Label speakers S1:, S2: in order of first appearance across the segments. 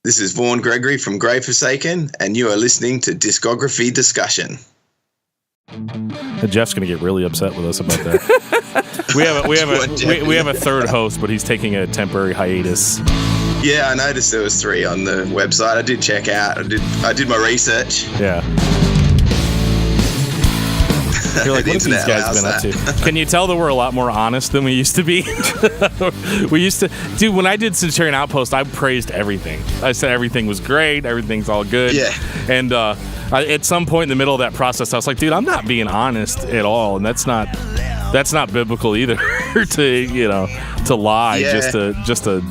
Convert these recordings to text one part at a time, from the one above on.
S1: This is Vaughan Gregory from Grey Forsaken, and you are listening to Discography Discussion.
S2: Jeff's going to get really upset with us about that. we have a third host, but he's taking a temporary hiatus.
S1: Yeah, I noticed there was 3 on the website. I did check out. I did my research.
S2: Yeah. You're like, what have these guys been up to? Can you tell that we're a lot more honest than we used to be? Dude, when I did Centurion Outpost, I praised everything. I said everything was great, everything's all good.
S1: Yeah.
S2: And at some point in the middle of that process, I was like, dude, I'm not being honest at all, and that's not biblical either. to lie just to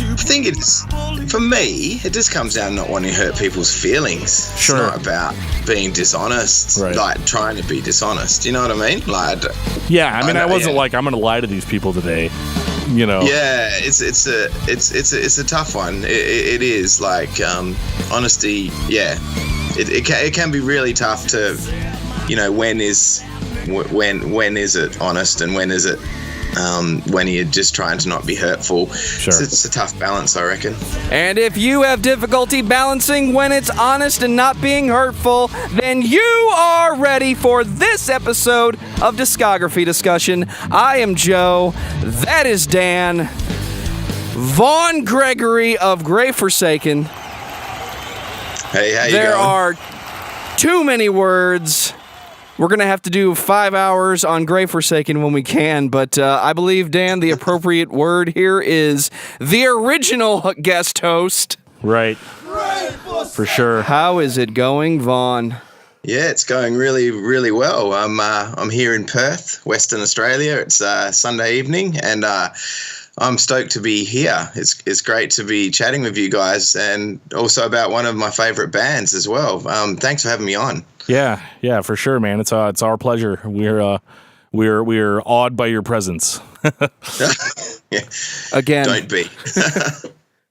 S1: I think it's, for me, it just comes down to not wanting to hurt people's feelings.
S2: Sure.
S1: It's not about being dishonest,
S2: right.
S1: Like trying to be dishonest. You know what I mean? Like,
S2: I wasn't like, I'm going to lie to these people today.
S1: Yeah, it's a tough one. It is like honesty. Yeah, it can be really tough to, when is it honest and when is it when you're just trying to not be hurtful.
S2: Sure.
S1: It's a tough balance, I reckon.
S3: And if you have difficulty balancing when it's honest and not being hurtful, then you are ready for this episode of Discography Discussion. I am Joe. That is Dan. Vaughan Gregory of Grey Forsaken.
S1: Hey, how you
S3: There
S1: going?
S3: are too many words. We're going to have to do 5 hours on Grey Forsaken when we can, but I believe, Dan, the appropriate word here is the original guest host.
S2: Right. For sure.
S3: How is it going, Vaughan?
S1: Yeah, it's going really, really well. I'm here in Perth, Western Australia. It's Sunday evening, and I'm stoked to be here. It's great to be chatting with you guys, and also about one of my favorite bands as well. Thanks for having me on.
S2: Yeah, for sure, man. It's our pleasure. We're awed by your presence.
S1: Yeah.
S3: Again.
S1: Don't be.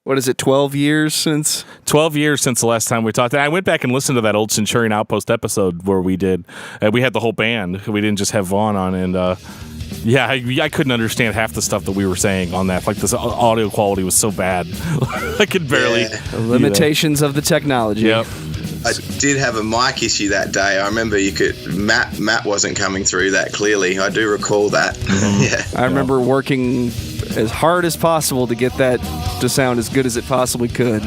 S3: What is it, 12 years since?
S2: 12 years since the last time we talked. I went back and listened to that old Centurion Outpost episode where we had the whole band. We didn't just have Vaughan on, and I couldn't understand half the stuff that we were saying on that. Like, the audio quality was so bad. I could barely.
S1: Yeah.
S3: The limitations of the technology.
S2: Yep.
S1: I did have a mic issue that day. I remember Matt wasn't coming through that clearly. I do recall that.
S2: Mm-hmm.
S1: Yeah.
S3: I remember working as hard as possible to get that to sound as good as it possibly could.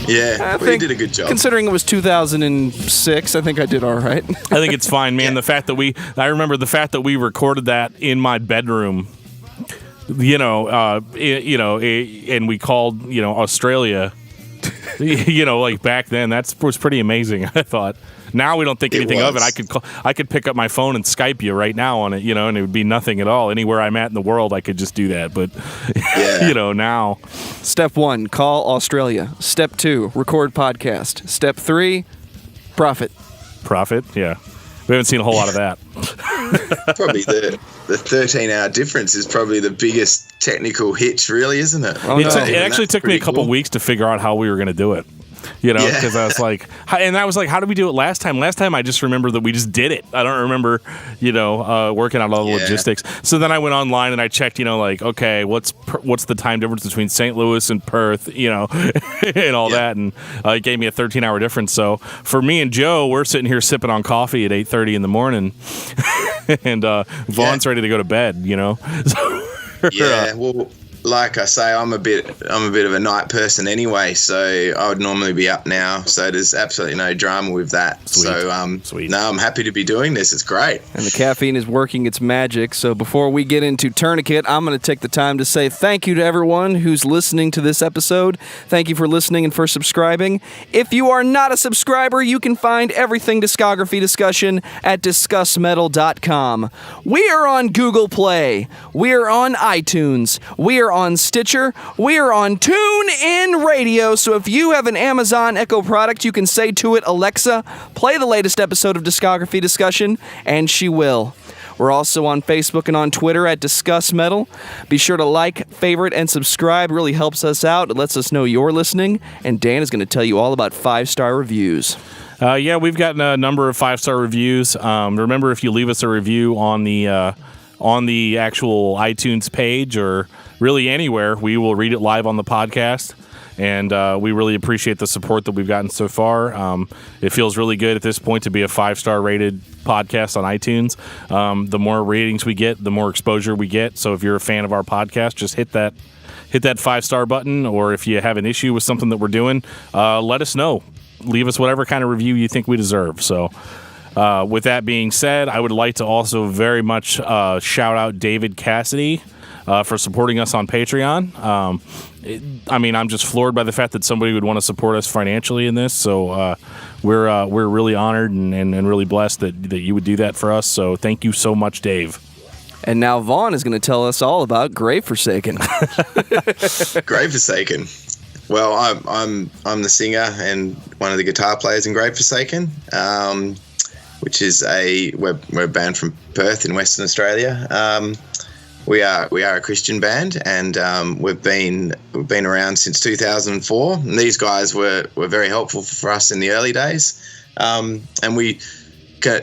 S1: Yeah, you did a good job.
S3: Considering it was 2006, I think I did all right.
S2: I think it's fine, man.
S1: Yeah.
S2: I remember the fact that we recorded that in my bedroom, and we called, Australia. Like back then, that was pretty amazing. I thought. Now we don't think anything of it. I could pick up my phone and Skype you right now on it, and it would be nothing at all. Anywhere I'm at in the world, I could just do that. But now.
S3: Step 1, call Australia. Step 2, record podcast. Step 3, profit.
S2: Profit, yeah. We haven't seen a whole lot of that.
S1: Probably the 13-hour difference is probably the biggest technical hitch, really, isn't it?
S2: It actually took me a couple weeks to figure out how we were going to do it. Because I was like, how did we do it last time? Last time I just remember that we just did it. I don't remember, working out all the logistics. So then I went online and I checked, okay, what's the time difference between St. Louis and Perth, and all that, and it gave me a 13-hour difference. So for me and Joe, we're sitting here sipping on coffee at 8:30 in the morning, and Vaughan's ready to go to bed, So,
S1: yeah, well, like I say, I'm a bit of a night person anyway, so I would normally be up now. So there's absolutely no drama with that.
S2: Sweet.
S1: So
S2: Sweet.
S1: No, I'm happy to be doing this. It's great.
S3: And the caffeine is working its magic. So before we get into Tourniquet, I'm going to take the time to say thank you to everyone who's listening to this episode. Thank you for listening and for subscribing. If you are not a subscriber, you can find everything Discography Discussion at discussmetal.com. We are on Google Play. We are on iTunes. We are on Stitcher. We are on TuneIn Radio, so if you have an Amazon Echo product, you can say to it, Alexa, play the latest episode of Discography Discussion, and she will. We're also on Facebook and on Twitter at discussmetal. Be sure to like, favorite, and subscribe. It really helps us out. It lets us know you're listening, and Dan is going to tell you all about 5-star reviews.
S2: We've gotten a number of 5-star reviews. Remember, if you leave us a review on the actual iTunes page or really anywhere, we will read it live on the podcast. And we really appreciate the support that we've gotten so far. It feels really good at this point to be a 5-star rated podcast on iTunes. The more ratings we get, the more exposure we get. So if you're a fan of our podcast, just hit that 5-star button. Or if you have an issue with something that we're doing, let us know. Leave us whatever kind of review you think we deserve. So with that being said, I would like to also very much shout out David Cassidy for supporting us on Patreon. I'm just floored by the fact that somebody would want to support us financially in this. So we're really honored and really blessed that you would do that for us. So thank you so much, Dave.
S3: And now Vaughn is going to tell us all about Grave Forsaken.
S1: Grave Forsaken. Well, I'm the singer and one of the guitar players in Grave Forsaken, which is we're a band from Perth in Western Australia. We are a Christian band, and we've been around since 2004. And these guys were very helpful for us in the early days. And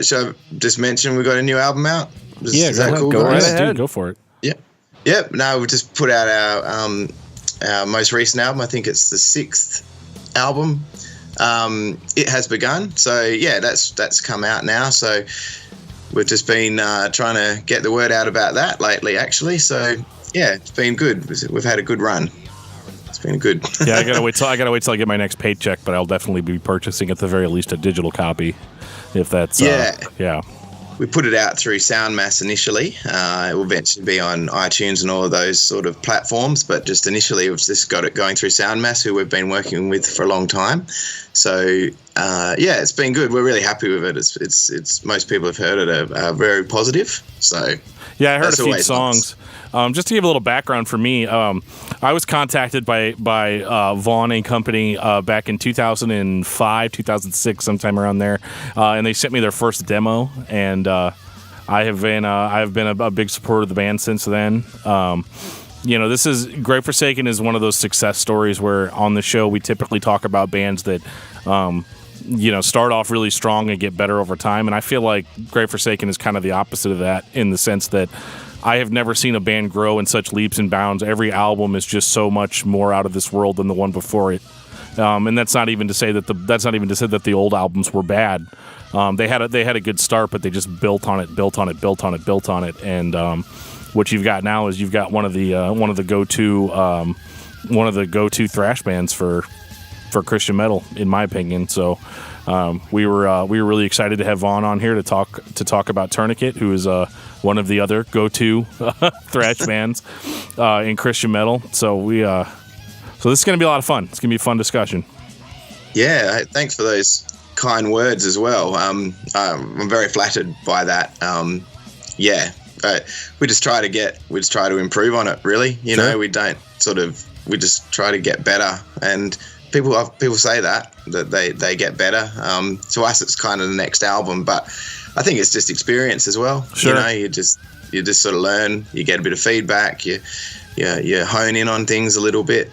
S1: should I just mention we got a new album out? Is that cool?
S2: Go right ahead. Dude, go for it.
S1: Yeah. No, we just put out our most recent album. I think it's the 6th album. It Has Begun. So yeah, that's come out now. So we've just been trying to get the word out about that lately, actually. So yeah, it's been good. We've had a good run. It's been good.
S2: Yeah, I gotta wait till I get my next paycheck, but I'll definitely be purchasing at the very least a digital copy, if that's yeah.
S1: We put it out through Soundmass initially. It will eventually be on iTunes and all of those sort of platforms, but just initially we've just got it going through Soundmass, who we've been working with for a long time. So it's been good. We're really happy with it. It's most people have heard it are very positive. So
S2: yeah, I heard a few songs. Just to give a little background for me, I was contacted by Vaughn and Company back in 2005, 2006, sometime around there, and they sent me their first demo, and I have been a big supporter of the band since then. This is Grave Forsaken is one of those success stories where on the show we typically talk about bands that start off really strong and get better over time, and I feel like Grave Forsaken is kind of the opposite of that, in the sense that I have never seen a band grow in such leaps and bounds. Every album is just so much more out of this world than the one before it, and that's not even to say that the old albums were bad. They had a good start, but they just built on it, and what you've got now is you've got one of the go-to thrash bands for Christian metal, in my opinion. So we were really excited to have Vaughn on here to talk about Tourniquet, who is one of the other go-to thrash bands in Christian metal. So so this is going to be a lot of fun. It's going to be a fun discussion.
S1: Yeah, thanks for those kind words as well. I'm very flattered by that. We just try to improve on it, really. We just try to get better, and people say that they get better. To us, it's kind of the next album, but I think it's just experience as well.
S2: Sure.
S1: You just sort of learn, you get a bit of feedback, you hone in on things a little bit,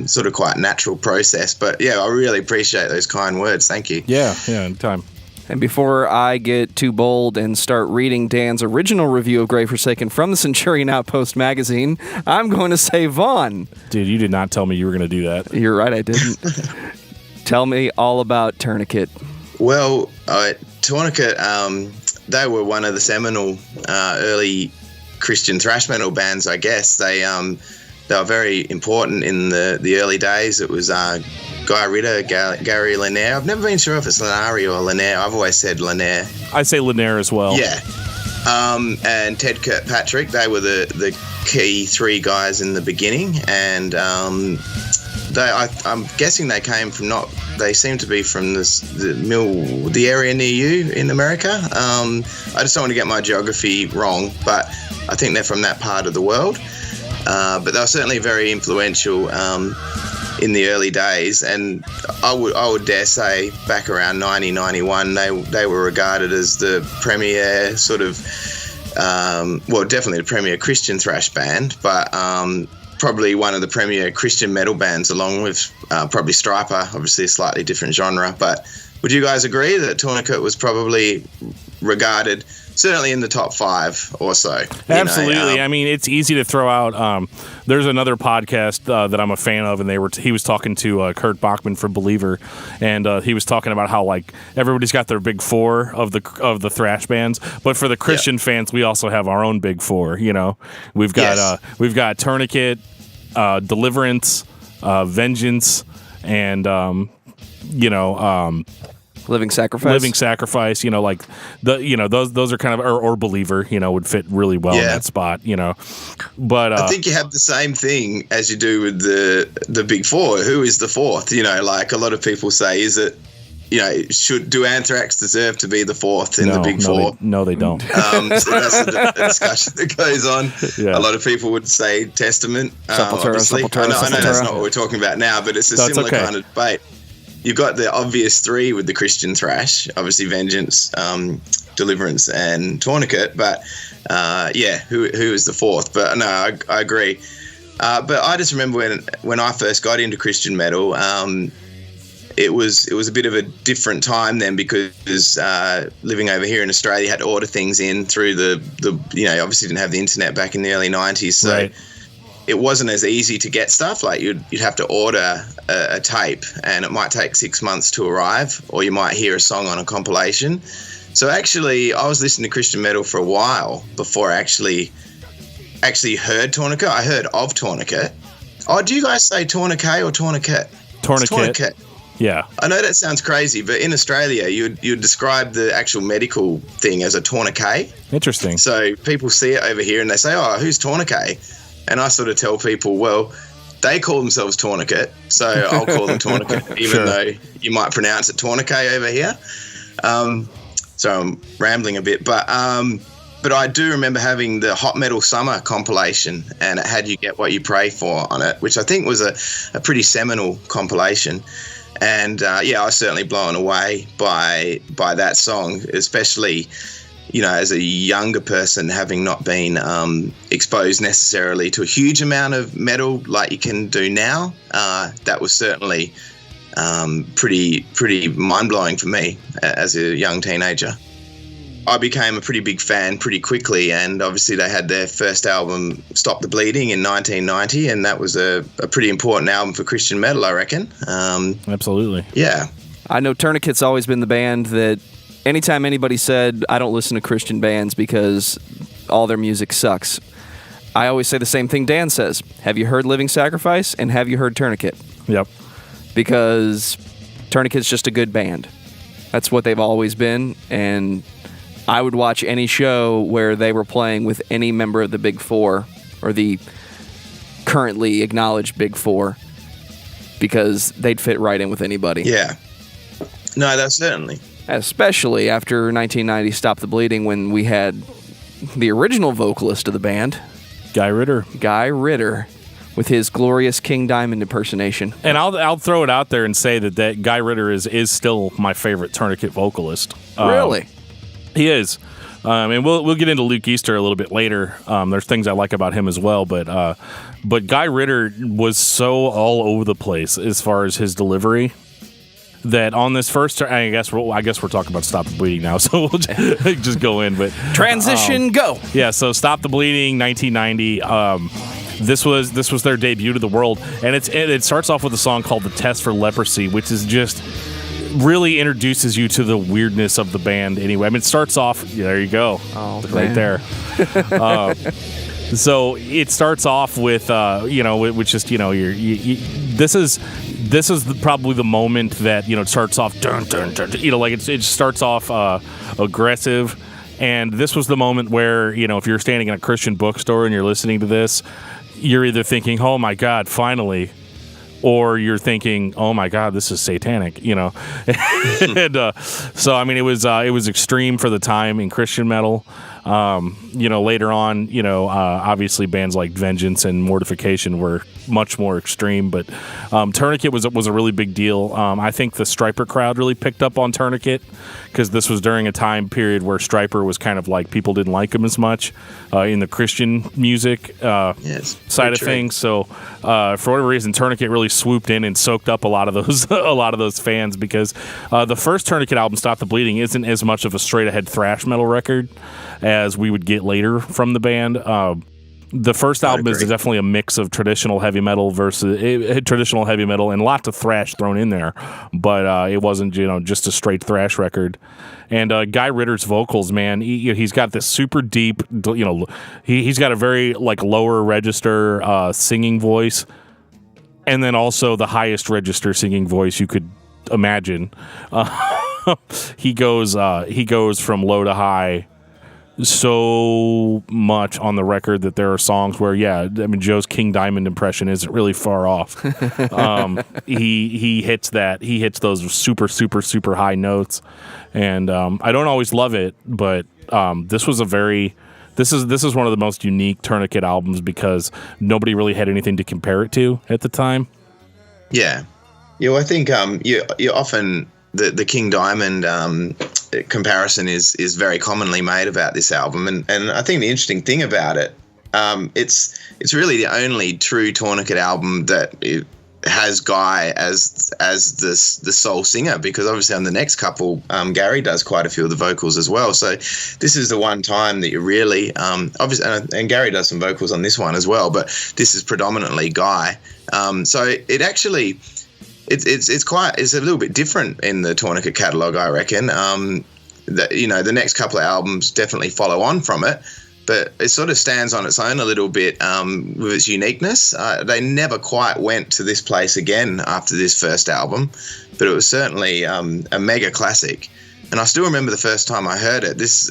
S1: sort of quite natural process. But yeah, I really appreciate those kind words. Thank you.
S2: Yeah, anytime.
S3: And before I get too bold and start reading Dan's original review of Grave Forsaken from the Centurion Outpost magazine, I'm going to say, Vaughn.
S2: Dude, you did not tell me you were going to do that.
S3: You're right, I didn't. Tell me all about Tourniquet.
S1: Well, Tourniquet, they were one of the seminal early Christian thrash metal bands, I guess. They were very important in the early days. It was Guy Ritter, Gary Lenaire. I've never been sure if it's Lenaire or Lenaire. I've always said Lenaire.
S2: I say Lenaire as well.
S1: Yeah. And Ted Kirkpatrick. They were the key 3 guys in the beginning, and I'm guessing they came from they seem to be from the area near you in America. I just don't want to get my geography wrong, but I think they're from that part of the world. But they were certainly very influential in the early days, and I would dare say back around 90-91 they were regarded as the premier sort of definitely the premier Christian thrash band, but probably one of the premier Christian metal bands, along with probably Striper, obviously a slightly different genre. But would you guys agree that Tourniquet was probably regarded certainly in the top 5 or so.
S2: Absolutely. I mean, it's easy to throw out. There's another podcast that I'm a fan of, and he was talking to Kurt Bachman from Believer, and he was talking about how like everybody's got their big 4 of the thrash bands, but for the Christian fans, we also have our own big 4. You know, we've got Tourniquet, Deliverance, Vengeance, and
S3: Living Sacrifice, you know, like those are kind of or Believer, you know, would fit really well in that spot, you know. But
S1: I think you have the same thing as you do with the big 4. Who is the 4th? You know, like a lot of people say, is it, you know, do Anthrax deserve to be the 4th in the big 4?
S2: No, they don't.
S1: So that's a discussion that goes on. Yeah. A lot of people would say Testament. Obviously, I know that's not what we're talking about now, but it's a similar kind of debate. You've got the obvious 3 with the Christian thrash, obviously Vengeance, Deliverance, and Tourniquet. But who is the 4th? But no, I agree. But I just remember when I first got into Christian metal, it was a bit of a different time then, because living over here in Australia, you had to order things in through the obviously didn't have the internet back in the early 90s, so. Right. It wasn't as easy to get stuff. Like you'd have to order a tape, and it might take 6 months to arrive, or you might hear a song on a compilation. So actually, I was listening to Christian metal for a while before I actually heard Tourniquet. I heard of Tourniquet. Oh, do you guys say Tourniquet or Tourniquet?
S2: Tourniquet. Yeah.
S1: I know that sounds crazy, but in Australia, you'd describe the actual medical thing as a tourniquet.
S2: Interesting.
S1: So people see it over here and they say, "Oh, who's Tourniquet?" And I sort of tell people, well, they call themselves Tourniquet, so I'll call them Tourniquet, even though you might pronounce it Tourniquet over here. So I'm rambling a bit, but I do remember having the Hot Metal Summer compilation, and it had You Get What You Pray For on it, which I think was a pretty seminal compilation. And I was certainly blown away by that song, especially, you know, as a younger person, having not been exposed necessarily to a huge amount of metal like you can do now. That was certainly pretty mind-blowing for me as a young teenager. I became a pretty big fan pretty quickly, and obviously they had their first album, Stop the Bleeding, in 1990, and that was a pretty important album for Christian metal, I reckon.
S2: Absolutely.
S1: Yeah.
S3: I know Tourniquet's always been the band that anytime anybody said, I don't listen to Christian bands because all their music sucks, I always say the same thing Dan says. Have you heard Living Sacrifice, and have you heard Tourniquet?
S2: Yep.
S3: Because Tourniquet's just a good band. That's what they've always been, and I would watch any show where they were playing with any member of the Big 4, or the currently acknowledged Big 4, because they'd fit right in with anybody.
S1: Yeah. No, that's certainly.
S3: Especially after 1990 Stop the Bleeding, when we had the original vocalist of the band,
S2: Guy Ritter,
S3: with his glorious King Diamond impersonation.
S2: And I'll throw it out there and say that Guy Ritter is still my favorite Tourniquet vocalist.
S3: Really?
S2: He is. And we'll get into Luke Easter a little bit later. There's things I like about him as well, but Guy Ritter was so all over the place as far as his delivery, that on this first, I guess we're talking about Stop the Bleeding now, so we'll just go in. But
S3: transition, go.
S2: Yeah, so Stop the Bleeding, 1990. This was their debut to the world, and it starts off with a song called "The Test for Leprosy," which is just really introduces you to the weirdness of the band. Anyway, I mean, it starts off. Yeah, there you go, right there. So it starts off with with just this is probably the moment that it starts off dun, dun, dun, like it starts off aggressive, and this was the moment where if you're standing in a Christian bookstore and you're listening to this, you're either thinking, oh my God, finally, or you're thinking, oh my God, this is satanic, and so I mean it was extreme for the time in Christian metal. Later on, obviously bands like Vengeance and Mortification were much more extreme. But Tourniquet was a really big deal. I think the Stryper crowd really picked up on Tourniquet because this was during a time period where Stryper was kind of like people didn't like him as much in the Christian music side of things. So for whatever reason, Tourniquet really swooped in and soaked up a lot of those fans because the first Tourniquet album, Stop the Bleeding, isn't as much of a straight ahead thrash metal record as we would get later from the band. The first album is definitely a mix of traditional heavy metal and lots of thrash thrown in there, but it wasn't just a straight thrash record. And Guy Ritter's vocals, man, he's got this super deep, he's got a very like lower register singing voice, and then also the highest register singing voice you could imagine. He goes from low to high so much on the record that there are songs where, Joe's King Diamond impression isn't really far off. He hits those super, super, super high notes, and I don't always love it, but this is one of the most unique Tourniquet albums because nobody really had anything to compare it to at the time.
S1: Yeah, well, I think you often the King Diamond comparison is very commonly made about this album, and I think the interesting thing about it, it's really the only true Tourniquet album that it has Guy as the sole singer, because obviously on the next couple, Gary does quite a few of the vocals as well. So this is the one time that you really obviously, and Gary does some vocals on this one as well, but this is predominantly Guy. So it actually. It's a little bit different in the Tourniquet catalogue, I reckon. The next couple of albums definitely follow on from it, but it sort of stands on its own a little bit with its uniqueness. They never quite went to this place again after this first album, but it was certainly a mega classic. And I still remember the first time I heard it. This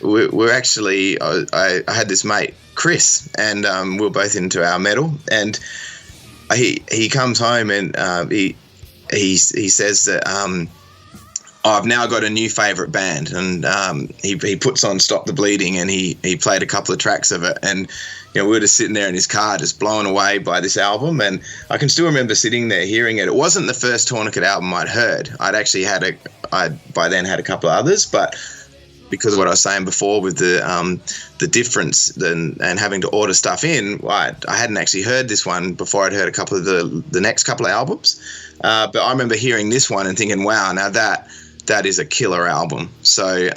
S1: we're actually I had this mate Chris, and we were both into our metal, and he comes home and he says that I've now got a new favourite band, and he puts on Stop the Bleeding, and he played a couple of tracks of it, and we were just sitting there in his car just blown away by this album. And I can still remember sitting there hearing it. It wasn't the first Tourniquet album I'd heard. I'd by then had a couple of others, but because of what I was saying before with the difference and having to order stuff in, I hadn't actually heard this one before I'd heard a couple of the next couple of albums. But I remember hearing this one and thinking, wow, now that is a killer album. So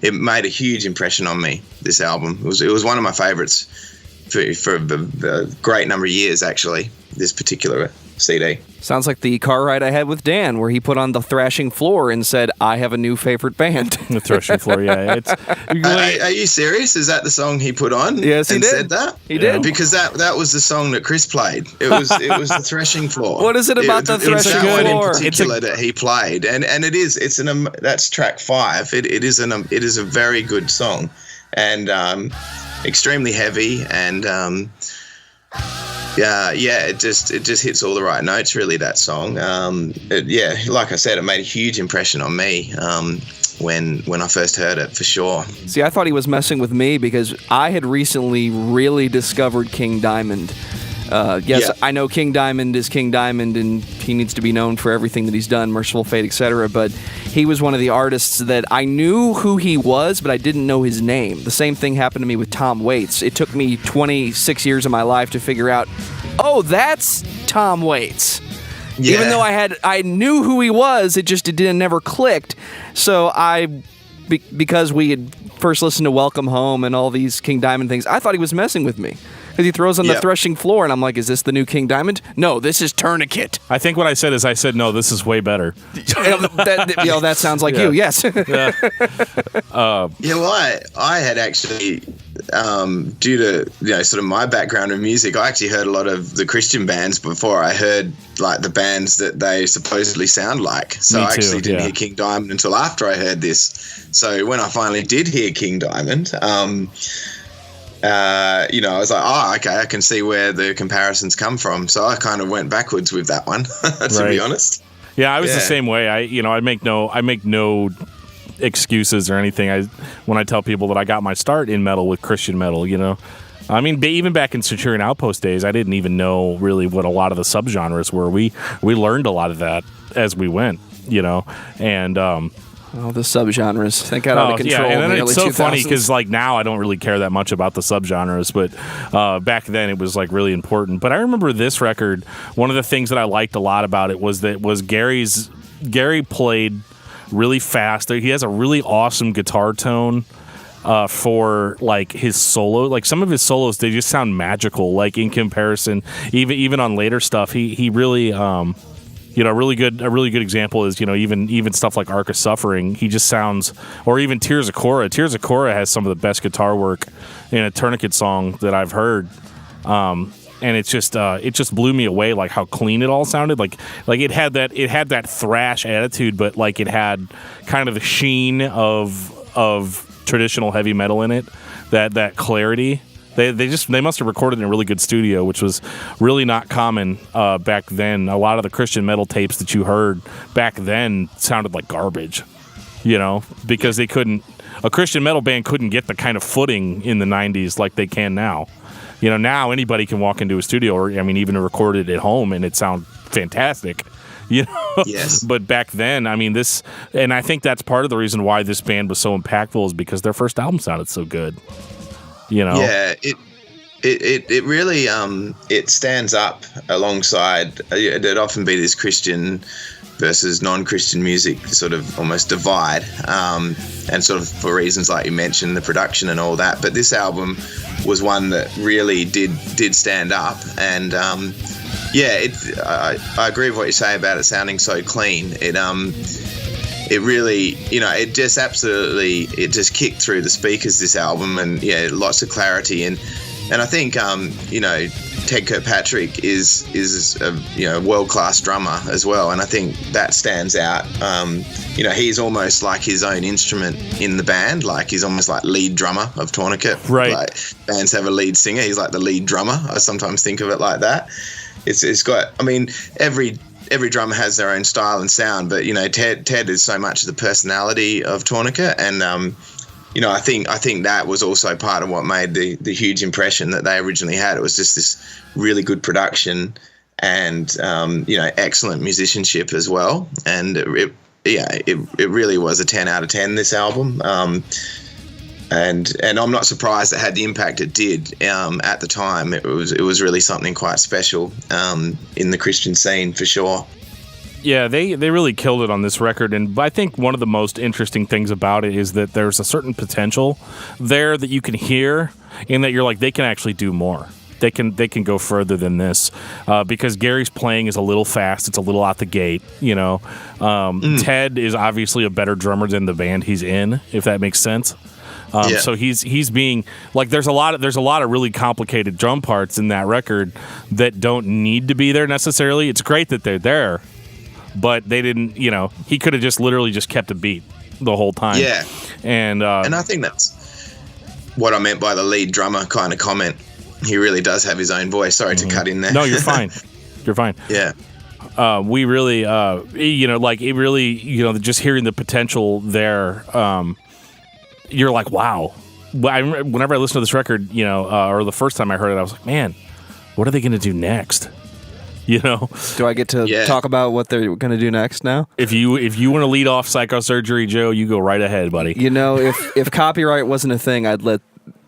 S1: it made a huge impression on me, this album. It was one of my favourites for a great number of years, actually, this particular CD.
S3: Sounds like the car ride I had with Dan, where he put on the thrashing floor and said, "I have a new favorite band."
S2: The thrashing floor, yeah.
S1: Are you serious? Is that the song he put on?
S3: Yes, he did.
S1: Said that?
S3: He did,
S1: because that was the song that Chris played. It was the thrashing floor.
S3: What is it about the thrashing floor?
S1: In particular that he played, and it is. That's track 5. It is a very good song, and extremely heavy and. It just hits all the right notes, really, that song. Like I said, it made a huge impression on me when I first heard it, for sure.
S3: See, I thought he was messing with me because I had recently really discovered King Diamond. I know King Diamond is King Diamond, and he needs to be known for everything that he's done, Merciful Fate, etc., but he was one of the artists that I knew who he was, but I didn't know his name. The same thing happened to me with Tom Waits. It took me 26 years of my life to figure out, oh, that's Tom Waits. Yeah. Even though I knew who he was, it never clicked. So because we had first listened to Welcome Home and all these King Diamond things, I thought he was messing with me. Because he throws on the threshing floor, and I'm like, is this the new King Diamond? No, this is Tourniquet.
S2: I think what I said, no, this is way better.
S3: That sounds like you, yes.
S1: I had actually, due to sort of my background in music, I actually heard a lot of the Christian bands before I heard like the bands that they supposedly sound like. So I actually didn't hear King Diamond until after I heard this. So when I finally did hear King Diamond, I was like, okay, I can see where the comparisons come from. So I kind of went backwards with that one, to be honest.
S2: Yeah, I was the same way. I make no excuses or anything. When I tell people that I got my start in metal with Christian metal, I mean, even back in Centurion Outpost days, I didn't even know really what a lot of the subgenres were. We learned a lot of that as we went, and
S3: the subgenres. They got out of control.
S2: Yeah, and
S3: in the
S2: it's so
S3: early 2000s.
S2: funny because like now I don't really care that much about the subgenres, but back then it was like really important. But I remember this record. One of the things that I liked a lot about it was Gary played really fast. He has a really awesome guitar tone. For like his solo, like some of his solos, they just sound magical. Like in comparison, even on later stuff, he really, a really good example is even stuff like Ark of Suffering. He just sounds, or even Tears of Korah. Tears of Korah has some of the best guitar work in a Tourniquet song that I've heard. And it just blew me away, like how clean it all sounded. Like it had that thrash attitude, but like it had kind of the sheen of traditional heavy metal in it, that clarity. They must have recorded in a really good studio, which was really not common back then. A lot of the Christian metal tapes that you heard back then sounded like garbage, because a Christian metal band couldn't get the kind of footing in the 90s like they can now. Now anybody can walk into a studio, or even record it at home and it sounds fantastic.
S1: Yes.
S2: But back then, and I think that's part of the reason why this band was so impactful is because their first album sounded so good.
S1: Yeah, it really it stands up alongside. It'd often be this Christian versus non-Christian music sort of almost divide, and sort of for reasons like you mentioned, the production and all that. But this album was one that really did stand up, and I agree with what you say about it sounding so clean. It really, it just kicked through the speakers, this album, and lots of clarity. And I think, Ted Kirkpatrick is a world-class drummer as well, and I think that stands out. He's almost like his own instrument in the band, like he's almost like lead drummer of Tourniquet.
S2: Right.
S1: Like bands have a lead singer, he's like the lead drummer. I sometimes think of it like that. It's got, every drummer has their own style and sound, but Ted is so much of the personality of Tourniquet, and I think that was also part of what made the huge impression that they originally had. It was just this really good production and excellent musicianship as well, and it really was a 10 out of 10, this album. And I'm not surprised it had the impact it did at the time. It was really something quite special in the Christian scene, for sure.
S2: Yeah, they really killed it on this record, and I think one of the most interesting things about it is that there's a certain potential there that you can hear, in that you're like, they can actually do more. They can go further than this, because Gary's playing is a little fast. It's a little out the gate, Ted is obviously a better drummer than the band he's in, if that makes sense. So he's being like, there's a lot of really complicated drum parts in that record that don't need to be there necessarily. It's great that they're there, but they didn't. He could have just literally just kept a beat the whole time. Yeah, and
S1: I think that's what I meant by the lead drummer kind of comment. He really does have his own voice. Sorry to cut in there.
S2: No, you're fine. You're fine.
S1: Yeah.
S2: We really, it really, just hearing the potential there. You're like, wow. Whenever I listen to this record, or the first time I heard it, I was like, man, what are they going to do next?
S3: Do I get to talk about what they're going to do next now?
S2: If you want to lead off Psychosurgery, Joe, you go right ahead, buddy.
S3: If copyright wasn't a thing, I'd let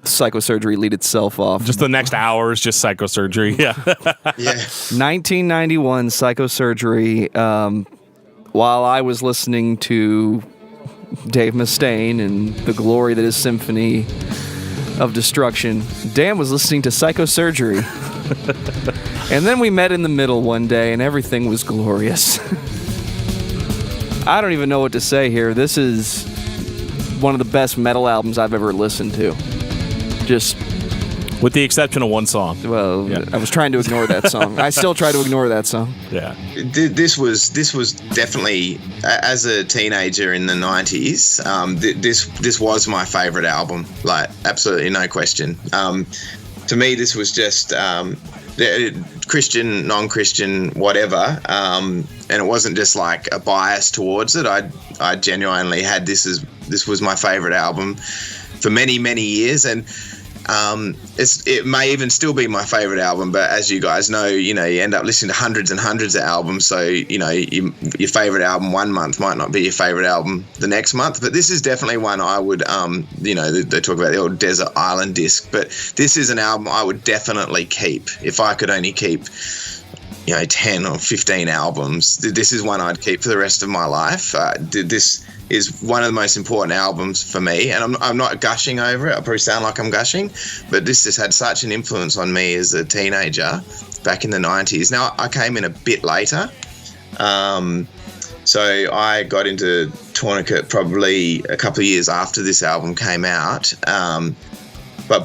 S3: Psychosurgery lead itself off.
S2: Just the next hour is just Psychosurgery. Yeah.
S3: 1991 Psychosurgery. While I was listening to Dave Mustaine and the glory that is Symphony of Destruction, Dan was listening to Psychosurgery. And then we met in the middle one day and everything was glorious. I don't even know what to say here. This is one of the best metal albums I've ever listened to. Just
S2: with the exception of one song.
S3: Well, yeah. I was trying to ignore that song. I still try to ignore that song.
S2: Yeah.
S1: This was definitely, as a teenager in the 90s, this was my favorite album. Like, absolutely no question. To me, this was just Christian, non-Christian, whatever. And it wasn't just like a bias towards it. I genuinely had this was my favorite album for many, many years. And it may even still be my favorite album, but as you guys know, you end up listening to hundreds and hundreds of albums, so your favorite album one month might not be your favorite album the next month. But this is definitely one I would they talk about the old desert island disc, but this is an album I would definitely keep if I could only keep 10 or 15 albums. This is one I'd keep for the rest of my life. This is one of the most important albums for me, and I'm not gushing over it. I probably sound like I'm gushing, but this just had such an influence on me as a teenager back in the 90s. Now, I came in a bit later, so I got into Tourniquet probably a couple of years after this album came out, but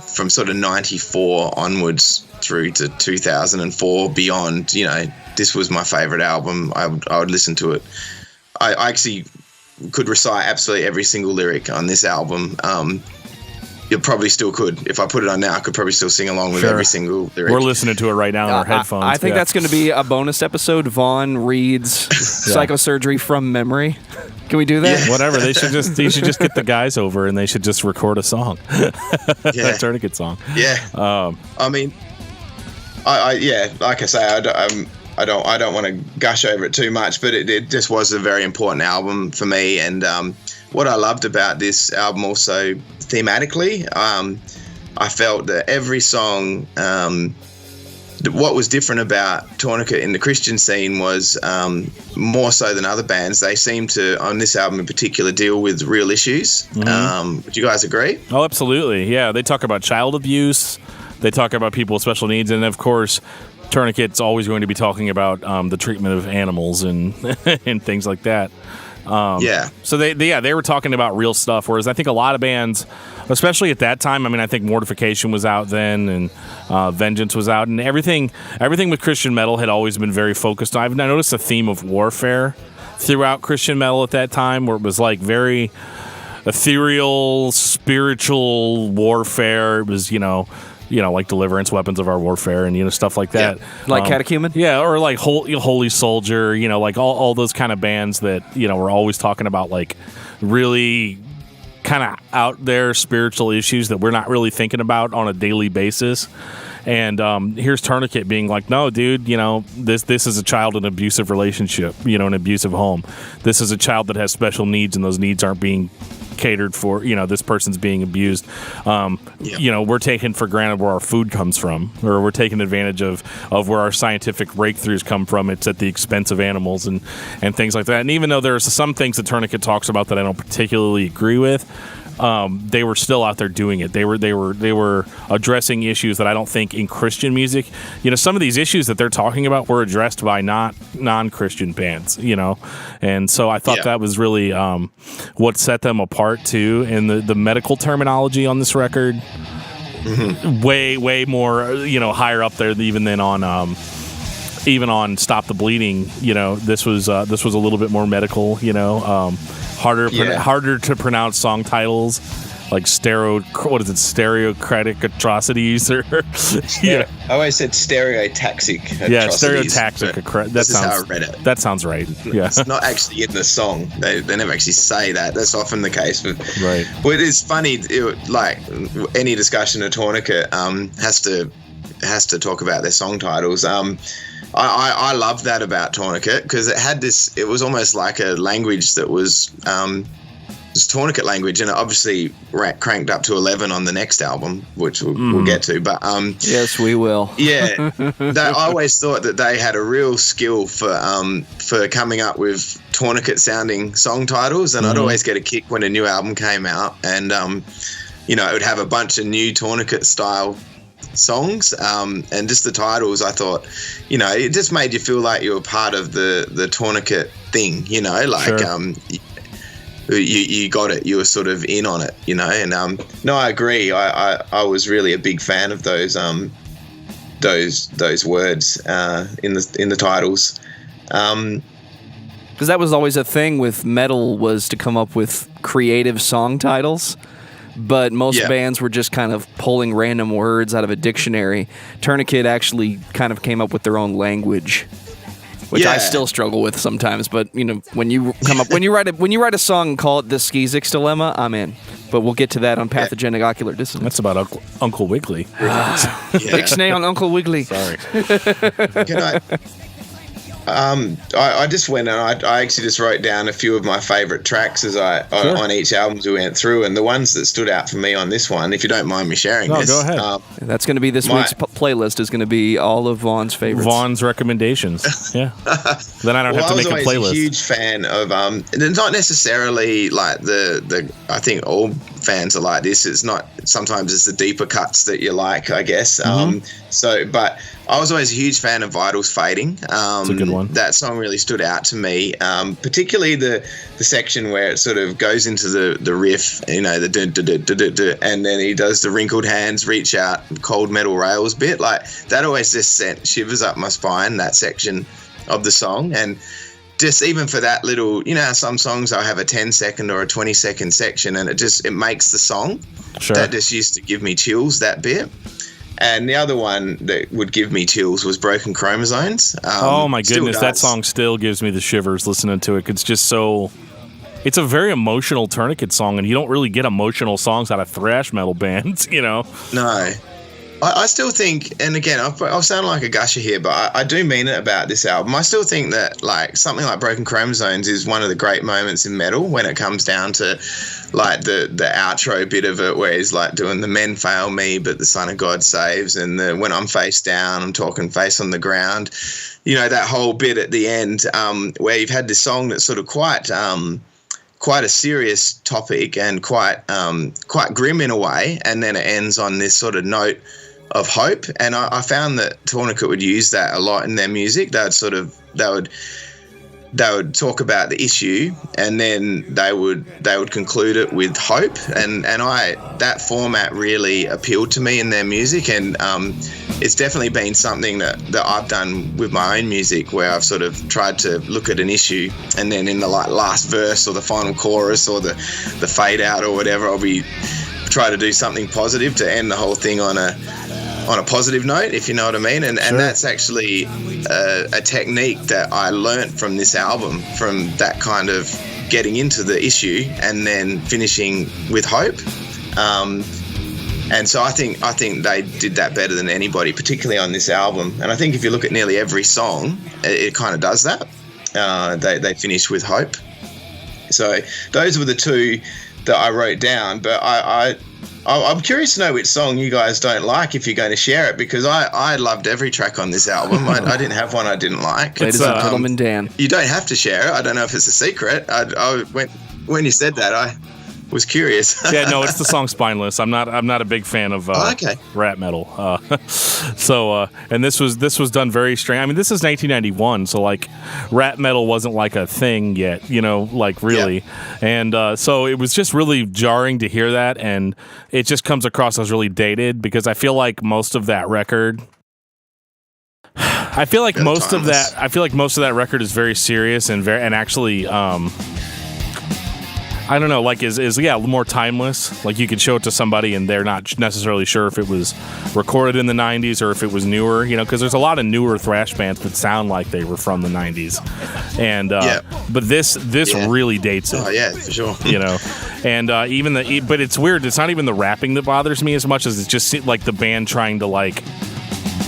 S1: from sort of 94 onwards through to 2004 beyond, this was my favorite album. I would listen to it. I actually could recite absolutely every single lyric on this album. You probably still could. If I put it on now, I could probably still sing along with every single lyric.
S2: We're listening to it right now on our headphones.
S3: I think that's going to be a bonus episode. Vaughn reads Psychosurgery from memory. Can we do that?
S2: Yeah. Whatever. They should just get the guys over and they should just record a song. A Tourniquet song.
S1: Yeah. Like I say, I don't want to gush over it too much, but it just was a very important album for me. And what I loved about this album also thematically, I felt that every song, what was different about Tourniquet in the Christian scene was more so than other bands, they seem to, on this album in particular, deal with real issues. Do you guys agree?
S2: Oh, absolutely. Yeah, they talk about child abuse. They talk about people with special needs. And, of course, Tourniquet's always going to be talking about the treatment of animals and and things like that. So they were talking about real stuff, whereas I think a lot of bands, especially at that time, I think Mortification was out then, and Vengeance was out, and everything with Christian metal had always been very focused on. I noticed a theme of warfare throughout Christian metal at that time, where it was like very ethereal, spiritual warfare. It was, like Deliverance, Weapons of Our Warfare, and stuff like that.
S3: Yeah. Like Catechumen?
S2: Yeah, or like Holy Soldier, like all those kind of bands that, were always talking about like really kind of out there spiritual issues that we're not really thinking about on a daily basis. And here's Tourniquet being like, no, dude, this is a child in an abusive relationship, an abusive home. This is a child that has special needs, and those needs aren't being catered for. This person's being abused. We're taking for granted where our food comes from, or we're taking advantage of where our scientific breakthroughs come from. It's at the expense of animals and things like that. And even though there's some things that Tourniquet talks about that I don't particularly agree with, they were still out there doing it. They were addressing issues that I don't think in Christian music, some of these issues that they're talking about were addressed by non-Christian bands, and so I thought that was really what set them apart too. And the medical terminology on this record, way more, higher up there even than on even on Stop the Bleeding. This was a little bit more medical, harder to pronounce song titles, like stereocratic atrocities, or
S1: I always said stereotaxic atrocities.
S2: Yeah, stereotaxic.
S1: This is how I read it.
S2: That sounds right. Yeah,
S1: it's not actually in the song. They never actually say that. That's often the case. But
S2: right.
S1: Well, it is funny. Like any discussion of Tourniquet has to talk about their song titles. I love that about Tourniquet because it had this. It was almost like a language that was Tourniquet language, and it obviously cranked up to 11 on the next album, which we'll get to. But
S3: yes, we will.
S1: Yeah, I always thought that they had a real skill for coming up with Tourniquet sounding song titles, and I'd always get a kick when a new album came out, and it would have a bunch of new Tourniquet style songs, and just the titles, I thought, it just made you feel like you were part of the Tourniquet thing, like sure. You got it, you were sort of in on it, and no, I agree. I was really a big fan of those words in the titles,
S3: because that was always a thing with metal, was to come up with creative song titles. But most bands were just kind of pulling random words out of a dictionary. Tourniquet actually kind of came up with their own language, which I still struggle with sometimes. But when you write a song and call it the Skeezix Dilemma, I'm in. But we'll get to that on Pathogenic Ocular Dissonance.
S2: That's about Uncle Wiggly.
S3: Ixnay on Uncle Wiggly.
S2: Sorry.
S1: Can I just went and I actually just wrote down a few of my favourite tracks as on each album we went through, and the ones that stood out for me on this one, if you don't mind me sharing this.
S2: Go ahead.
S3: That's going to be this week's playlist is going to be all of Vaughan's favorites.
S2: Vaughan's recommendations. Yeah. Then I don't have to make a playlist. I was always
S1: a huge fan of, not necessarily like the I think all fans are like this. It's not, sometimes it's the deeper cuts that you like, I guess. But I was always a huge fan of Vitals Fading.
S2: That's a good one.
S1: That song really stood out to me, particularly the section where it sort of goes into the riff, you know, the dun, and then he does the wrinkled hands reach out, cold metal rails bit. Like, that always just sent shivers up my spine, that section of the song. And just even for that little, you know, some songs I'll have a 10-second or a 20-second section, and it makes the song.
S2: Sure.
S1: That just used to give me chills, that bit. And the other one that would give me chills was Broken Chromosomes.
S2: Oh my goodness, that song still gives me the shivers listening to it. It's just so, it's a very emotional Tourniquet song, and you don't really get emotional songs out of thrash metal bands, you know?
S1: No. I still think, and again, I'll sound like a gusher here, but I do mean it about this album. I still think that like something like Broken Chromosomes is one of the great moments in metal when it comes down to like the outro bit of it, where he's like doing the men fail me, but the Son of God saves, and the when I'm face down, I'm talking face on the ground. You know, that whole bit at the end where you've had this song that's sort of quite a serious topic and quite grim in a way, and then it ends on this sort of note of hope. And I found that Tourniquet would use that a lot in their music. They would talk about the issue, and then they would conclude it with hope, and that format really appealed to me in their music. And it's definitely been something that I've done with my own music, where I've sort of tried to look at an issue, and then in the like last verse or the final chorus or the fade out or whatever, I'll be try to do something positive to end the whole thing on a positive note, if you know what I mean. And that's actually a technique that I learnt from this album, from that kind of getting into the issue and then finishing with hope. And so I think they did that better than anybody, particularly on this album. And I think if you look at nearly every song, it kind of does that. They finish with hope. So those were the two that I wrote down, but I'm curious to know which song you guys don't like, if you're going to share it, because I loved every track on this album. I didn't have one I didn't like.
S3: Ladies and gentlemen, Dan.
S1: You don't have to share it. I don't know if it's a secret. When you said that, I was curious.
S2: Yeah, no, it's the song Spineless. I'm not a big fan of rap metal. And this was done very strange. I mean, this is 1991, so like rap metal wasn't like a thing yet, you know, like really. Yeah. And so it was just really jarring to hear that, and it just comes across as really dated, because I feel like most of that record most of that record is very serious and actually I don't know, like is more timeless. Like you could show it to somebody and they're not necessarily sure if it was recorded in the 90s or if it was newer, you know, because there's a lot of newer thrash bands that sound like they were from the 90s. And but this really dates it.
S1: Oh yeah, for sure.
S2: You know, and but it's weird. It's not even the rapping that bothers me as much as it's just like the band trying to like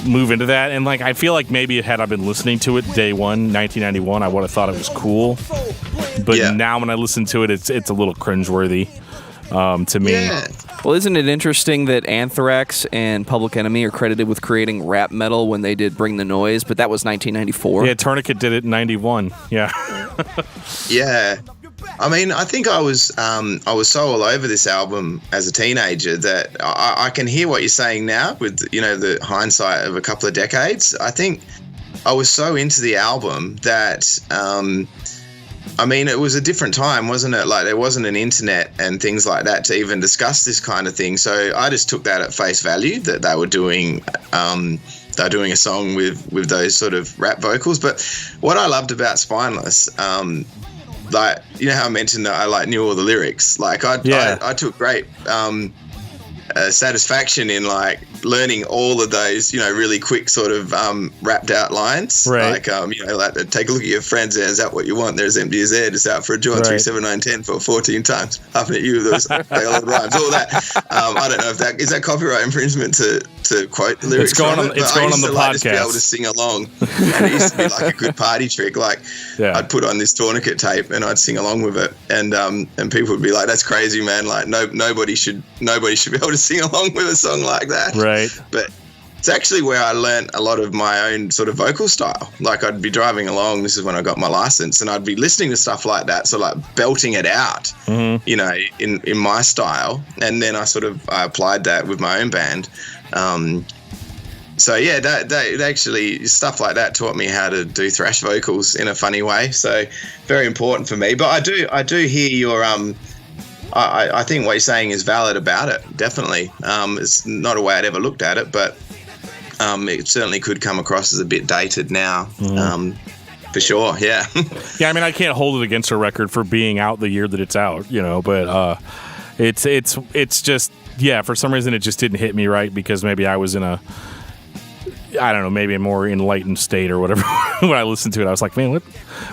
S2: move into that. And like I feel like maybe had I been listening to it day one, 1991, I would have thought it was cool. But now when I listen to it, it's a little cringeworthy to me.
S1: Yeah.
S3: Well, isn't it interesting that Anthrax and Public Enemy are credited with creating rap metal when they did Bring the Noise, but that was 1994.
S2: Yeah, Tourniquet did it in 91. Yeah.
S1: Yeah. I mean, I think I was so all over this album as a teenager that I can hear what you're saying now with, you know, the hindsight of a couple of decades. I think I was so into the album that I mean, it was a different time, wasn't it? Like there wasn't an internet and things like that to even discuss this kind of thing. So I just took that at face value that they were doing a song with those sort of rap vocals. But what I loved about Spineless, like, you know how I mentioned that I like knew all the lyrics. Like I took great satisfaction in like learning all of those, really quick sort of rapped out lines.
S2: Right.
S1: Like, take a look at your friends there. Is that what you want? They're as empty as air. Just out for a joint.
S2: Right.
S1: 3, 7, 9, 10 for 14 times. Huffing at you. Those they all rhymes. All that. I don't know if that is that copyright infringement to quote the lyrics.
S2: It's going on the podcast.
S1: Just be able to sing along, and it used to be like a good party trick. Like I'd put on this Tourniquet tape and I'd sing along with it, and people would be like, "That's crazy, man! Like nobody should be able to sing along with a song like that."
S2: Right.
S1: But it's actually where I learnt a lot of my own sort of vocal style. Like I'd be driving along. This is when I got my license, and I'd be listening to stuff like that, so like belting it out, in my style, and then I applied that with my own band. So yeah, that actually stuff like that taught me how to do thrash vocals in a funny way. So very important for me. But I do hear your I think what you're saying is valid about it. Definitely, it's not a way I'd ever looked at it, but it certainly could come across as a bit dated now. For sure, yeah.
S2: Yeah, I mean, I can't hold it against a record for being out the year that it's out, but it's just, yeah, for some reason it just didn't hit me right because maybe I was in maybe a more enlightened state or whatever. When I listened to it, I was like, man,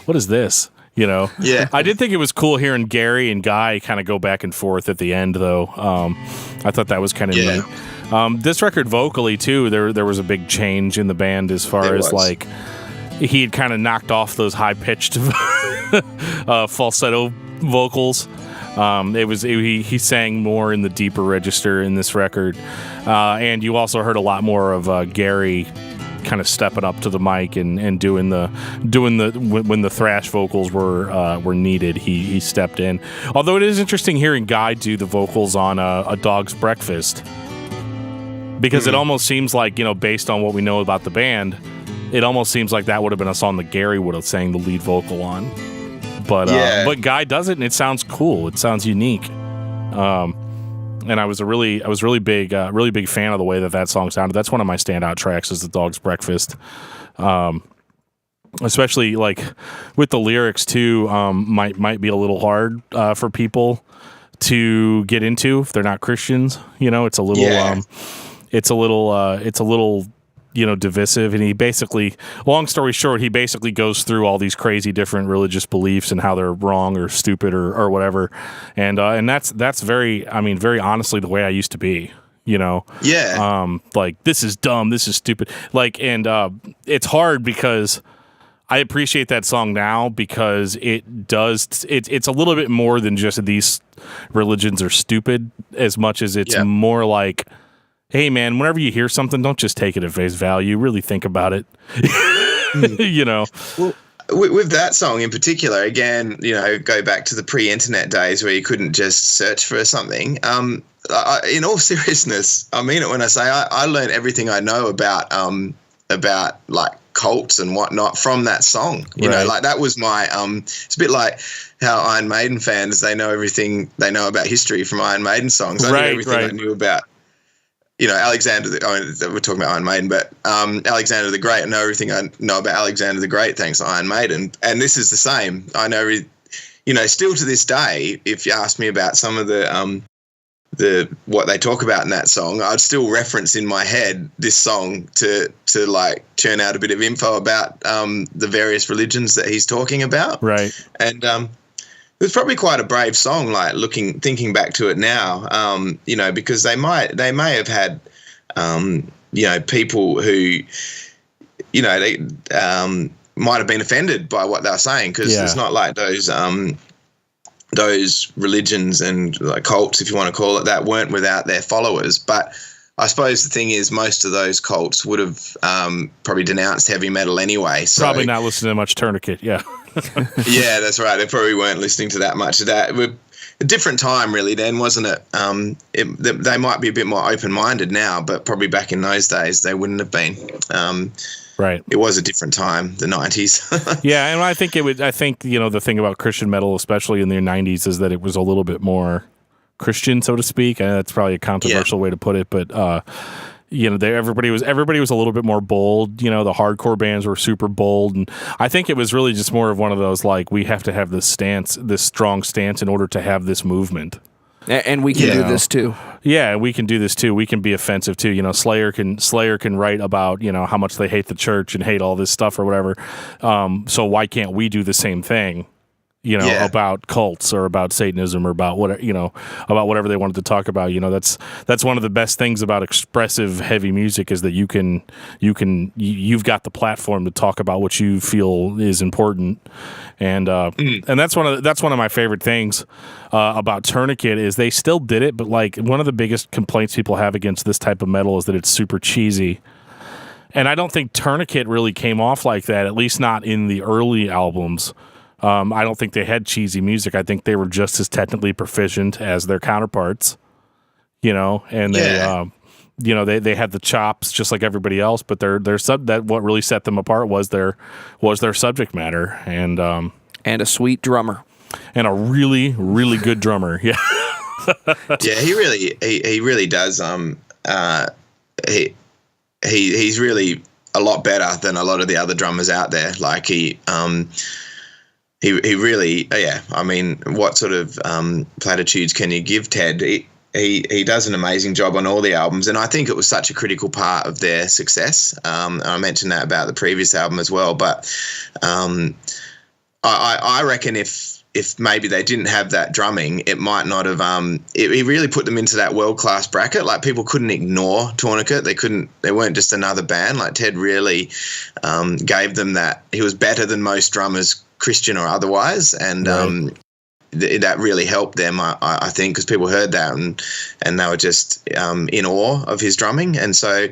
S2: what is this?
S1: Yeah.
S2: I did think it was cool hearing Gary and Guy kind of go back and forth at the end, though. I thought that was kind of neat. This record vocally, too, there was a big change in the band as far as, like, he had kind of knocked off those high-pitched falsetto vocals. He sang more in the deeper register in this record. And you also heard a lot more of Gary kind of stepping up to the mic and doing the when the thrash vocals were needed, he stepped in. Although it is interesting hearing Guy do the vocals on a Dog's Breakfast, because it almost seems like, based on what we know about the band, it almost seems like that would have been a song that Gary would have sang the lead vocal on. But Guy does it, and it sounds cool. It sounds unique. And I was a really big fan of the way that song sounded. That's one of my standout tracks, is the Dog's Breakfast. Especially like with the lyrics too, might be a little hard for people to get into if they're not Christians. It's a little divisive, and he basically, long story short, he basically goes through all these crazy different religious beliefs and how they're wrong or stupid or whatever, and that's very honestly the way I used to be, like, this is dumb, this is stupid, like, and it's hard because I appreciate that song now because it's a little bit more than just these religions are stupid, as much as it's more like, hey, man, whenever you hear something, don't just take it at face value. Really think about it.
S1: Well, with that song in particular, again, go back to the pre-internet days where you couldn't just search for something. In all seriousness, I mean it when I say I learned everything I know about like cults and whatnot from that song. You know, like that was my it's a bit like how Iron Maiden fans, they know everything they know about history from Iron Maiden songs. I knew everything I knew about, Alexander, we're talking about Iron Maiden, but Alexander the Great, I know everything I know about Alexander the Great thanks to Iron Maiden. And this is the same. I know, still to this day, if you ask me about some of the what they talk about in that song, I'd still reference in my head this song to like churn out a bit of info about the various religions that he's talking about. Right. And it was probably quite a brave song, like thinking back to it now, because they may have had, people who, they might have been offended by what they were saying, because it's not like those religions and like cults, if you want to call it that, weren't without their followers. But I suppose the thing is, most of those cults would have probably denounced heavy metal anyway. So. Probably
S2: not listening to much Tourniquet, yeah.
S1: Yeah, that's right. They probably weren't listening to that much of that. A different time, really, then, wasn't it? They might be a bit more open-minded now, but probably back in those days they wouldn't have been. Right. It was a different time, the 90s.
S2: Yeah, and I think the thing about Christian metal, especially in the 90s, is that it was a little bit more Christian, so to speak. And that's probably a controversial way to put it, but everybody was a little bit more bold. The hardcore bands were super bold, and I think it was really just more of one of those, like, we have to have this strong stance in order to have this movement.
S3: And we can do this too.
S2: Yeah, we can do this too. We can be offensive too. You know, Slayer can write about, you know, how much they hate the church and hate all this stuff or whatever. So why can't we do the same thing? You know, about cults or about Satanism or about whatever, you know, about whatever they wanted to talk about. You know, that's one of the best things about expressive heavy music is that you've got the platform to talk about what you feel is important. And that's one of my favorite things about Tourniquet is they still did it, but like one of the biggest complaints people have against this type of metal is that it's super cheesy. And I don't think Tourniquet really came off like that, at least not in the early albums. I don't think they had cheesy music. I think they were just as technically proficient as their counterparts, you know, and they, you know, they had the chops just like everybody else, but what really set them apart was their subject matter and
S3: a sweet drummer
S1: and
S2: a really, really good drummer. Yeah.
S1: Yeah. He really does. He's really a lot better than a lot of the other drummers out there. Like he really, I mean, what sort of platitudes can you give Ted? He does an amazing job on all the albums, and I think it was such a critical part of their success. I mentioned that about the previous album as well, but I reckon if maybe they didn't have that drumming, it might not have. It really put them into that world-class bracket. Like people couldn't ignore Tourniquet. They weren't just another band. Like Ted really gave them that. He was better than most drummers, Christian or otherwise, and that really helped them, I think, because people heard that and they were just in awe of his drumming, and so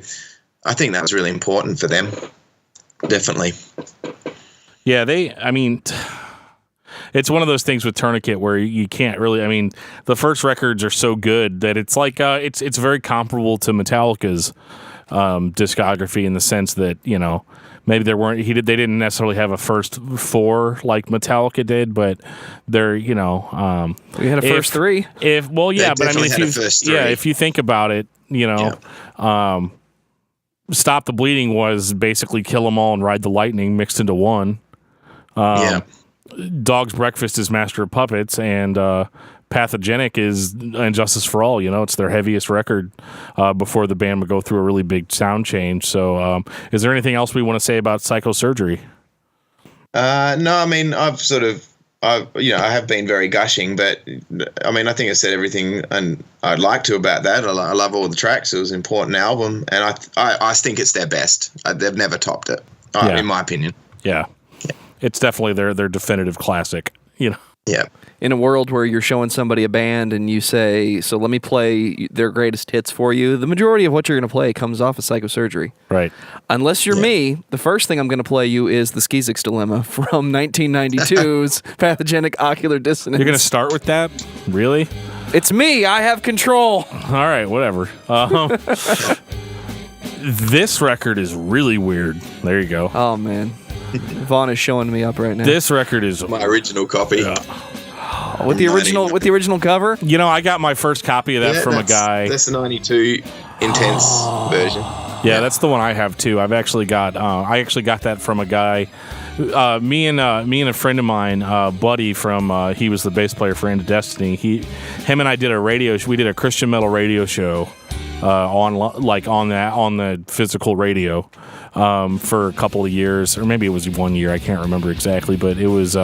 S1: I think that was really important for them, definitely.
S2: Yeah, it's one of those things with Tourniquet where you can't really. I mean, the first records are so good that it's like it's very comparable to Metallica's discography in the sense that, you know, maybe they didn't necessarily have a first four like Metallica did, but they're, you know,
S3: we had a first three.
S2: But I mean, if you think about it, you know, Stop the Bleeding was basically Kill 'Em All and Ride the Lightning mixed into one. Dog's Breakfast is Master of Puppets, and Pathogenic is Injustice for All. You know, it's their heaviest record before the band would go through a really big sound change. So is there anything else we want to say about Psychosurgery?
S1: No, I mean, I have been very gushing, but I mean, I think I said everything and I'd like to about that. I love all the tracks. It was an important album, and I think it's their best. They've never topped it, in my opinion.
S2: Yeah. It's definitely their definitive classic, you know.
S1: Yeah.
S3: In a world where you're showing somebody a band and you say, so let me play their greatest hits for you, the majority of what you're going to play comes off of Psychosurgery.
S2: Right.
S3: Unless you're me, the first thing I'm going to play you is the Skeezix Dilemma from 1992's Pathogenic Ocular Dissonance.
S2: You're going to start with that? Really?
S3: It's me. I have control.
S2: All right, whatever. This record is really weird. There you go.
S3: Oh, man. Vaughn is showing me up right now.
S2: This record is
S1: my original copy.
S3: With the original cover?
S2: You know, I got my first copy of that from a guy.
S1: That's the 92 Intense version.
S2: Yeah, that's the one I have too. I actually got that from a guy. Me and a friend of mine, Buddy from he was the bass player for End of Destiny. Him and I did we did a Christian metal radio show on the physical radio for a couple of years, or maybe it was 1 year. I can't remember exactly, but it was.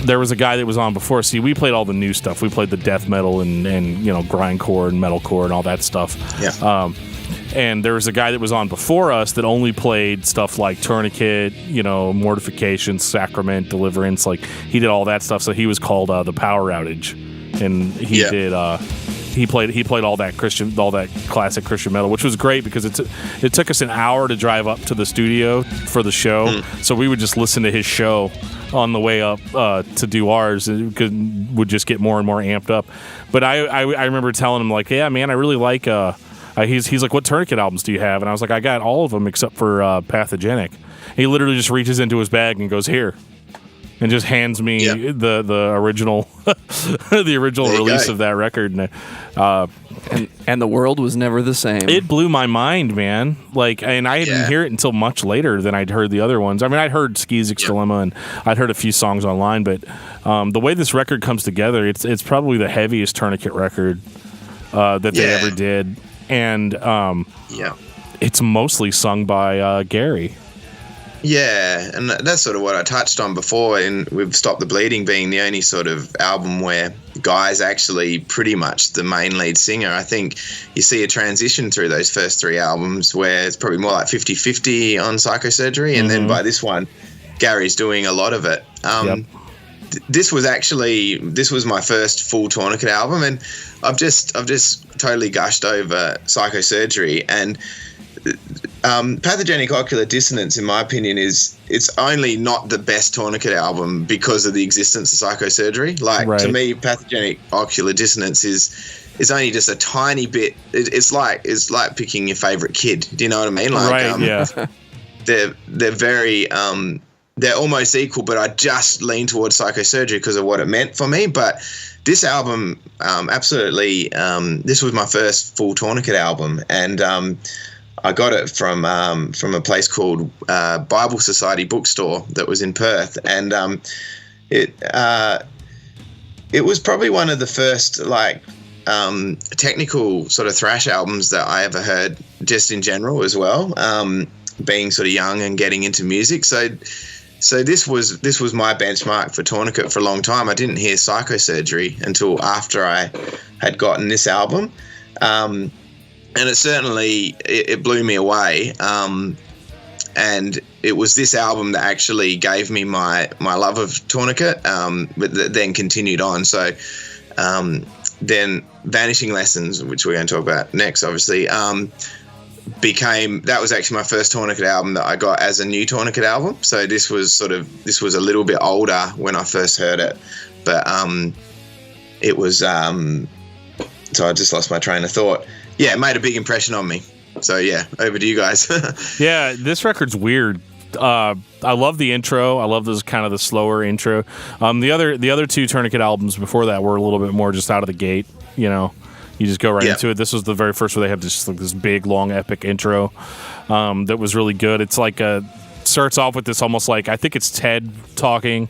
S2: There was a guy that was on before. See, we played all the new stuff. We played the death metal and you know, grindcore and metalcore and all that stuff.
S1: Yeah.
S2: And there was a guy that was on before us that only played stuff like Tourniquet, you know, Mortification, Sacrament, Deliverance. Like, he did all that stuff. So he was called the Power Outage, and he did. He played all that classic Christian metal, which was great because it took us an hour to drive up to the studio for the show. So we would just listen to his show on the way up to do ours, and would just get more and more amped up. But I remember telling him, like, yeah, man, I really like. He's like, what Tourniquet albums do you have? And I was like, I got all of them except for Pathogenic. He literally just reaches into his bag and goes, here. and just hands me the original the original release of that record,
S3: and the world was never the same.
S2: It blew my mind, man. Like, and I didn't hear it until much later than I'd heard the other ones. I mean, I'd heard Skeezix Dilemma, and I'd heard a few songs online, but the way this record comes together, it's probably the heaviest Tourniquet record that they ever did, and it's mostly sung by Gary.
S1: Yeah, and that's sort of what I touched on before, and with Stop the Bleeding being the only sort of album where Guy's actually pretty much the main lead singer. I think you see a transition through those first 3 albums where it's probably more like 50-50 on Psychosurgery, and then by this one, Gary's doing a lot of it. This was my first full Tourniquet album, and I've just totally gushed over Psychosurgery, and Pathogenic, Ocular, Dissonance, in my opinion, it's only not the best Tourniquet album because of the existence of Psychosurgery. Like, to me, Pathogenic, Ocular, Dissonance is only just a tiny bit. It's like picking your favorite kid. Do you know what I mean? Like, they're very they're almost equal, but I just lean towards Psychosurgery because of what it meant for me. But this album, absolutely, this was my first full Tourniquet album, and I got it from a place called Bible Society Bookstore that was in Perth, and it was probably one of the first technical sort of thrash albums that I ever heard, just in general as well. Being sort of young and getting into music, so this was my benchmark for Tourniquet for a long time. I didn't hear Psychosurgery until after I had gotten this album. And it certainly it blew me away, and it was this album that actually gave me my love of Tourniquet, but that then continued on. So then Vanishing Lessons, which we're going to talk about next, obviously, that was actually my first Tourniquet album that I got as a new Tourniquet album. So this was a little bit older when I first heard it, but it was so I just lost my train of thought. Yeah, it made a big impression on me. So yeah, over to you guys.
S2: Yeah, this record's weird. I love the intro. I love this kind of the slower intro. The other 2 Tourniquet albums before that were a little bit more just out of the gate. You know, you just go right into it. This was the very first where they had this big, long, epic intro that was really good. It's like starts off with this almost like, I think it's Ted talking.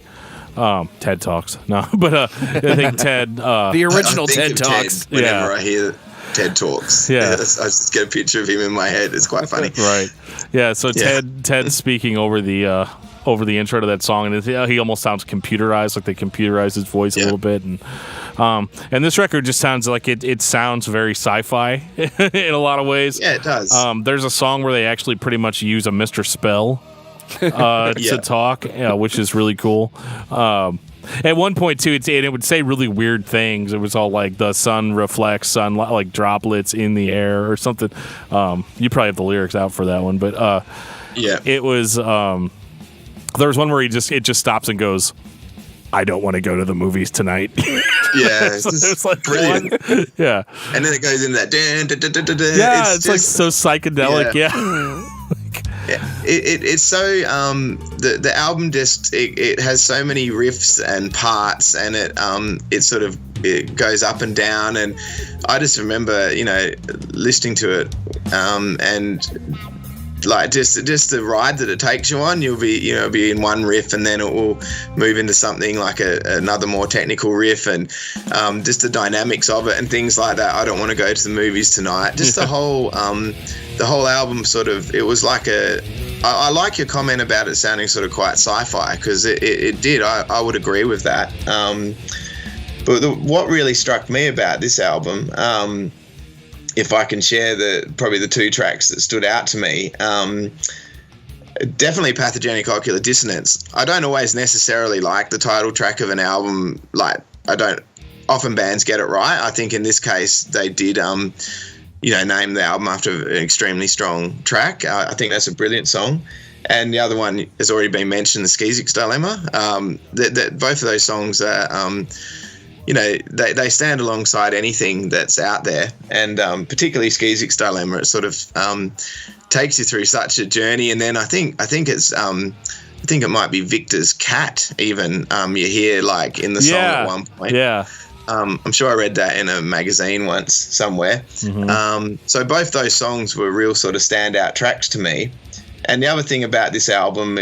S2: TED Talks. No, but I think Ted.
S3: The original Ted Talks.
S1: Ted whenever I hear TED Talks. I just get a picture of him in my head. It's quite funny.
S2: Right. Yeah. So Ted speaking over the intro to that song, and he almost sounds computerized, like they computerized his voice a little bit, and this record just sounds like it sounds very sci-fi in a lot of ways.
S1: Yeah, it does.
S2: There's a song where they actually pretty much use a Mr. Spell to talk, which is really cool. At one point too, it would say really weird things. It was all like the sun reflects sunlight, like droplets in the air or something. You probably have the lyrics out for that one, but it was. There was one where it just stops and goes, "I don't want to go to the movies tonight."
S1: Yeah, it's like brilliant.
S2: Yeah,
S1: and then it goes in that.
S2: It's like so psychedelic. Yeah.
S1: It's so the album just it has so many riffs and parts, and it goes up and down, and I just remember listening to it and like just the ride that it takes you on. You'll be in one riff, and then it will move into something like another more technical riff, and just the dynamics of it and things like that. I don't want to go to the movies tonight. Just the whole album sort of, it was like I like your comment about it sounding sort of quite sci-fi, because it did. I would agree with that. But what really struck me about this album, if I can share probably the 2 tracks that stood out to me, definitely Pathogenic, Ocular, Dissonance. I don't always necessarily like the title track of an album. Like, often bands get it right. I think in this case they did, name the album after an extremely strong track. I think that's a brilliant song. And the other one has already been mentioned, the Skeezix Dilemma. Both of those songs are, they stand alongside anything that's out there, and particularly Skeezix Dilemma. It sort of takes you through such a journey, and then I think it's think it might be Victor's cat even, you hear like in the song at one point.
S2: Yeah.
S1: I'm sure I read that in a magazine once somewhere. So both those songs were real sort of standout tracks to me. And the other thing about this album,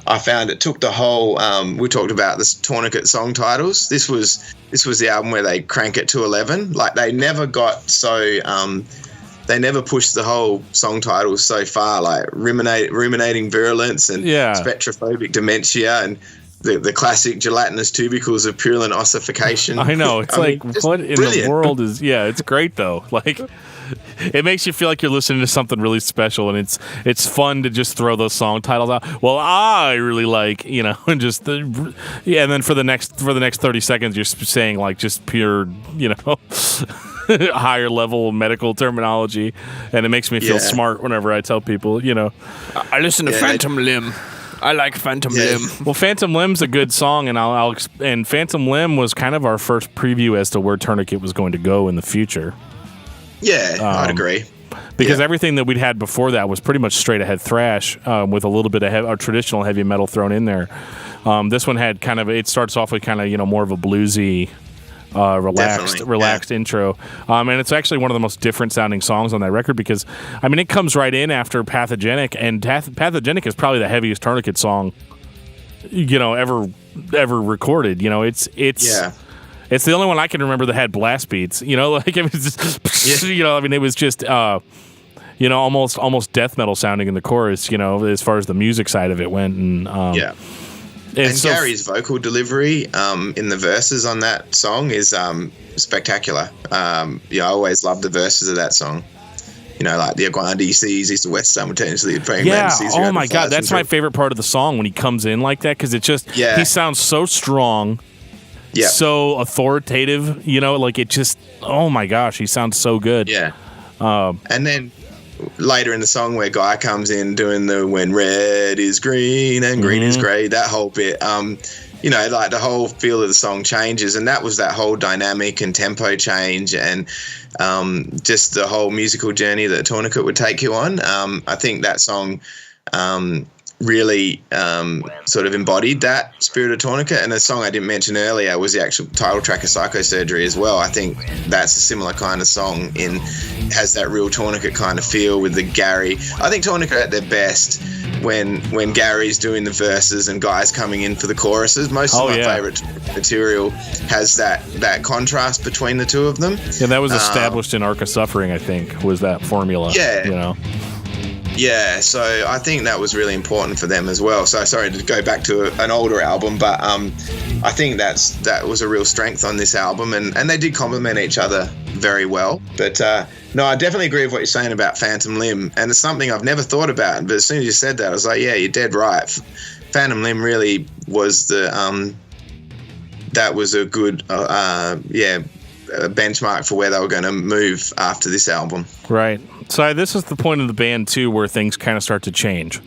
S1: I found it took the whole. We talked about this Tourniquet song titles. This was the album where they crank it to 11. Like they never got so. They never pushed the whole song titles so far, like ruminating virulence and spectrophobic dementia and the classic gelatinous tubercles of purulent ossification.
S2: I know. It's what in the world is... Yeah, it's great, though. Like, it makes you feel like you're listening to something really special, and it's fun to just throw those song titles out. Well, I really like, and just... and then for the next 30 seconds, you're saying, like, just pure, higher level medical terminology, and it makes me feel smart whenever I tell people,
S3: I listen to Phantom Limb. I like Phantom Limb.
S2: Well, Phantom Limb's a good song, and Phantom Limb was kind of our first preview as to where Tourniquet was going to go in the future.
S1: Yeah, I'd agree.
S2: Because everything that we'd had before that was pretty much straight ahead thrash with a little bit of traditional heavy metal thrown in there. This one had it starts off with kind of more of a bluesy, relaxed intro, and it's actually one of the most different sounding songs on that record because it comes right in after Pathogenic, and Pathogenic is probably the heaviest Tourniquet song ever recorded. It's the only one I can remember that had blast beats. It was just, it was just almost death metal sounding in the chorus. As far as the music side of it went, and Gary's vocal delivery in the verses on that song is spectacular. I always loved the verses of that song. Like the Aguandi seas, east to west, simultaneously praying. Oh my God, that's my favorite part of the song when he comes in like that because it just he sounds so strong, so authoritative. Like it just oh my gosh, he sounds so good. Yeah, and then later in the song where Guy comes in doing the when red is green and green is grey, that whole bit, like the whole feel of the song changes, and that was that whole dynamic and tempo change and just the whole musical journey that Tourniquet would take you on. I think that song really sort of embodied that spirit of Tourniquet, and a song I didn't mention earlier was the actual title track of Psychosurgery as well. I think that's a similar kind of song, has that real Tourniquet kind of feel with the Gary. I think Tourniquet at their best when Gary's doing the verses and Guy's coming in for the choruses. Most of my favorite material has that contrast between the two of them. Yeah, that was established in Arc of Suffering, I think, was that formula.
S1: Yeah, so I think that was really important for them as well. So sorry to go back to an older album, but I think that was a real strength on this album, and they did complement each other very well. But no, I definitely agree with what you're saying about Phantom Limb, and it's something I've never thought about. But as soon as you said that, I was like, yeah, you're dead right. Phantom Limb really was that was a good benchmark for where they were going to move after this album.
S2: Right. So this is the point of the band too where things kind of start to change.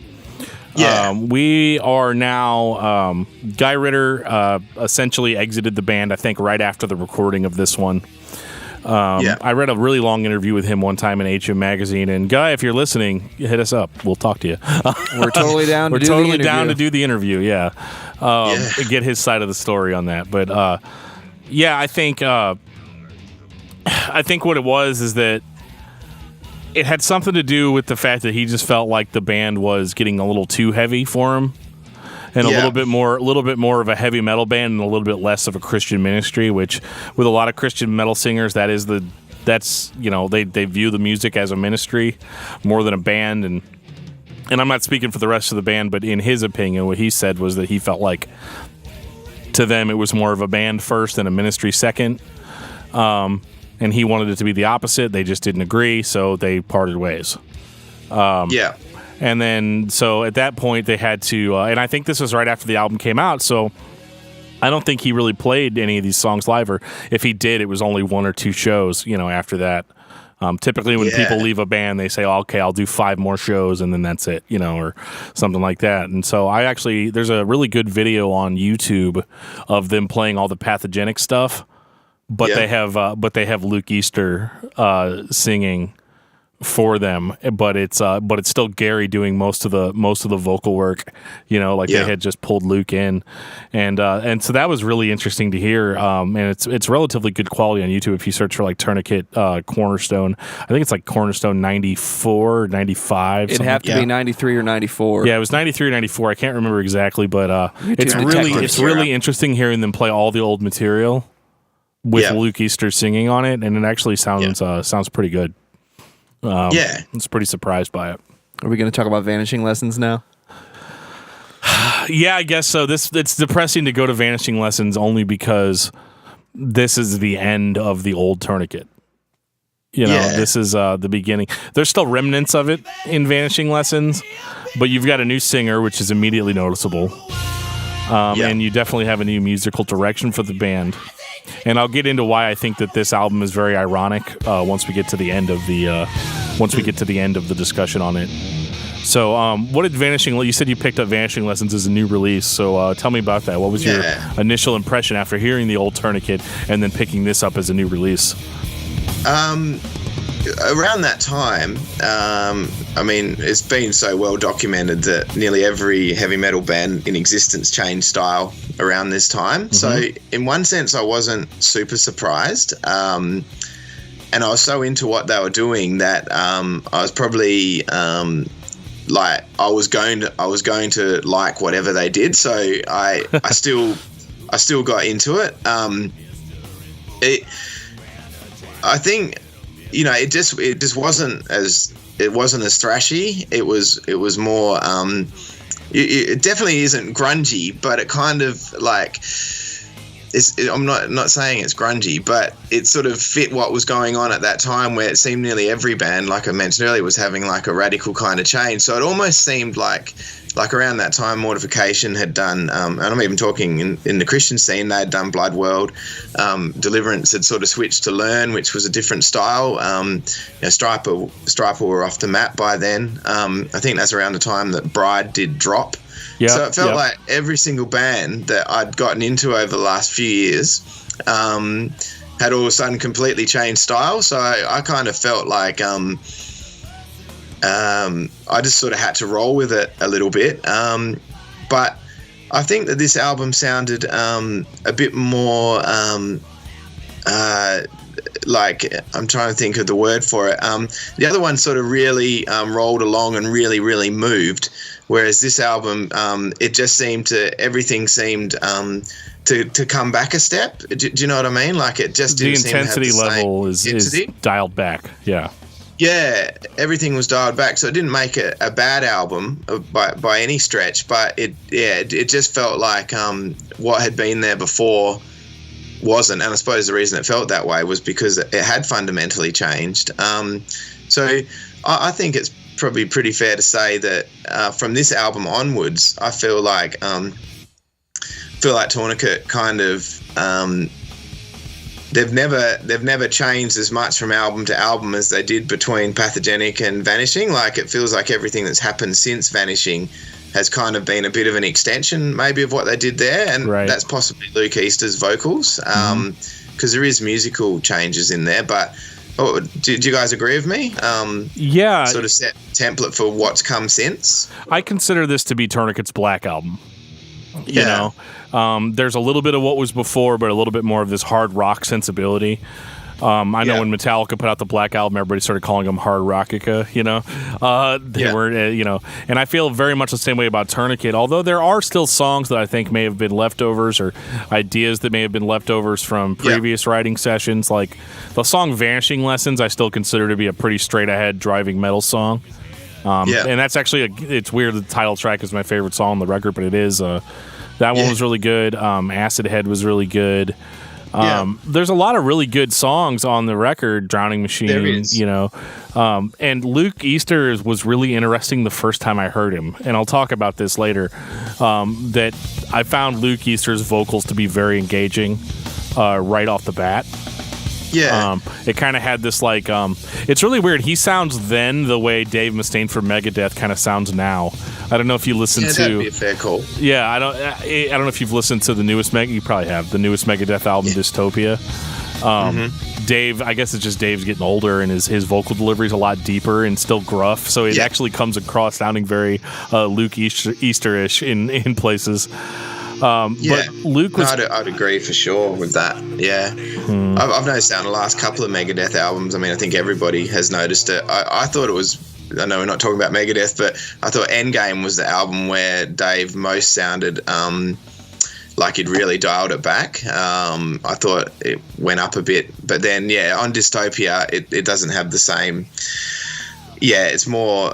S2: We are now Guy Ritter essentially exited the band, I think, right after the recording of this one. I read a really long interview with him one time in HM Magazine, and Guy, if you're listening, hit us up. We'll talk to you.
S3: We're totally down to
S2: do the interview, and get his side of the story on that. But I think what it was is that it had something to do with the fact that he just felt like the band was getting a little too heavy for him, and a little bit more of a heavy metal band and a little bit less of a Christian ministry. Which, with a lot of Christian metal singers, they view the music as a ministry more than a band. And I'm not speaking for the rest of the band, but in his opinion, what he said was that he felt like to them it was more of a band first and a ministry second. And he wanted it to be the opposite. They just didn't agree, so they parted ways. And then, so at that point, they had to... and I think this was right after the album came out, so I don't think he really played any of these songs live. Or if he did, it was only one or two shows, after that. Typically, when people leave a band, they say, okay, I'll do 5 more shows, and then that's it, or something like that. And so there's a really good video on YouTube of them playing all the Pathogenic stuff. But they have Luke Easter singing for them, but it's still Gary doing most of the vocal work, like they had just pulled Luke in, and so that was really interesting to hear, and it's relatively good quality on YouTube if you search for like Tourniquet Cornerstone. I think it's like Cornerstone 94, 95.
S3: It'd have to be 93 or 94.
S2: Yeah, it was 93 or 94. I can't remember exactly, but it's really interesting hearing them play all the old material with Luke Easter singing on it, and it actually sounds pretty good. I was pretty surprised by it.
S3: Are we going to talk about Vanishing Lessons now?
S2: Yeah, I guess so. It's depressing to go to Vanishing Lessons only because this is the end of the old Tourniquet. This is the beginning. There's still remnants of it in Vanishing Lessons, but you've got a new singer, which is immediately noticeable. And you definitely have a new musical direction for the band. And I'll get into why I think that this album is very ironic once we get to the end of the discussion on it. So, what did you said you picked up Vanishing Lessons as a new release. So, tell me about that. What was your initial impression after hearing the old Tourniquet and then picking this up as a new release?
S1: Around that time, it's been so well documented that nearly every heavy metal band in existence changed style around this time. Mm-hmm. So in one sense, I wasn't super surprised. And I was so into what they were doing that I was probably I was going to like whatever they did. So I still got into it. I think, it just wasn't as thrashy. It was more. It definitely isn't grungy, but it kind of like. I'm not saying it's grungy, but it sort of fit what was going on at that time, where it seemed nearly every band, like I mentioned earlier, was having like a radical kind of change. So it almost seemed like around that time, Mortification had done, and I'm even talking in the Christian scene, they had done Blood World. Deliverance had sort of switched to Learn, which was a different style. Striper were off the map by then. I think that's around the time that Bride did Drop. Yep, so it felt like every single band that I'd gotten into over the last few years had all of a sudden completely changed style. So I kind of felt like I just sort of had to roll with it a little bit. But I think that this album sounded a bit more like, I'm trying to think of the word for it. The other one sort of really rolled along and really, really moved. Whereas this album, everything seemed to come back a step. Do you know what I mean? Like it just didn't seem to have the
S2: level is dialed back. Yeah.
S1: Yeah, everything was dialed back, so it didn't make it a bad album by any stretch. But it just felt like what had been there before wasn't. And I suppose the reason it felt that way was because it had fundamentally changed. So I think it's probably pretty fair to say that from this album onwards, I feel like Tourniquet kind of they've never changed as much from album to album as they did between Pathogenic and Vanishing. Like it feels like everything that's happened since Vanishing has kind of been a bit of an extension maybe of what they did there, and that's possibly Luke Easter's vocals because there is musical changes in there. But do you guys agree with me? Sort of set template for what's come since.
S2: I consider this to be Tourniquet's Black Album. You know, there's a little bit of what was before, but a little bit more of this hard rock sensibility. I know when Metallica put out the Black Album, everybody started calling them Hard Rockica, They were, and I feel very much the same way about Tourniquet, although there are still songs that I think may have been leftovers or ideas that may have been leftovers from previous writing sessions. Like the song Vanishing Lessons, I still consider to be a pretty straight-ahead driving metal song. And that's actually, it's weird, the title track is my favorite song on the record, but it is. That one was really good. Acid Head was really good. There's a lot of really good songs on the record, Drowning Machine, and Luke Easter was really interesting the first time I heard him, and I'll talk about this later, that I found Luke Easter's vocals to be very engaging right off the bat. It kind of had this like it's really weird. He sounds then the way Dave Mustaine for Megadeth kind of sounds now. I don't know if you listen to.
S1: That'd be a fair call.
S2: Yeah, I don't know if you've listened to the newest you probably have the newest Megadeth album, Dystopia. Dave, I guess it's just Dave's getting older and his vocal delivery is a lot deeper and still gruff, so it actually comes across sounding very Luke Easter-ish in places. But Luke was...
S1: No, I'd agree for sure with that. Yeah. I've noticed that in the last couple of Megadeth albums. I mean, I think everybody has noticed it. I thought it was... I know we're not talking about Megadeth, but I thought Endgame was the album where Dave most sounded like he'd really dialed it back. I thought it went up a bit. But then, on Dystopia, it doesn't have the same... Yeah, it's more.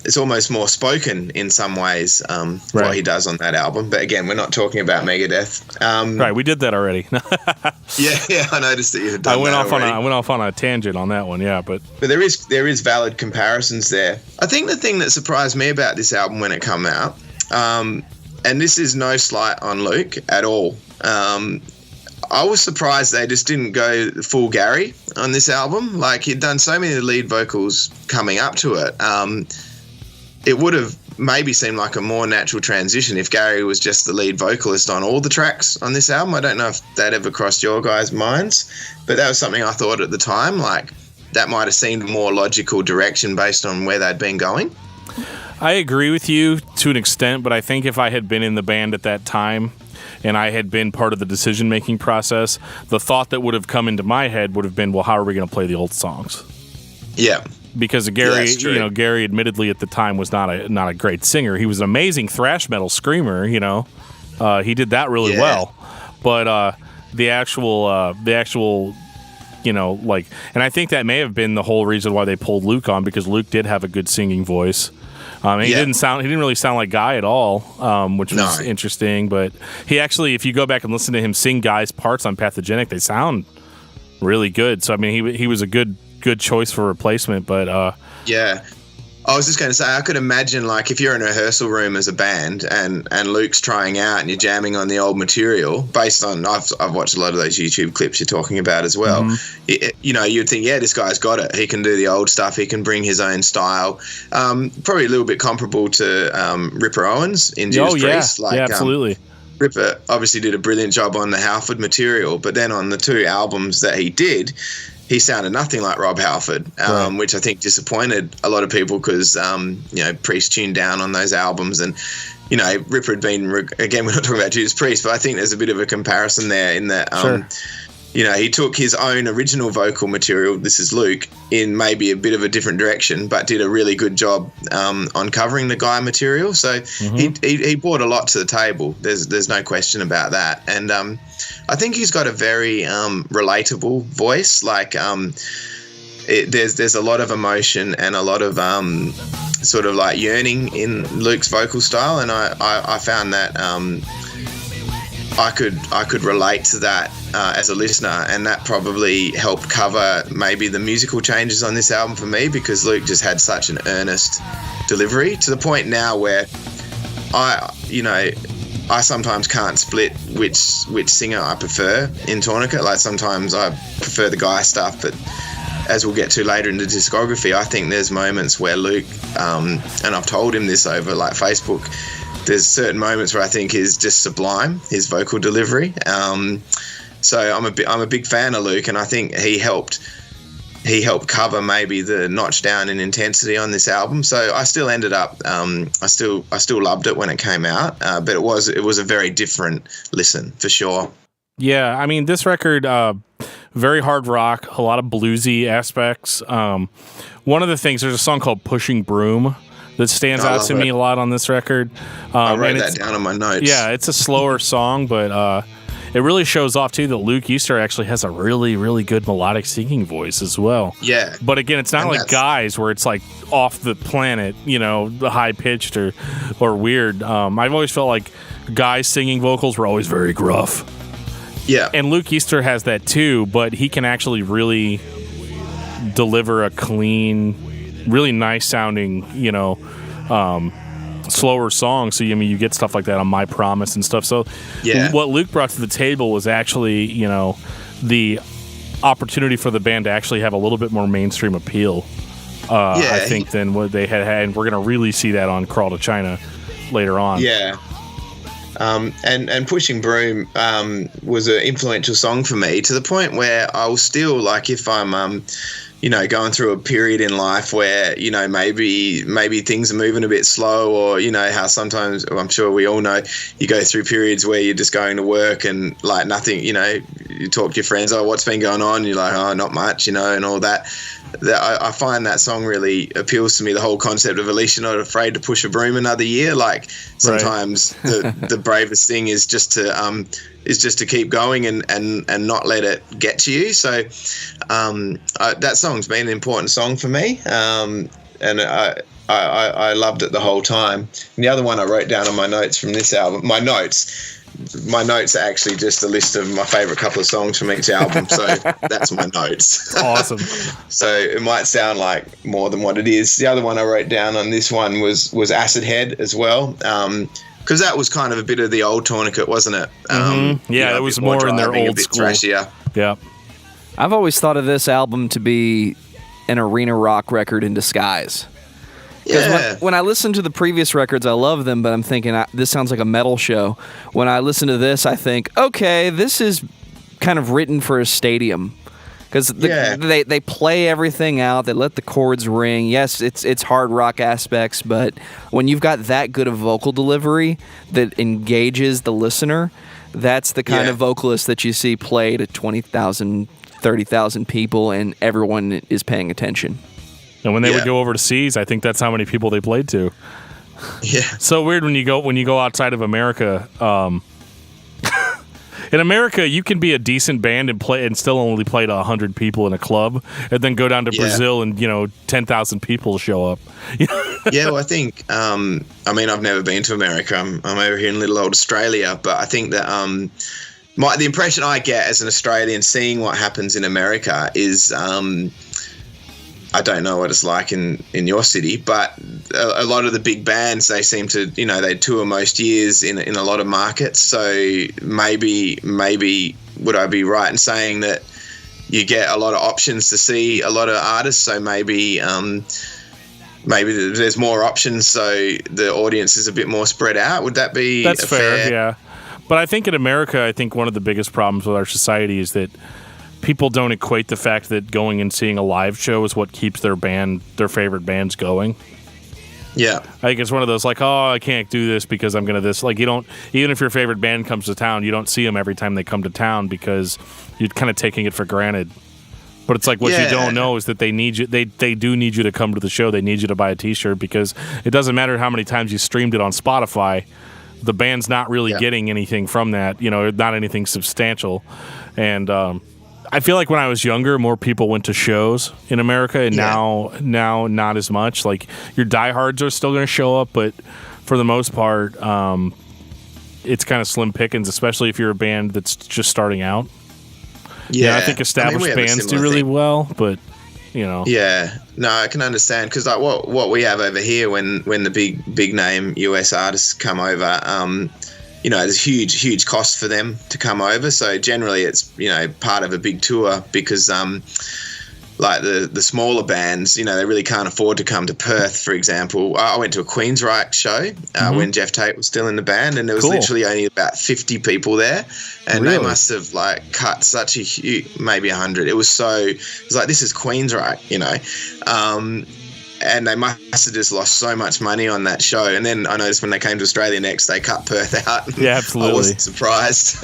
S1: It's almost more spoken in some ways. What he does on that album, but again, we're not talking about Megadeth.
S2: Right, we did that already.
S1: yeah, I noticed that you had done
S2: I went
S1: that
S2: off on a tangent on that one. Yeah, but
S1: there is valid comparisons there. I think the thing that surprised me about this album when it came out, and this is no slight on Luke at all. I was surprised they just didn't go full Gary on this album. Like, he'd done so many lead vocals coming up to it. It would have maybe seemed like a more natural transition if Gary was just the lead vocalist on all the tracks on this album. I don't know if that ever crossed your guys' minds, but that was something I thought at the time. Like, that might have seemed a more logical direction based on where they'd been going.
S2: I agree with you to an extent, but I think if I had been in the band at that time and I had been part of the decision-making process, the thought that would have come into my head would have been, well, how are we going to play the old songs?
S1: Yeah.
S2: Because Gary, Gary admittedly at the time was not a great singer. He was an amazing thrash metal screamer, he did that really well. But the actual, and I think that may have been the whole reason why they pulled Luke on, because Luke did have a good singing voice. He didn't really sound like Guy at all, which was interesting. But he actually, if you go back and listen to him sing Guy's parts on Pathogenic, they sound really good. So I mean, he was a good choice for replacement. But
S1: I was just going to say, I could imagine, like, if you're in a rehearsal room as a band and Luke's trying out and you're jamming on the old material based on, I've watched a lot of those YouTube clips you're talking about as well. You'd think, this guy's got it. He can do the old stuff. He can bring his own style. Probably a little bit comparable to Ripper Owens in Judas Priest.
S2: Absolutely.
S1: Ripper obviously did a brilliant job on the Halford material, but then on the two albums that he did, he sounded nothing like Rob Halford, which I think disappointed a lot of people because, Priest tuned down on those albums. And, Ripper had been, again, we're not talking about Judas Priest, but I think there's a bit of a comparison there in that, he took his own original vocal material, this is Luke, in maybe a bit of a different direction, but did a really good job on covering the Guy material. So he brought a lot to the table. There's no question about that. And I think he's got a very relatable voice. Like, there's a lot of emotion and a lot of sort of like yearning in Luke's vocal style, and I found that I could relate to that as a listener, and that probably helped cover maybe the musical changes on this album for me, because Luke just had such an earnest delivery to the point now where I sometimes can't split which singer I prefer in Tourniquet. Like, sometimes I prefer the Guy stuff, but as we'll get to later in the discography, I think there's moments where Luke, and I've told him this over like Facebook, there's certain moments where I think is just sublime, his vocal delivery. So I'm a big fan of Luke, and I think he helped cover maybe the notch down in intensity on this album. So I still ended up, I still loved it when it came out, but it was a very different listen for sure.
S2: Yeah, I mean, this record, very hard rock, a lot of bluesy aspects. One of the things, there's a song called Pushing Broom that stands out to me a lot on this record.
S1: I wrote that down on my notes.
S2: Yeah, it's a slower song, but it really shows off, too, that Luke Easter actually has a really, really good melodic singing voice as well.
S1: Yeah.
S2: But again, it's not like Guy's where it's like off the planet, the high-pitched or weird. I've always felt like Guy's singing vocals were always very gruff.
S1: Yeah.
S2: And Luke Easter has that, too, but he can actually really deliver a clean, really nice-sounding, slower song. So you get stuff like that on My Promise and stuff. So what Luke brought to the table was actually the opportunity for the band to actually have a little bit more mainstream appeal, I think, than what they had, and we're going to really see that on Crawl to China later on.
S1: And Pushing Broom was an influential song for me, to the point where I'll still, like, if I'm going through a period in life where, maybe things are moving a bit slow, or, how sometimes, I'm sure we all know, you go through periods where you're just going to work and, like, nothing, you talk to your friends, oh, what's been going on? You're like, oh, not much, and all that. I find that song really appeals to me, the whole concept of, at least you're not afraid to push a broom another year. Like, sometimes the bravest thing is just to keep going and not let it get to you. So that song's been an important song for me, and I loved it the whole time. And the other one I wrote down on my notes from this album, my notes are actually just a list of my favorite couple of songs from each album, so that's my notes.
S2: Awesome.
S1: So it might sound like more than what it is. The other one I wrote down on this one was Acid Head as well, because that was kind of a bit of the old Tourniquet, wasn't it?
S2: It was more in their old school.
S1: Thrashier.
S2: Yeah.
S3: I've always thought of this album to be an arena rock record in disguise. Because when I listen to the previous records, I love them, but I'm thinking, this sounds like a metal show. When I listen to this, I think, okay, this is kind of written for a stadium. Because they play everything out, they let the chords ring. Yes, it's hard rock aspects, but when you've got that good of vocal delivery that engages the listener, that's the kind of vocalist that you see played at 20,000, 30,000 people, and everyone is paying attention.
S2: And when they would go overseas, I think that's how many people they played to.
S1: Yeah.
S2: So weird when you go outside of America. In America, you can be a decent band and still only play to 100 people in a club, and then go down to Brazil and 10,000 people show up.
S1: Well, I think I've never been to America. I'm over here in little old Australia, but I think that the impression I get as an Australian seeing what happens in America is. I don't know what it's like in your city, but a lot of the big bands, they seem to, they tour most years in a lot of markets. So maybe would I be right in saying that you get a lot of options to see a lot of artists? So maybe there's more options, so the audience is a bit more spread out. Would that be
S2: fair? Yeah. But I think in America, one of the biggest problems with our society is that people don't equate the fact that going and seeing a live show is what keeps their favorite bands going.
S1: Yeah.
S2: I think it's one of those, like, oh, I can't do this because I'm going to this. Like, you don't, even if your favorite band comes to town, you don't see them every time they come to town because you're kind of taking it for granted. But it's like, what you don't know is that they need you. They do need you to come to the show. They need you to buy a T-shirt, because it doesn't matter how many times you streamed it on Spotify. The band's not really getting anything from that, not anything substantial. And, I feel like when I was younger, more people went to shows in America, and now not as much. Like, your diehards are still going to show up, but for the most part, it's kind of slim pickings, especially if you're a band that's just starting out. Yeah, I think established bands do really well, but
S1: Yeah, no, I can understand, because like what we have over here when the big name US artists come over. There's huge cost for them to come over. So generally it's, part of a big tour, because like the smaller bands, they really can't afford to come to Perth, for example. I went to a Queensryche show when Jeff Tate was still in the band, and there was literally only about 50 people there, and they must have like cut such a huge, maybe 100. It was like, this is Queensryche, and they must have just lost so much money on that show. And then I noticed when they came to Australia next, they cut Perth out.
S2: Yeah, absolutely.
S1: I wasn't surprised.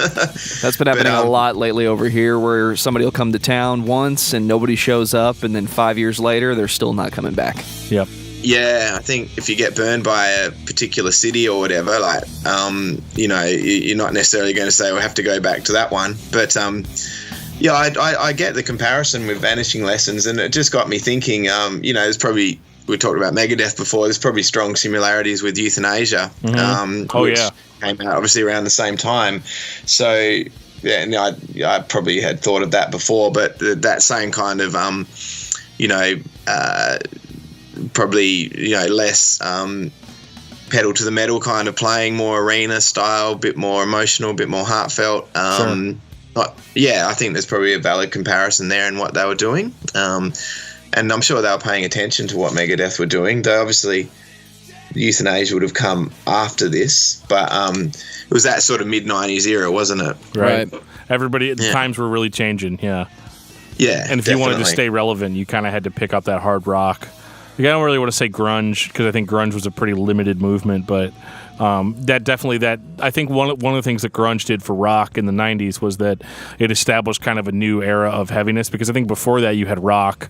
S3: That's been happening a lot lately over here, where somebody will come to town once and nobody shows up, and then 5 years later, they're still not coming back.
S2: Yep.
S1: Yeah, I think if you get burned by a particular city or whatever, like, you're not necessarily going to say, we'll have to go back to that one. But, I get the comparison with Vanishing Lessons, and it just got me thinking, there's probably, we talked about Megadeth before, there's probably strong similarities with Euthanasia, which came out obviously around the same time. So, I probably had thought of that before, but that same kind of, probably, less pedal to the metal kind of playing, more arena style, bit more emotional, bit more heartfelt. I think there's probably a valid comparison there in what they were doing. And I'm sure they were paying attention to what Megadeth were doing. They obviously Euthanasia would have come after this, but it was that sort of mid-90s era, wasn't it?
S2: Right. Everybody, times were really changing, yeah.
S1: Yeah,
S2: and if you wanted to stay relevant, you kind of had to pick up that hard rock. I don't really want to say grunge, because I think grunge was a pretty limited movement, but I think one of the things that grunge did for rock in the 90s was that it established kind of a new era of heaviness, because I think before that you had rock.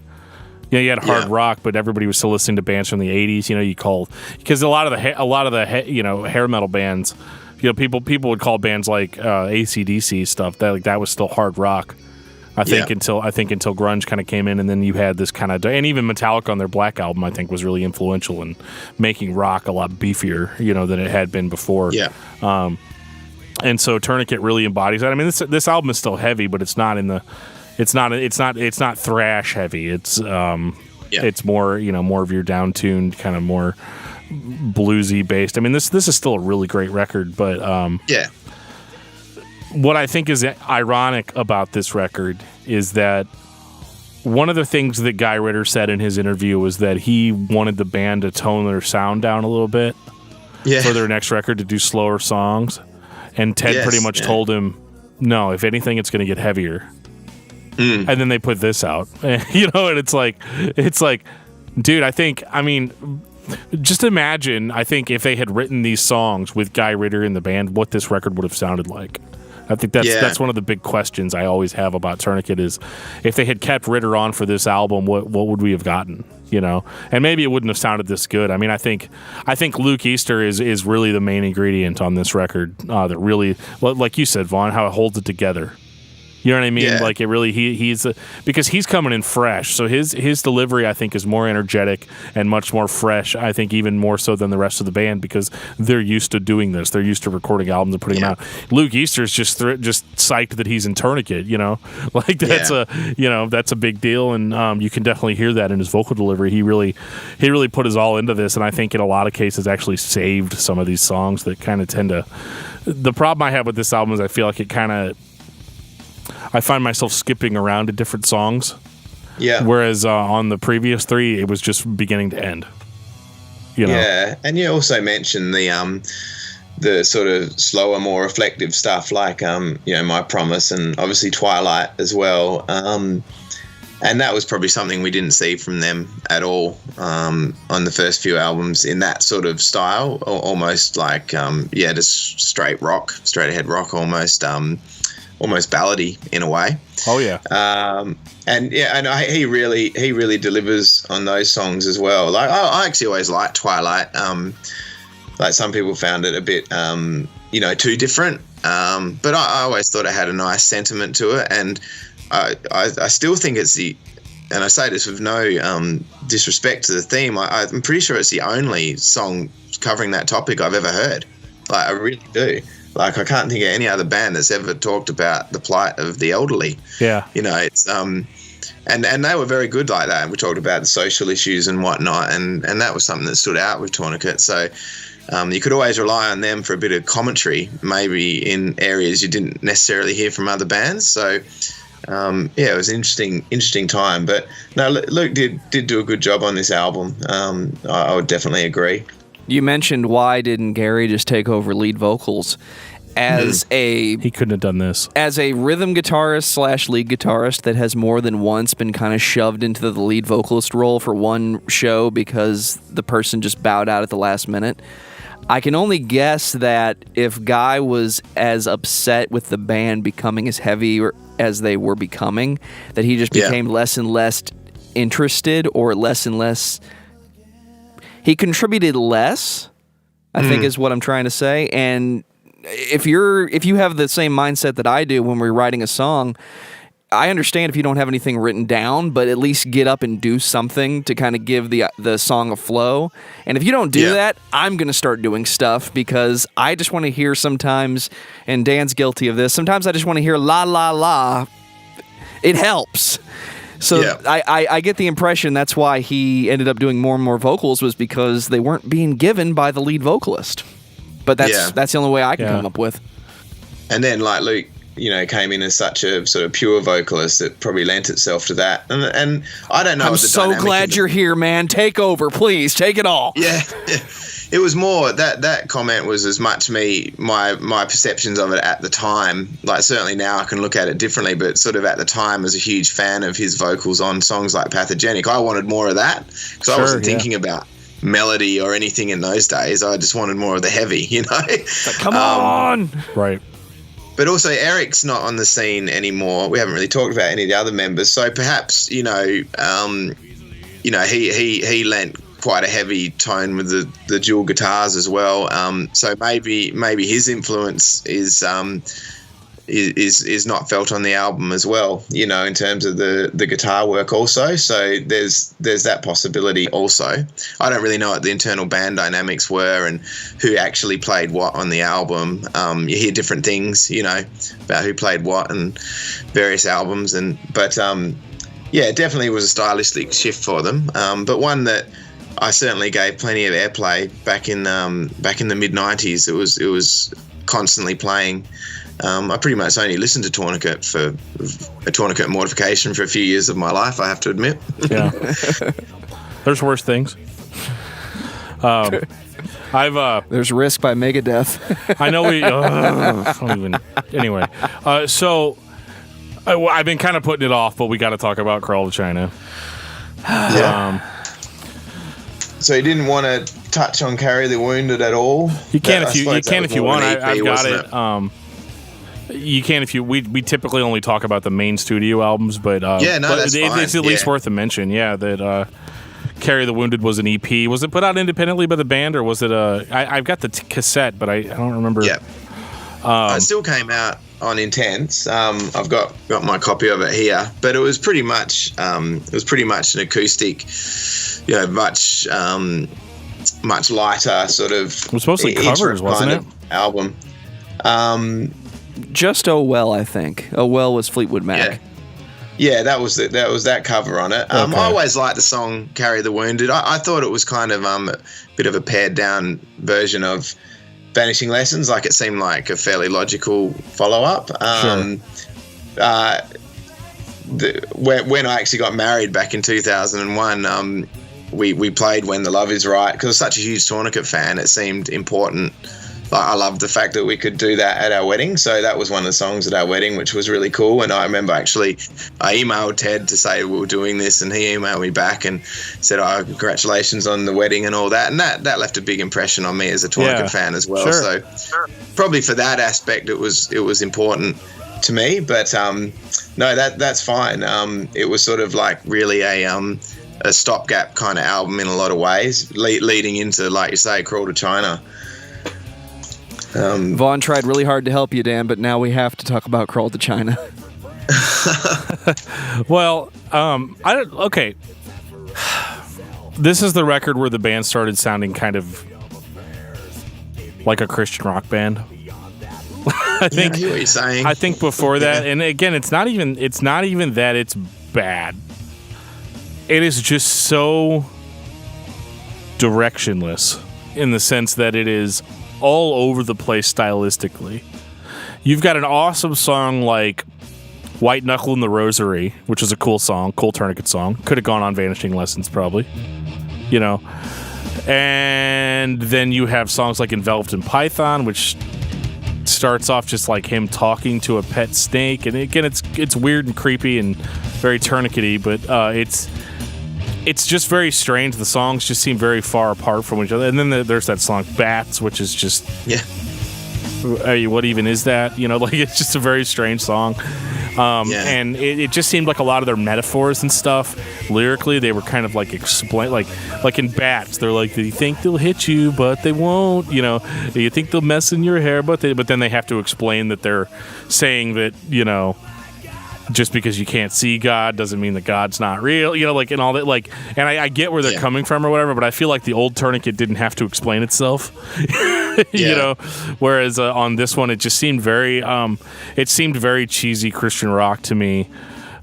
S2: You had hard rock, but everybody was still listening to bands from the 80s. Because a lot of the hair metal bands, people would call bands like AC/DC stuff that was still hard rock. I think until grunge kind of came in, and then you had this kind of, and even Metallica on their Black album, I think, was really influential in making rock a lot beefier, than it had been before. Yeah. And so Tourniquet really embodies that. I mean, this album is still heavy, but it's not in the. It's not thrash heavy. It's more more of your down-tuned, kind of more bluesy based. I mean, this is still a really great record, but what I think is ironic about this record is that one of the things that Guy Ritter said in his interview was that he wanted the band to tone their sound down a little bit for their next record, to do slower songs, and Ted pretty much told him, no, if anything, it's going to get heavier. And then they put this out, and it's like, dude, just imagine, I think if they had written these songs with Guy Ritter in the band, what this record would have sounded like. I think that's one of the big questions I always have about Tourniquet is, if they had kept Ritter on for this album, what would we have gotten? And maybe it wouldn't have sounded this good. I mean, I think Luke Easter is really the main ingredient on this record, that really, like you said, Vaughn, how it holds it together. You know what I mean? Yeah. Like, it really, he's because he's coming in fresh. So his delivery, I think, is more energetic and much more fresh. I think even more so than the rest of the band, because they're used to doing this. They're used to recording albums and putting them out. Luke Easter's just psyched that he's in Tourniquet. Like that's a big deal, and you can definitely hear that in his vocal delivery. He really put his all into this, and I think in a lot of cases actually saved some of these songs that kind of tend to. The problem I have with this album is I feel like it kind of. I find myself skipping around to different songs. Yeah. Whereas on the previous three, it was just beginning to end.
S1: Yeah, and you also mentioned the sort of slower, more reflective stuff, like My Promise, and obviously Twilight as well. And that was probably something we didn't see from them at all on the first few albums in that sort of style, almost like just straight ahead rock, almost ballady in a way.
S2: Oh yeah.
S1: He really delivers on those songs as well. Like I actually always liked Twilight. Like some people found it a bit too different. But I always thought it had a nice sentiment to it, and I still think it's and I say this with no disrespect to the theme, I'm pretty sure it's the only song covering that topic I've ever heard. Like, I really do. Like, I can't think of any other band that's ever talked about the plight of the elderly.
S2: Yeah.
S1: It's and they were very good like that. And we talked about the social issues and whatnot, and that was something that stood out with Tourniquet. So you could always rely on them for a bit of commentary, maybe in areas you didn't necessarily hear from other bands. So it was an interesting time. But no, Luke did do a good job on this album. I would definitely agree.
S3: You mentioned, why didn't Gary just take over lead vocals?
S2: He couldn't have done this.
S3: As a rhythm guitarist / lead guitarist that has more than once been kind of shoved into the lead vocalist role for one show because the person just bowed out at the last minute, I can only guess that if Guy was as upset with the band becoming as heavy as they were becoming, that he just became less and less interested, or less and less. He contributed less, I think is what I'm trying to say. And if you have the same mindset that I do when we're writing a song, I understand if you don't have anything written down, but at least get up and do something to kind of give the song a flow. And if you don't do that, I'm going to start doing stuff, because I just want to hear sometimes, and Dan's guilty of this, sometimes I just want to hear la la la. It helps. So I get the impression that's why he ended up doing more and more vocals, was because they weren't being given by the lead vocalist. But that's the only way I can come up with.
S1: And then, like, Luke, came in as such a sort of pure vocalist that probably lent itself to that. And I don't know.
S3: I'm so glad you're here, man. Take over, please. Take it all.
S1: Yeah. it was more that comment was as much my perceptions of it at the time. Like certainly now I can look at it differently, but sort of at the time as a huge fan of his vocals on songs like Pathogenic, I wanted more of that because I wasn't thinking about melody or anything in those days. I just wanted more of the heavy, you know.
S3: Come on,
S2: right.
S1: But also Eric's not on the scene anymore. We haven't really talked about any of the other members, so perhaps he lent quite a heavy tone with the dual guitars as well. So maybe his influence is not felt on the album as well, you know, in terms of the guitar work also. So there's that possibility also. I don't really know what the internal band dynamics were and who actually played what on the album. You hear different things, you know, about who played what and various albums, but it definitely was a stylistic shift for them. But one that I certainly gave plenty of airplay back in the mid-90s. It was constantly playing. I pretty much only listened to Tourniquet for a Tourniquet mortification for a few years of my life, I have to admit. Yeah.
S2: There's worse things.
S3: There's Risk by Megadeth.
S2: I know we don't even. Anyway, so I've been kind of putting it off, but we got to talk about Crawl to China.
S1: Yeah. So you didn't want to touch on Carry the Wounded at all?
S2: You can if you want. I've got it. You can if you. We typically only talk about the main studio albums, but
S1: that's fine.
S2: It's at least worth a mention. Yeah, that Carry the Wounded was an EP. Was it put out independently by the band, or was it I've got the cassette, but I don't remember.
S1: Yeah. It still came out on Intense. I've got my copy of it here, but it was pretty much an acoustic, you know, much lighter sort of.
S2: It was mostly covers, wasn't it?
S1: Album.
S3: Just Oh Well, I think. Oh Well was Fleetwood Mac.
S1: Yeah, that was that cover on it. I always liked the song Carry the Wounded. I thought it was kind of a bit of a pared down version of Vanishing Lessons. Like it seemed like a fairly logical follow up. When I actually got married back in 2001, we played When the Love Is Right because I was such a huge Tourniquet fan. It seemed important. I loved the fact that we could do that at our wedding. So that was one of the songs at our wedding, which was really cool. And I remember actually I emailed Ted to say we were doing this, and he emailed me back and said, "Oh, congratulations on the wedding and all that." And that left a big impression on me as a Tourniquet fan as well.
S2: Sure.
S1: So probably for that aspect, it was important to me. But no, that's fine. It was sort of like really a stopgap kind of album in a lot of ways, leading into, like you say, Crawl to China.
S3: Vaughn tried really hard to help you, Dan, but now we have to talk about Crawl to China.
S2: Well, okay. This is the record where the band started sounding kind of like a Christian rock band. I think.
S1: I hear what you're saying.
S2: I think before that, and again, it's not even that it's bad. It is just so directionless in the sense that it is all over the place stylistically. You've got an awesome song like White Knuckle and the Rosary, which is a cool song, cool Tourniquet song. Could have gone on Vanishing Lessons probably, you know. And then you have songs like Enveloped in Python, which starts off just like him talking to a pet snake, and again it's weird and creepy and very Tourniquet-y, but it's just very strange. The songs just seem very far apart from each other. And then there's that song Bats, which is just what even is that? You know, like it's just a very strange song. And it just seemed like a lot of their metaphors and stuff lyrically, they were kind of like like in Bats, they're like, you think they'll hit you but they won't, you know, you think they'll mess in your hair but then they have to explain that they're saying that, you know, just because you can't see God doesn't mean that God's not real, you know, like, and all that, like, and I get where they're coming from or whatever, but I feel like the old Tourniquet didn't have to explain itself, you know, whereas on this one, it just seemed very cheesy Christian rock to me.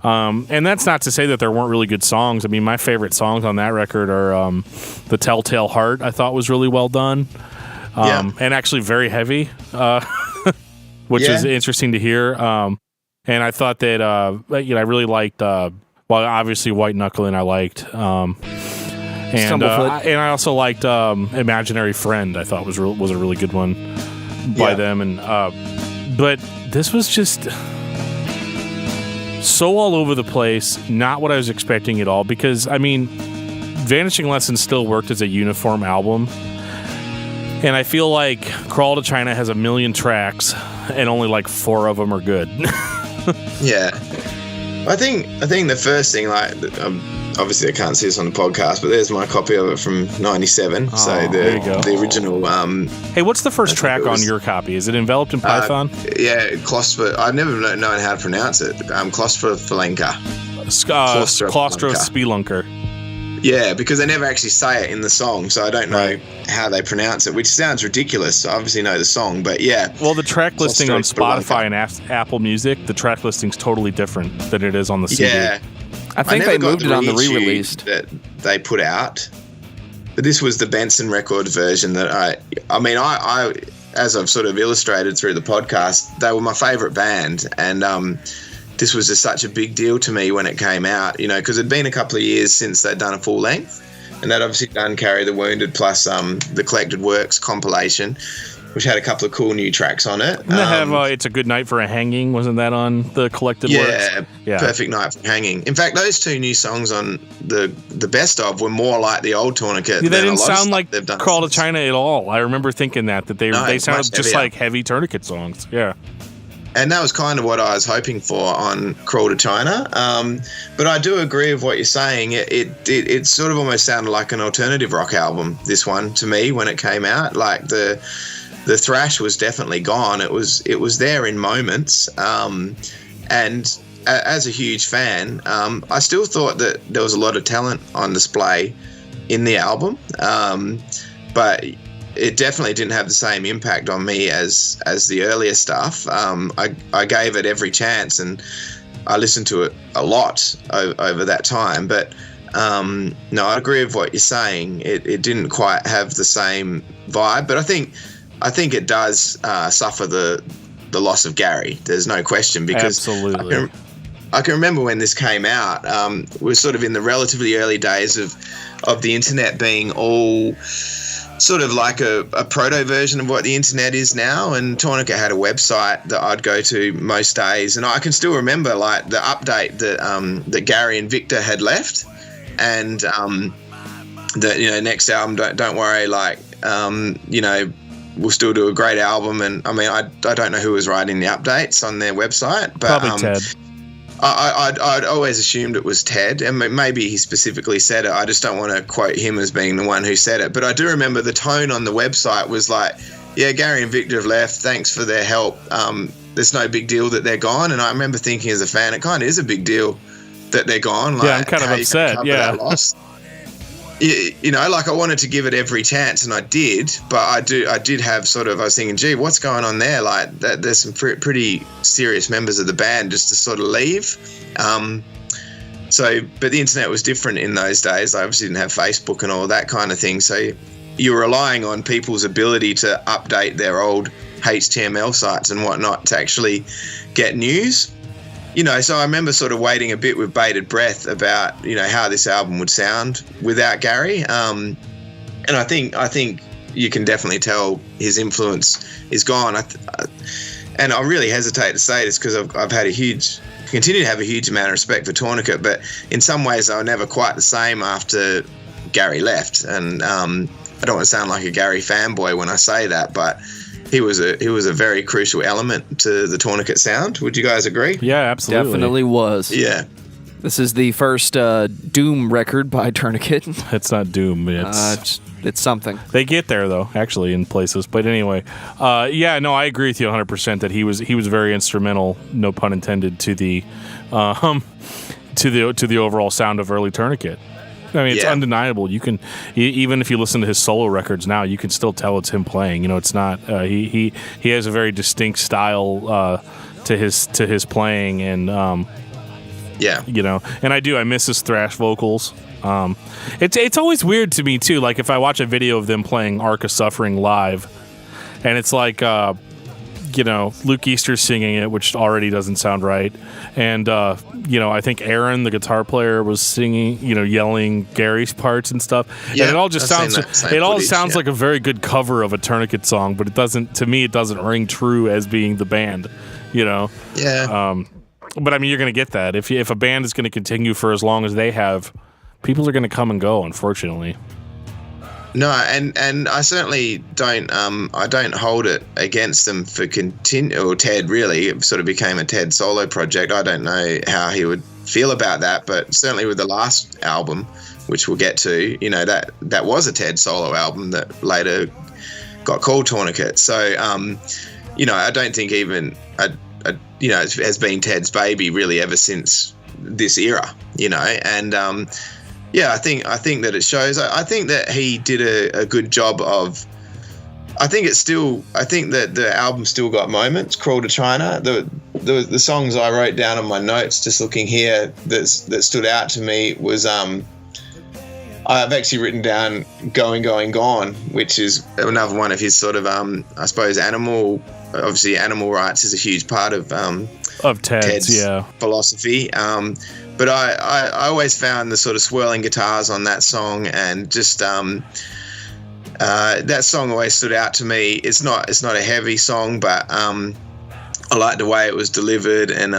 S2: And that's not to say that there weren't really good songs. I mean, my favorite songs on that record are The Telltale Heart, I thought was really well done, and actually very heavy, which is interesting to hear. And I thought that, you know, I really liked, well, obviously White Knuckling I liked. And I also liked Imaginary Friend. I thought was a really good one by them. And but this was just so all over the place. Not what I was expecting at all. Because I mean, Vanishing Lessons still worked as a uniform album, and I feel like Crawl to China has 1 million tracks, and only like 4 of them are good.
S1: Yeah, I think the first thing, like, obviously I can't see this on the podcast, but there's my copy of it from '97. So the original.
S2: Hey, what's the first track on your copy? Is it Enveloped in Python?
S1: I've never known how to pronounce it. Claustrospelunker.
S2: Claustrospelunker.
S1: Yeah, because they never actually say it in the song, so I don't know how they pronounce it, which sounds ridiculous. I obviously know the song, but yeah.
S2: Well, the track listing on Spotify and Apple Music, the track listing's totally different than it is on the CD.
S1: Yeah.
S3: I think they moved it on the re-released
S1: that they put out. But this was the Benson Records version that I as I've sort of illustrated through the podcast, they were my favourite band, and this was just such a big deal to me when it came out, you know, because it'd been a couple of years since they'd done a full length, and they'd obviously done Carry the Wounded plus the Collected Works compilation, which had a couple of cool new tracks on it.
S2: And they have It's a Good Night for a Hanging, wasn't that on the Collected Works?
S1: Yeah, Perfect Night for Hanging. In fact, those 2 new songs on the best of were more like the old Tourniquet.
S2: Yeah, they didn't sound like Crawl to China at all. I remember thinking that they sounded just like heavy Tourniquet songs. Yeah.
S1: And that was kind of what I was hoping for on Crawl to China. But I do agree with what you're saying. It sort of almost sounded like an alternative rock album, this one, to me, when it came out. Like the thrash was definitely gone. It was there in moments. And as a huge fan, I still thought that there was a lot of talent on display in the album. But it definitely didn't have the same impact on me as the earlier stuff. I gave it every chance, and I listened to it a lot over that time. But no, I agree with what you're saying. It didn't quite have the same vibe, but I think it does suffer the loss of Gary. There's no question, because
S2: absolutely.
S1: I can remember when this came out. We're sort of in the relatively early days of the internet being all sort of like a proto version of what the internet is now, and Tourniquet had a website that I'd go to most days, and I can still remember like the update that Gary and Victor had left, and that, you know, next album, don't worry, like you know, we'll still do a great album. And I mean, I don't know who was writing the updates on their website, but
S2: probably Ted.
S1: I'd always assumed it was Ted, and maybe he specifically said it. I just don't want to quote him as being the one who said it. But I do remember the tone on the website was like, yeah, Gary and Victor have left. Thanks for their help. There's no big deal that they're gone. And I remember thinking as a fan, it kind of is a big deal that they're gone. Like,
S2: yeah, I'm kind of upset. Yeah.
S1: You know, like I wanted to give it every chance, and I did, but I did have sort of, I was thinking, gee, what's going on there? Like there's some pretty serious members of the band just to sort of leave. So, but the internet was different in those days. I obviously didn't have Facebook and all that kind of thing. So you were relying on people's ability to update their old HTML sites and whatnot to actually get news. You know, so I remember sort of waiting a bit with bated breath about, you know, how this album would sound without Gary. And I think you can definitely tell his influence is gone. And I really hesitate to say this because I've had continue to have a huge amount of respect for Tourniquet, but in some ways they were never quite the same after Gary left. And I don't want to sound like a Gary fanboy when I say that, but he was a very crucial element to the Tourniquet sound. Would you guys agree?
S2: Yeah, absolutely.
S3: Definitely was.
S1: Yeah.
S3: This is the first Doom record by Tourniquet.
S2: It's not Doom.
S3: It's something.
S2: They get there though, actually, in places. But anyway, yeah, no, I agree with you 100% that he was very instrumental, no pun intended, to the overall sound of early Tourniquet. I mean, it's undeniable. You can, even if you listen to his solo records now, you can still tell it's him playing. You know, it's not. He has a very distinct style to his playing, and you know, and I miss his thrash vocals. It's always weird to me too. Like if I watch a video of them playing Arc of Suffering live, and it's like, Luke Easter's singing it, which already doesn't sound right. And, I think Aaron, the guitar player, was singing, yelling Gary's parts and stuff.
S1: Yeah,
S2: and it all just sounds like a very good cover of a Tourniquet song, but it doesn't ring true as being the band,
S1: Yeah.
S2: But I mean, you're going to get that. If a band is going to continue for as long as they have, people are going to come and go, unfortunately.
S1: No, and I certainly don't. I don't hold it against them for or Ted. Really, it sort of became a Ted solo project. I don't know how he would feel about that, but certainly with the last album, which we'll get to, that was a Ted solo album that later got called Tourniquet. So, I don't think even it has been Ted's baby really ever since this era. And. Yeah, I think that it shows. I think that he did a good job of. I think that the album still got moments. Crawl to China. The songs I wrote down on my notes, just looking here, that stood out to me was I've actually written down Going, Going, Gone, which is another one of his sort of I suppose animal rights is a huge part of Ted's philosophy. But I always found the sort of swirling guitars on that song, and just that song always stood out to me. It's not a heavy song, but I like the way it was delivered, and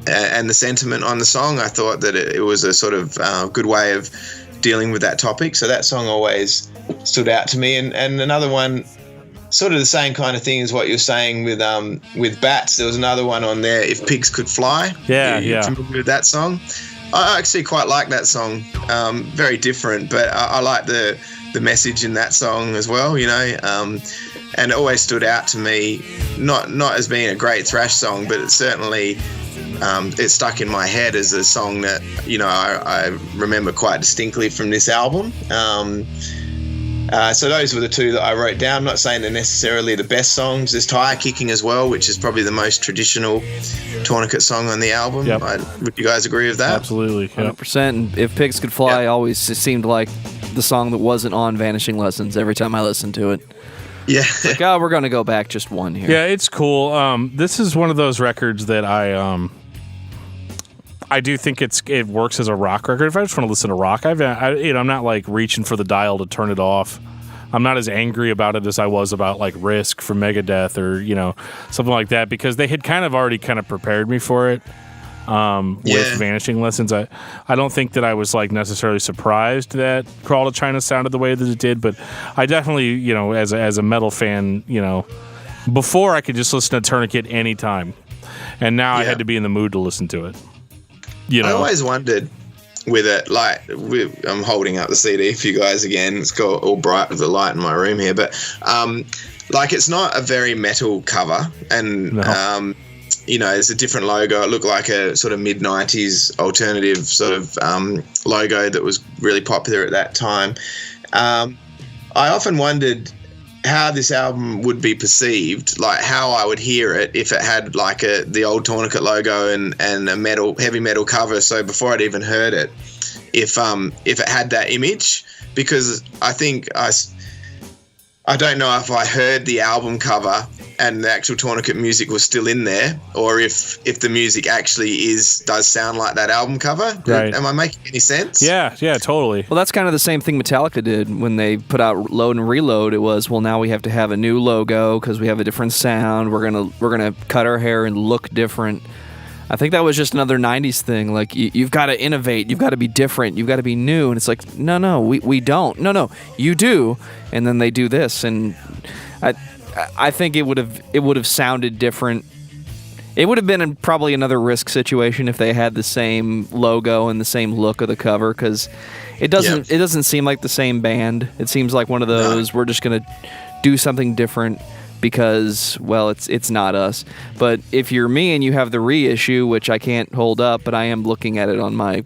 S1: the sentiment on the song. I thought that it was a sort of good way of dealing with that topic. So that song always stood out to me. And another one, sort of the same kind of thing as what you're saying with Bats. There was another one on there, If Pigs Could Fly.
S2: Yeah.
S1: Familiar with that song? I actually quite like that song. Very different, but I like the message in that song as well, and it always stood out to me, not as being a great thrash song, but it certainly it stuck in my head as a song that, I remember quite distinctly from this album. So those were the two that I wrote down. I'm not saying they're necessarily the best songs. There's Tire Kicking as well, which is probably the most traditional Tourniquet song on the album.
S2: Yep.
S1: Would you guys agree with that?
S2: Absolutely. Yep.
S3: 100%. And If Pigs Could Fly always seemed like the song that wasn't on Vanishing Lessons every time I listened to it.
S1: Yeah.
S3: Like, we're going to go back just one here.
S2: Yeah, it's cool. This is one of those records that I do think it works as a rock record. If I just want to listen to rock, I'm not like reaching for the dial to turn it off. I'm not as angry about it as I was about like Risk from Megadeth or something like that, because they had already prepared me for it with Vanishing Lessons. I don't think that I was like necessarily surprised that Crawl to China sounded the way that it did, but I definitely as a metal fan, before I could just listen to Tourniquet anytime, and now I had to be in the mood to listen to it. I
S1: always wondered with it, I'm holding up the CD for you guys again. It's got all bright with the light in my room here, but it's not a very metal cover, and it's a different logo. It looked like a sort of mid-90s alternative sort of logo that was really popular at that time. I often wondered how this album would be perceived, like how I would hear it if it had like the old Tourniquet logo and a heavy metal cover. So before I'd even heard it, if it had that image, because I think I don't know if I heard the album cover and the actual Tourniquet music was still in there, or if the music actually does sound like that album cover.
S2: Right.
S1: Am I making any sense?
S2: Yeah, totally.
S3: Well, that's kind of the same thing Metallica did when they put out Load and Reload. It was, well, now we have to have a new logo because we have a different sound. We're gonna cut our hair and look different. I think that was just another 90s thing. Like, you've got to innovate. You've got to be different. You've got to be new. And it's like, no, we don't. No, you do. And then they do this. And I think it would have sounded different. It would have been probably another Risk situation if they had the same logo and the same look of the cover, because it doesn't seem like the same band. It seems like one of those, we're just going to do something different because, well, it's not us. But if you're me and you have the reissue, which I can't hold up, but I am looking at it on my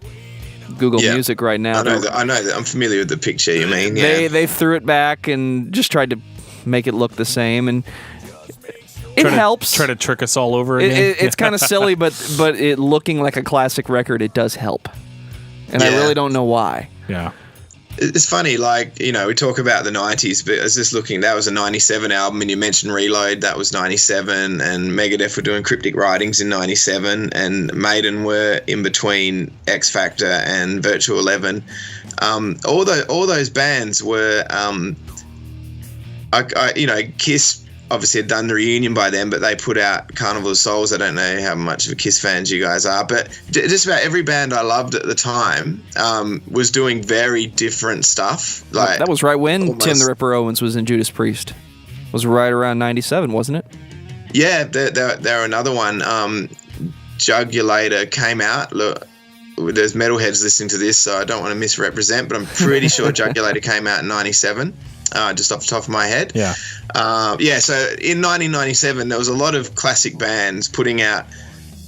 S3: Google Music right now.
S1: I know that. I'm familiar with the picture you mean. Yeah.
S3: They threw it back and just tried to make it look the same, and it helps.
S2: Try to trick us all over again.
S3: It's kind of silly, but it looking like a classic record, it does help. And I really don't know why.
S2: Yeah.
S1: It's funny, like, you know, we talk about the 90s, but I was just looking, that was a 97 album, and you mentioned Reload, that was 97, and Megadeth were doing Cryptic Writings in 97, and Maiden were in between X Factor and Virtual 11. All those bands were, you know, Kiss obviously had done the reunion by then, but they put out Carnival of Souls. I don't know how much of a Kiss fans you guys are, but just about every band I loved at the time was doing very different stuff. Like
S3: that was right when Tim the Ripper Owens was in Judas Priest. It was right around 97, wasn't it?
S1: Yeah, they're another one. Jugulator came out. Look, there's metalheads listening to this, so I don't want to misrepresent, but I'm pretty sure Jugulator came out in 97. Just off the top of my head.
S2: Yeah.
S1: So in 1997, there was a lot of classic bands putting out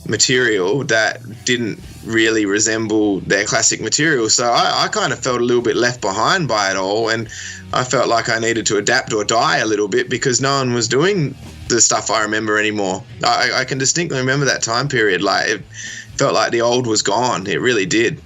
S1: material that didn't really resemble their classic material. So I kind of felt a little bit left behind by it all, and I felt like I needed to adapt or die a little bit because no one was doing the stuff I remember anymore. I can distinctly remember that time period. Like, it felt like the old was gone. It really did.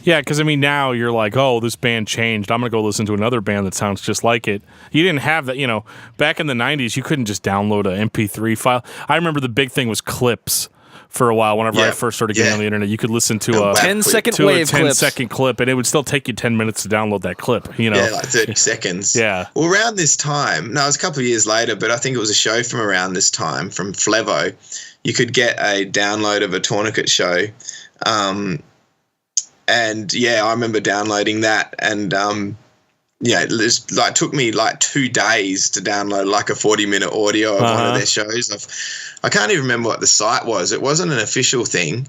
S2: Yeah, because, I mean, now you're like, oh, this band changed. I'm going to go listen to another band that sounds just like it. You didn't have that, you know, back in the 90s, you couldn't just download an MP3 file. I remember the big thing was clips for a while. Whenever I first started getting on the internet, you could listen to a
S3: 10-second
S2: clip, and it would still take you 10 minutes to download that clip, you know?
S1: Yeah, like 30 seconds.
S2: Yeah.
S1: Well, around this time, no, it was a couple of years later, but I think it was a show from around this time, from Flevo. You could get a download of a Tourniquet show. And yeah, I remember downloading that, and it took me like 2 days to download like a 40-minute audio of one of their shows. I can't even remember what the site was. It wasn't an official thing.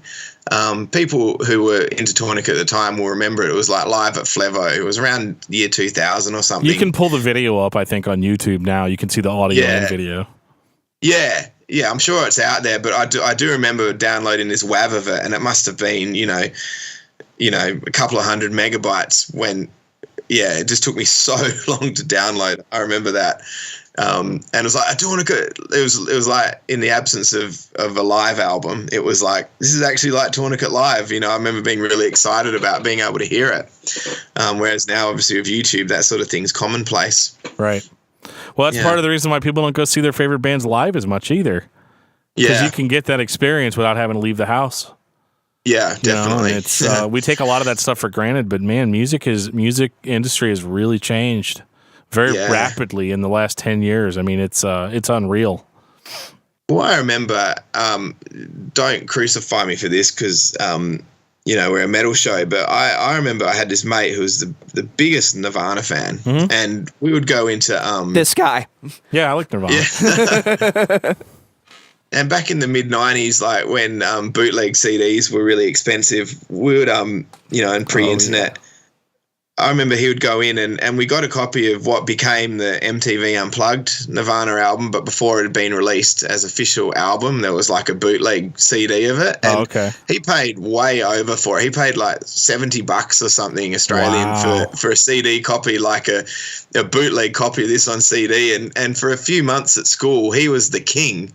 S1: People who were into Tourniquet at the time will remember it. It was like Live at Flevo. It was around year 2000 or something.
S2: You can pull the video up, I think, on YouTube now. You can see the audio and video.
S1: Yeah, I'm sure it's out there, but I do remember downloading this WAV of it, and it must have been, you know, a couple of 100 megabytes when, it just took me so long to download. I remember that. And it was like, it was like in the absence of a live album, it was like, this is actually like Tourniquet Live. You know, I remember being really excited about being able to hear it. Whereas now, obviously, with YouTube, that sort of thing's commonplace.
S2: Right. Well, that's part of the reason why people don't go see their favorite bands live as much either. Because you can get that experience without having to leave the house.
S1: Yeah, definitely.
S2: You know, it's we take a lot of that stuff for granted, but man, music industry has really changed very rapidly in the last 10 years. I mean, it's unreal.
S1: Well, I remember, don't crucify me for this because, we're a metal show, but I remember I had this mate who was the biggest Nirvana fan, and we would go into...
S3: this guy.
S2: Yeah, I like Nirvana.
S1: Yeah. And back in the mid-90s, like when bootleg CDs were really expensive, we would, and pre-internet, I remember he would go in and we got a copy of what became the MTV Unplugged Nirvana album, but before it had been released as official album, there was like a bootleg CD of it. And he paid way over for it. He paid like $70 or something Australian for a CD copy, like a bootleg copy of this on CD. And for a few months at school, he was the king.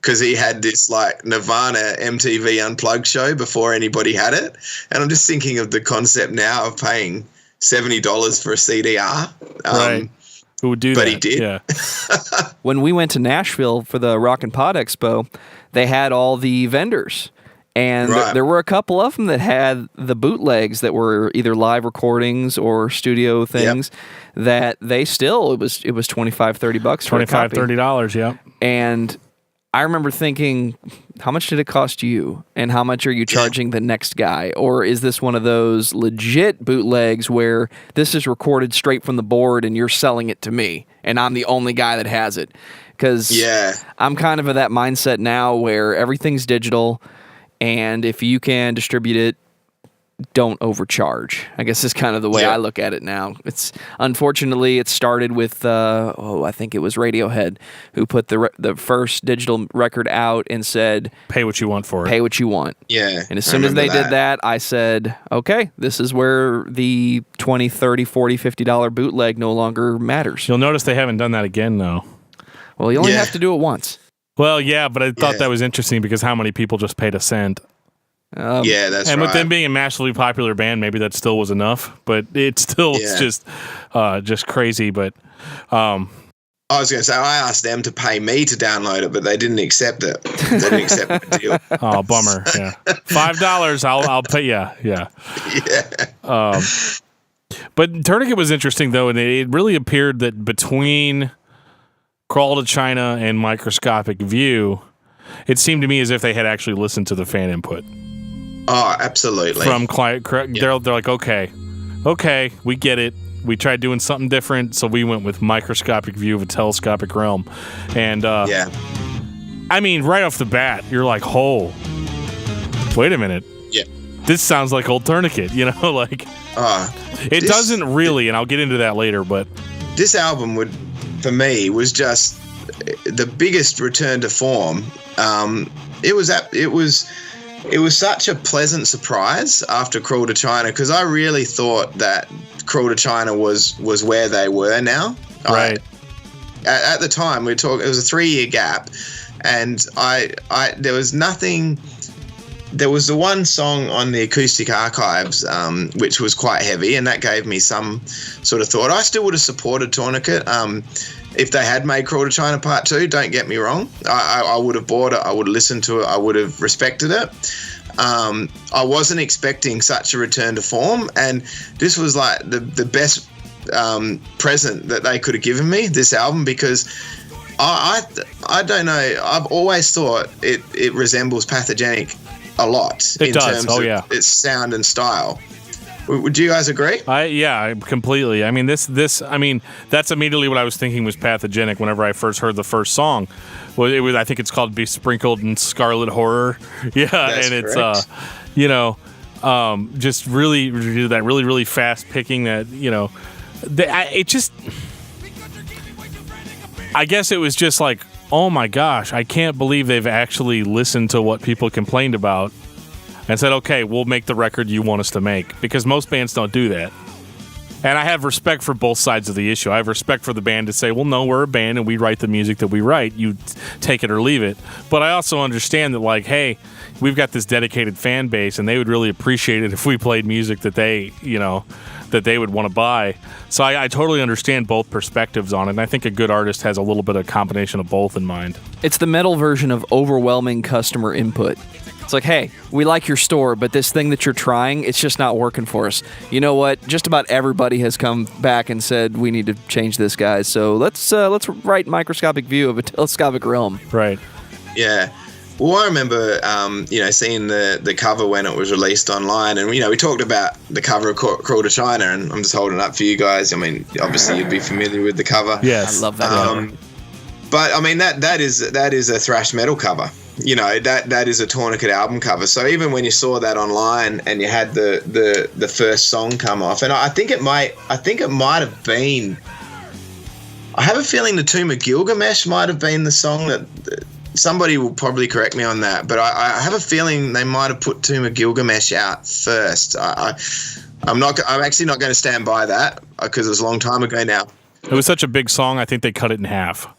S1: Because he had this like Nirvana MTV Unplugged show before anybody had it. And I'm just thinking of the concept now of paying $70 for a CDR.
S2: Right. Who would do that?
S1: But he did.
S2: Yeah.
S3: When we went to Nashville for the Rock and Pod Expo, they had all the vendors. And there were a couple of them that had the bootlegs that were either live recordings or studio things that they still, it was $25, $30 for a copy.
S2: $30, yeah.
S3: And I remember thinking, how much did it cost you? And how much are you charging the next guy? Or is this one of those legit bootlegs where this is recorded straight from the board and you're selling it to me and I'm the only guy that has it? Because I'm kind of that mindset now where everything's digital, and if you can distribute it, don't overcharge. I guess is kind of the way I look at it now. It's unfortunately it started with I think it was Radiohead who put the first digital record out and said, "Pay what you want for it. Pay what you want."
S1: Yeah.
S3: And as soon as they did that, I said, "Okay, this is where the $20, $30, $40, $50 bootleg no longer matters."
S2: You'll notice they haven't done that again though.
S3: Well, you only have to do it once.
S2: Well, yeah, but I thought that was interesting because how many people just paid a cent?
S1: Yeah, that's right.
S2: And with them being a massively popular band, maybe that still was enough, but it still is just crazy. But
S1: I was going to say, I asked them to pay me to download it, but they didn't accept it. They didn't accept the deal.
S2: Oh, bummer. Yeah, $5. I'll pay. Yeah.
S1: Yeah.
S2: But Tourniquet was interesting though, and it really appeared that between Crawl to China and Microscopic View, it seemed to me as if they had actually listened to the fan input.
S1: Oh, absolutely.
S2: From client, they're like, okay, we get it. We tried doing something different, so we went with Microscopic View of a Telescopic Realm. And, I mean, right off the bat, you're like, oh, wait a minute.
S1: Yeah.
S2: This sounds like old Tourniquet, like... it doesn't really, and I'll get into that later, but...
S1: This album, for me, was just the biggest return to form. It was such a pleasant surprise after Crawl to China, because I really thought that Crawl to China was where they were now.
S2: Right.
S1: At the time, it was a 3-year gap, and there was nothing. There was the one song on the Acoustic Archives, which was quite heavy, and that gave me some sort of thought. I still would have supported Tourniquet if they had made Crawl to China Part 2. Don't get me wrong. I would have bought it. I would have listened to it. I would have respected it. I wasn't expecting such a return to form, and this was like the best present that they could have given me, this album, because I don't know. I've always thought it resembles Pathogenic a lot in terms of its sound and style. Would you guys agree?
S2: Yeah, completely. I mean, that's immediately what I was thinking was Pathogenic whenever I first heard the first song. Well, I think it's called Besprinkled and Scarlet Horror. Yeah,
S1: that's
S2: and
S1: correct.
S2: It's just really that really fast picking that I guess it was just like, oh my gosh, I can't believe they've actually listened to what people complained about and said, okay, we'll make the record you want us to make, because most bands don't do that. And I have respect for both sides of the issue. I have respect for the band to say, well, no, we're a band and we write the music that we write. You take it or leave it. But I also understand that, like, hey, we've got this dedicated fan base and they would really appreciate it if we played music that they, that they would want to buy. So I totally understand both perspectives on it. And I think a good artist has a little bit of combination of both in mind.
S3: It's the metal version of overwhelming customer input. It's like, hey, we like your store, but this thing that you're trying, it's just not working for us. You know what? Just about everybody has come back and said, we need to change this, guys. So let's write Microscopic View of a Telescopic Realm.
S2: Right.
S1: Yeah. Well, I remember, seeing the cover when it was released online, and we talked about the cover of Crawl to China, and I'm just holding it up for you guys. I mean, obviously you'd be familiar with the cover.
S2: Yes,
S3: I love that.
S1: But I mean that is a thrash metal cover. That is a Tourniquet album cover. So even when you saw that online and you had the first song come off, and I think it might have been. I have a feeling the Tomb of Gilgamesh might have been the song that. Somebody will probably correct me on that, but I have a feeling they might have put Tomb of Gilgamesh out first. I'm actually not going to stand by that because it was a long time ago now.
S2: It was such a big song, I think they cut it in half.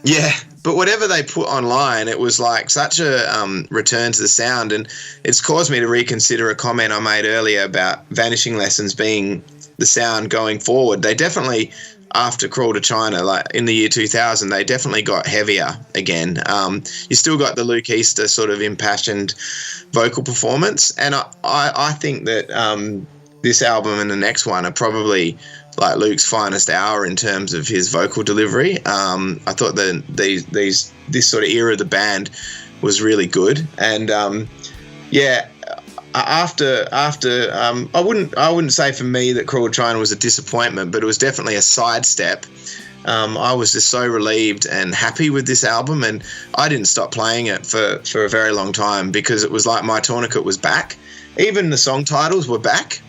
S1: Yeah, but whatever they put online, it was like such a return to the sound, and it's caused me to reconsider a comment I made earlier about Vanishing Lessons being the sound going forward. They definitely, after Crawl to China, like in the year 2000, they definitely got heavier again. You still got the Luke Easter sort of impassioned vocal performance, and I think that this album and the next one are probably like Luke's finest hour in terms of his vocal delivery. I thought that this sort of era of the band was really good, and after I wouldn't say for me that Crawl to China was a disappointment, but it was definitely a sidestep. I was just so relieved and happy with this album, and I didn't stop playing it for a very long time because it was like my Tourniquet was back. Even the song titles were back.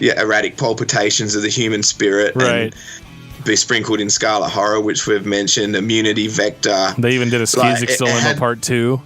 S1: Erratic Palpitations of the Human Spirit,
S2: right?
S1: And Besprinkled in Scarlet Horror, which we've mentioned, Immunity, Vector.
S2: They even did a Skeezix Dilemma Part 2.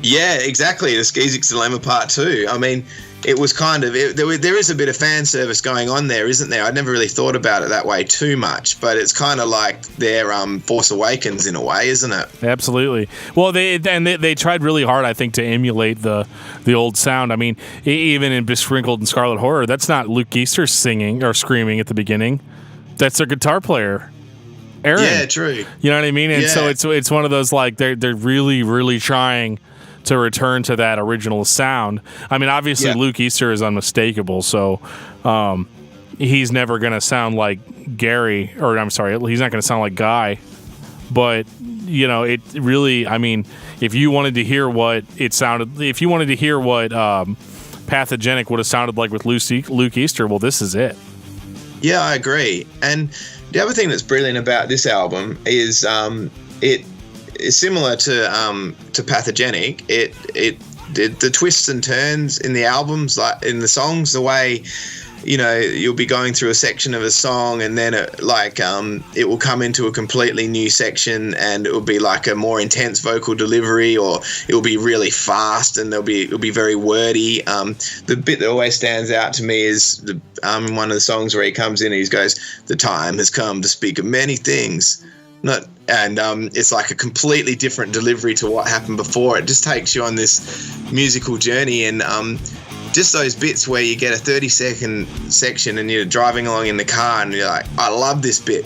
S1: Yeah, exactly. The Skeezix Dilemma Part 2. I mean, it was kind of... there is a bit of fan service going on there, isn't there? I'd never really thought about it that way too much, but it's kind of like their Force Awakens in a way, isn't it?
S2: Absolutely. Well, they tried really hard, I think, to emulate the old sound. I mean, even in Besprinkled and Scarlet Horror, that's not Luke Easter singing or screaming at the beginning. That's their guitar player, Aaron.
S1: Yeah, true.
S2: You know what I mean? And so it's one of those, like, they're really, really trying to return to that original sound. I mean, obviously Luke Easter is unmistakable, so he's never going to sound like Gary, or I'm sorry, he's not going to sound like Guy. But, you know, it really, I mean, if you wanted to hear what it sounded, if you wanted to hear what Pathogenic would have sounded like with Luke Easter, well, this is it.
S1: Yeah, I agree. And the other thing that's brilliant about this album is it is similar to Pathogenic. The twists and turns in the albums, like in the songs, the way, you know, you'll be going through a section of a song and then it will come into a completely new section and it will be like a more intense vocal delivery, or it will be really fast and it'll be very wordy. The bit that always stands out to me is in one of the songs where he comes in and he goes, "The time has come to speak of many things." It's like a completely different delivery to what happened before. It just takes you on this musical journey, and just those bits where you get a 30-second section and you're driving along in the car and you're like, I love this bit.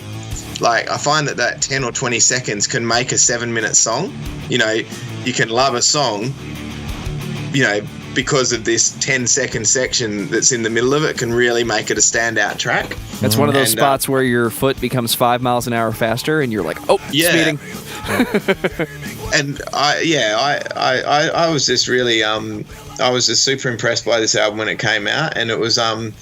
S1: Like, I find that 10 or 20 seconds can make a 7-minute song. You know, you can love a song, you know, because of this 10-second section that's in the middle of it can really make it a standout track.
S3: That's one of those spots where your foot becomes 5 miles an hour faster and you're like, oh, speeding.
S1: And I was just really I was just super impressed by this album when it came out, and it was an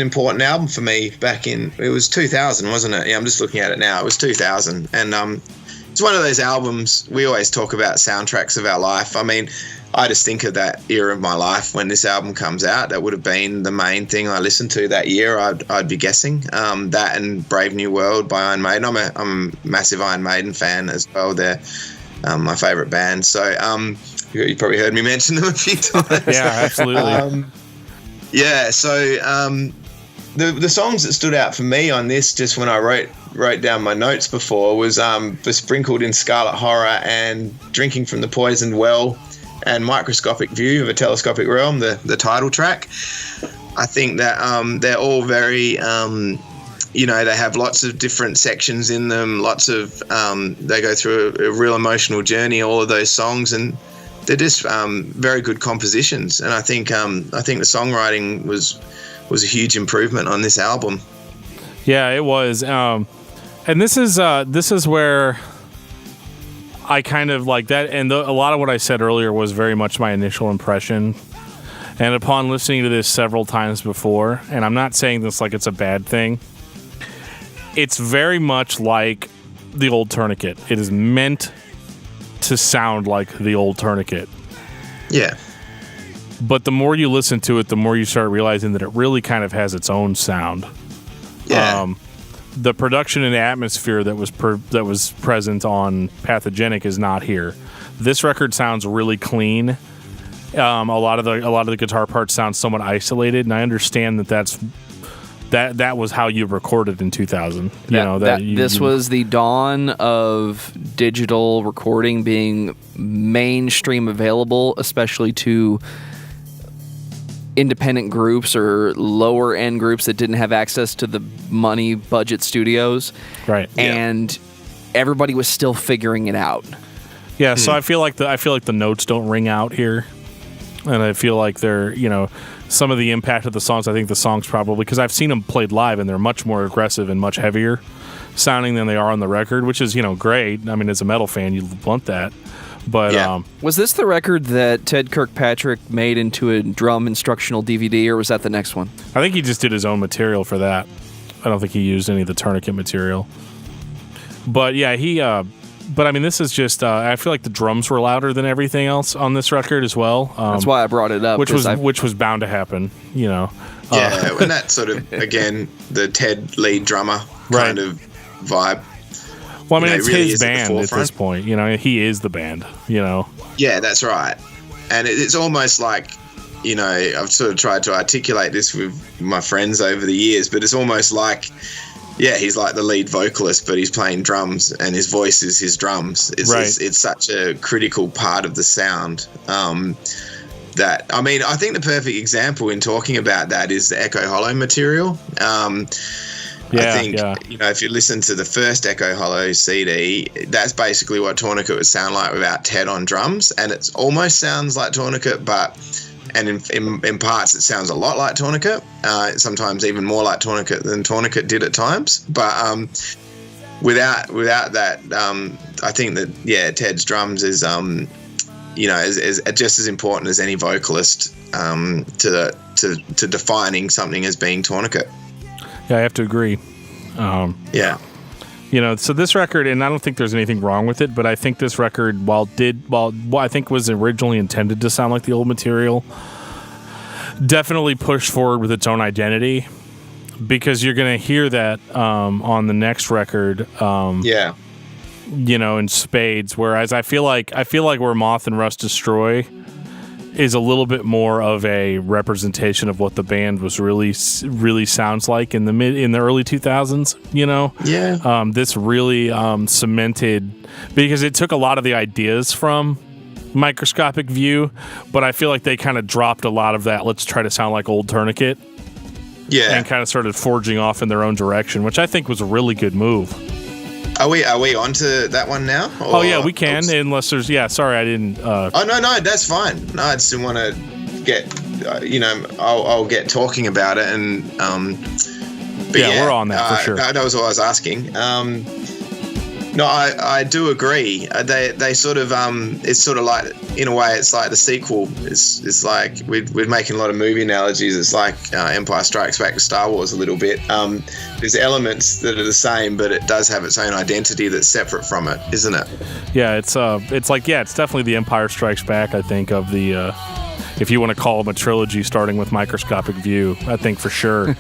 S1: important album for me back in, it was 2000, wasn't it? Yeah, I'm just looking at it now. It was 2000, and it's one of those albums. We always talk about soundtracks of our life. I mean, I just think of that era of my life when this album comes out. That would have been the main thing I listened to that year, I'd be guessing. That and Brave New World by Iron Maiden. I'm a massive Iron Maiden fan as well. They're my favourite band. So you probably heard me mention them a few times.
S2: Yeah, absolutely.
S1: The songs that stood out for me on this, just when I wrote down my notes before, was Besprinkled in Scarlet Horror and Drinking from the Poisoned Well and Microscopic View of a Telescopic Realm, the title track. I think that they're all very, they have lots of different sections in them, lots of, they go through a real emotional journey, all of those songs, and they're just very good compositions. And I think the songwriting was a huge improvement on this album.
S2: Yeah, it was. And this is where I kind of like that, and a lot of what I said earlier was very much my initial impression. And upon listening to this several times before, and I'm not saying this like it's a bad thing, it's very much like the old Tourniquet. It is meant to sound like the old Tourniquet.
S1: Yeah.
S2: But the more you listen to it, the more you start realizing that it really kind of has its own sound.
S1: Yeah.
S2: The production and atmosphere that was present on Pathogenic is not here. This record sounds really clean. A lot of the guitar parts sound somewhat isolated, and I understand that was how you recorded in 2000. This was the dawn of digital recording being mainstream available, especially to independent groups or lower end groups that didn't have access to the money budget studios. Right.
S3: And everybody was still figuring it out.
S2: Yeah, so I feel like the notes don't ring out here. And I feel like they're, some of the impact of the songs, I think the songs probably, because I've seen them played live and they're much more aggressive and much heavier sounding than they are on the record, which is, great. I mean, as a metal fan, you want that. But
S3: was this the record that Ted Kirkpatrick made into a drum instructional DVD, or was that the next one?
S2: I think he just did his own material for that. I don't think he used any of the Tourniquet material. But yeah, but I mean, this is just, I feel like the drums were louder than everything else on this record as well.
S3: That's why I brought it up.
S2: Which was bound to happen,
S1: Yeah, and that sort of, again, the Ted lead drummer kind of vibe.
S2: Well, I mean, it's
S1: really
S2: his band at this point. You know, he is the band. You know.
S1: Yeah, that's right. And it's almost like, you know, I've sort of tried to articulate this with my friends over the years, but it's almost like, yeah, he's like the lead vocalist, but he's playing drums, and his voice is his drums. It's such a critical part of the sound. That, I mean, I think the perfect example in talking about that is the Echo Hollow material. I think, you know, if you listen to the first Echo Hollow CD, that's basically what Tourniquet would sound like without Ted on drums, and it almost sounds like Tourniquet, and in parts it sounds a lot like Tourniquet, sometimes even more like Tourniquet than Tourniquet did at times. But without that, I think that, yeah, Ted's drums is, you know, is just as important as any vocalist to defining something as being Tourniquet.
S2: Yeah, I have to agree.
S1: Yeah.
S2: You know, so this record, and I don't think there's anything wrong with it, but I think this record, while I think was originally intended to sound like the old material, definitely pushed forward with its own identity, because you're going to hear that on the next record. You know, in spades. Whereas I feel like where Moth and Rust Destroy is a little bit more of a representation of what the band was really sounds like in the early 2000s, you know?
S1: Yeah.
S2: This really cemented, because it took a lot of the ideas from Microscopic View, but I feel like they kind of dropped a lot of that, let's try to sound like old Tourniquet.
S1: Yeah.
S2: And kind of started forging off in their own direction, which I think was a really good move.
S1: Are we on to that one now? Or,
S2: oh, yeah, we can, unless there's... Yeah, sorry, I didn't...
S1: Oh, no, that's fine. No, I just didn't want to get... you know, I'll get talking about it, and... but
S2: yeah, we're on that, for sure.
S1: That was what I was asking. No, I do agree. They sort of... it's sort of like... In a way, it's like the sequel. It's like... We're making a lot of movie analogies. It's like Empire Strikes Back to Star Wars a little bit. There's elements that are the same, but it does have its own identity that's separate from it, isn't it?
S2: Yeah, it's like, yeah, it's definitely the Empire Strikes Back, I think, of the... if you want to call them a trilogy starting with Microscopic View, I think for sure.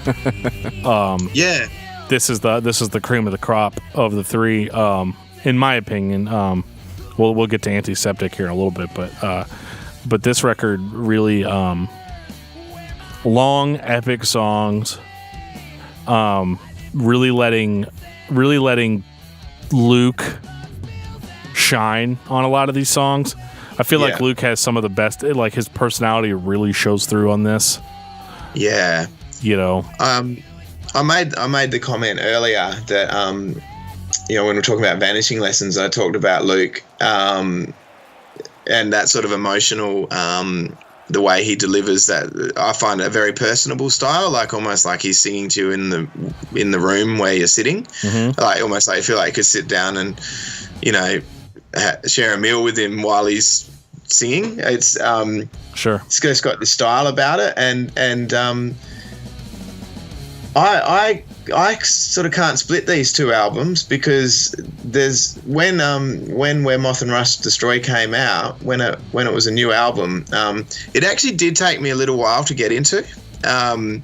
S1: Yeah.
S2: This is the cream of the crop of the three, in my opinion. We'll get to Antiseptic here in a little bit, but this record really long, epic songs, really letting Luke shine on a lot of these songs. I feel like Luke has some of the best, like his personality really shows through on this.
S1: Yeah.
S2: You know.
S1: I made the comment earlier that you know, when we're talking about Vanishing Lessons, I talked about Luke and that sort of emotional, the way he delivers that. I find a very personable style, like almost like he's singing to you in the room where you're sitting. Mm-hmm. Like almost like I feel like I could sit down and, you know, share a meal with him while he's singing. It's
S2: sure.
S1: It's got this style about it, and I sort of can't split these two albums, because there's when Where Moth and Rust Destroy came out, when it was a new album, it actually did take me a little while to get into. I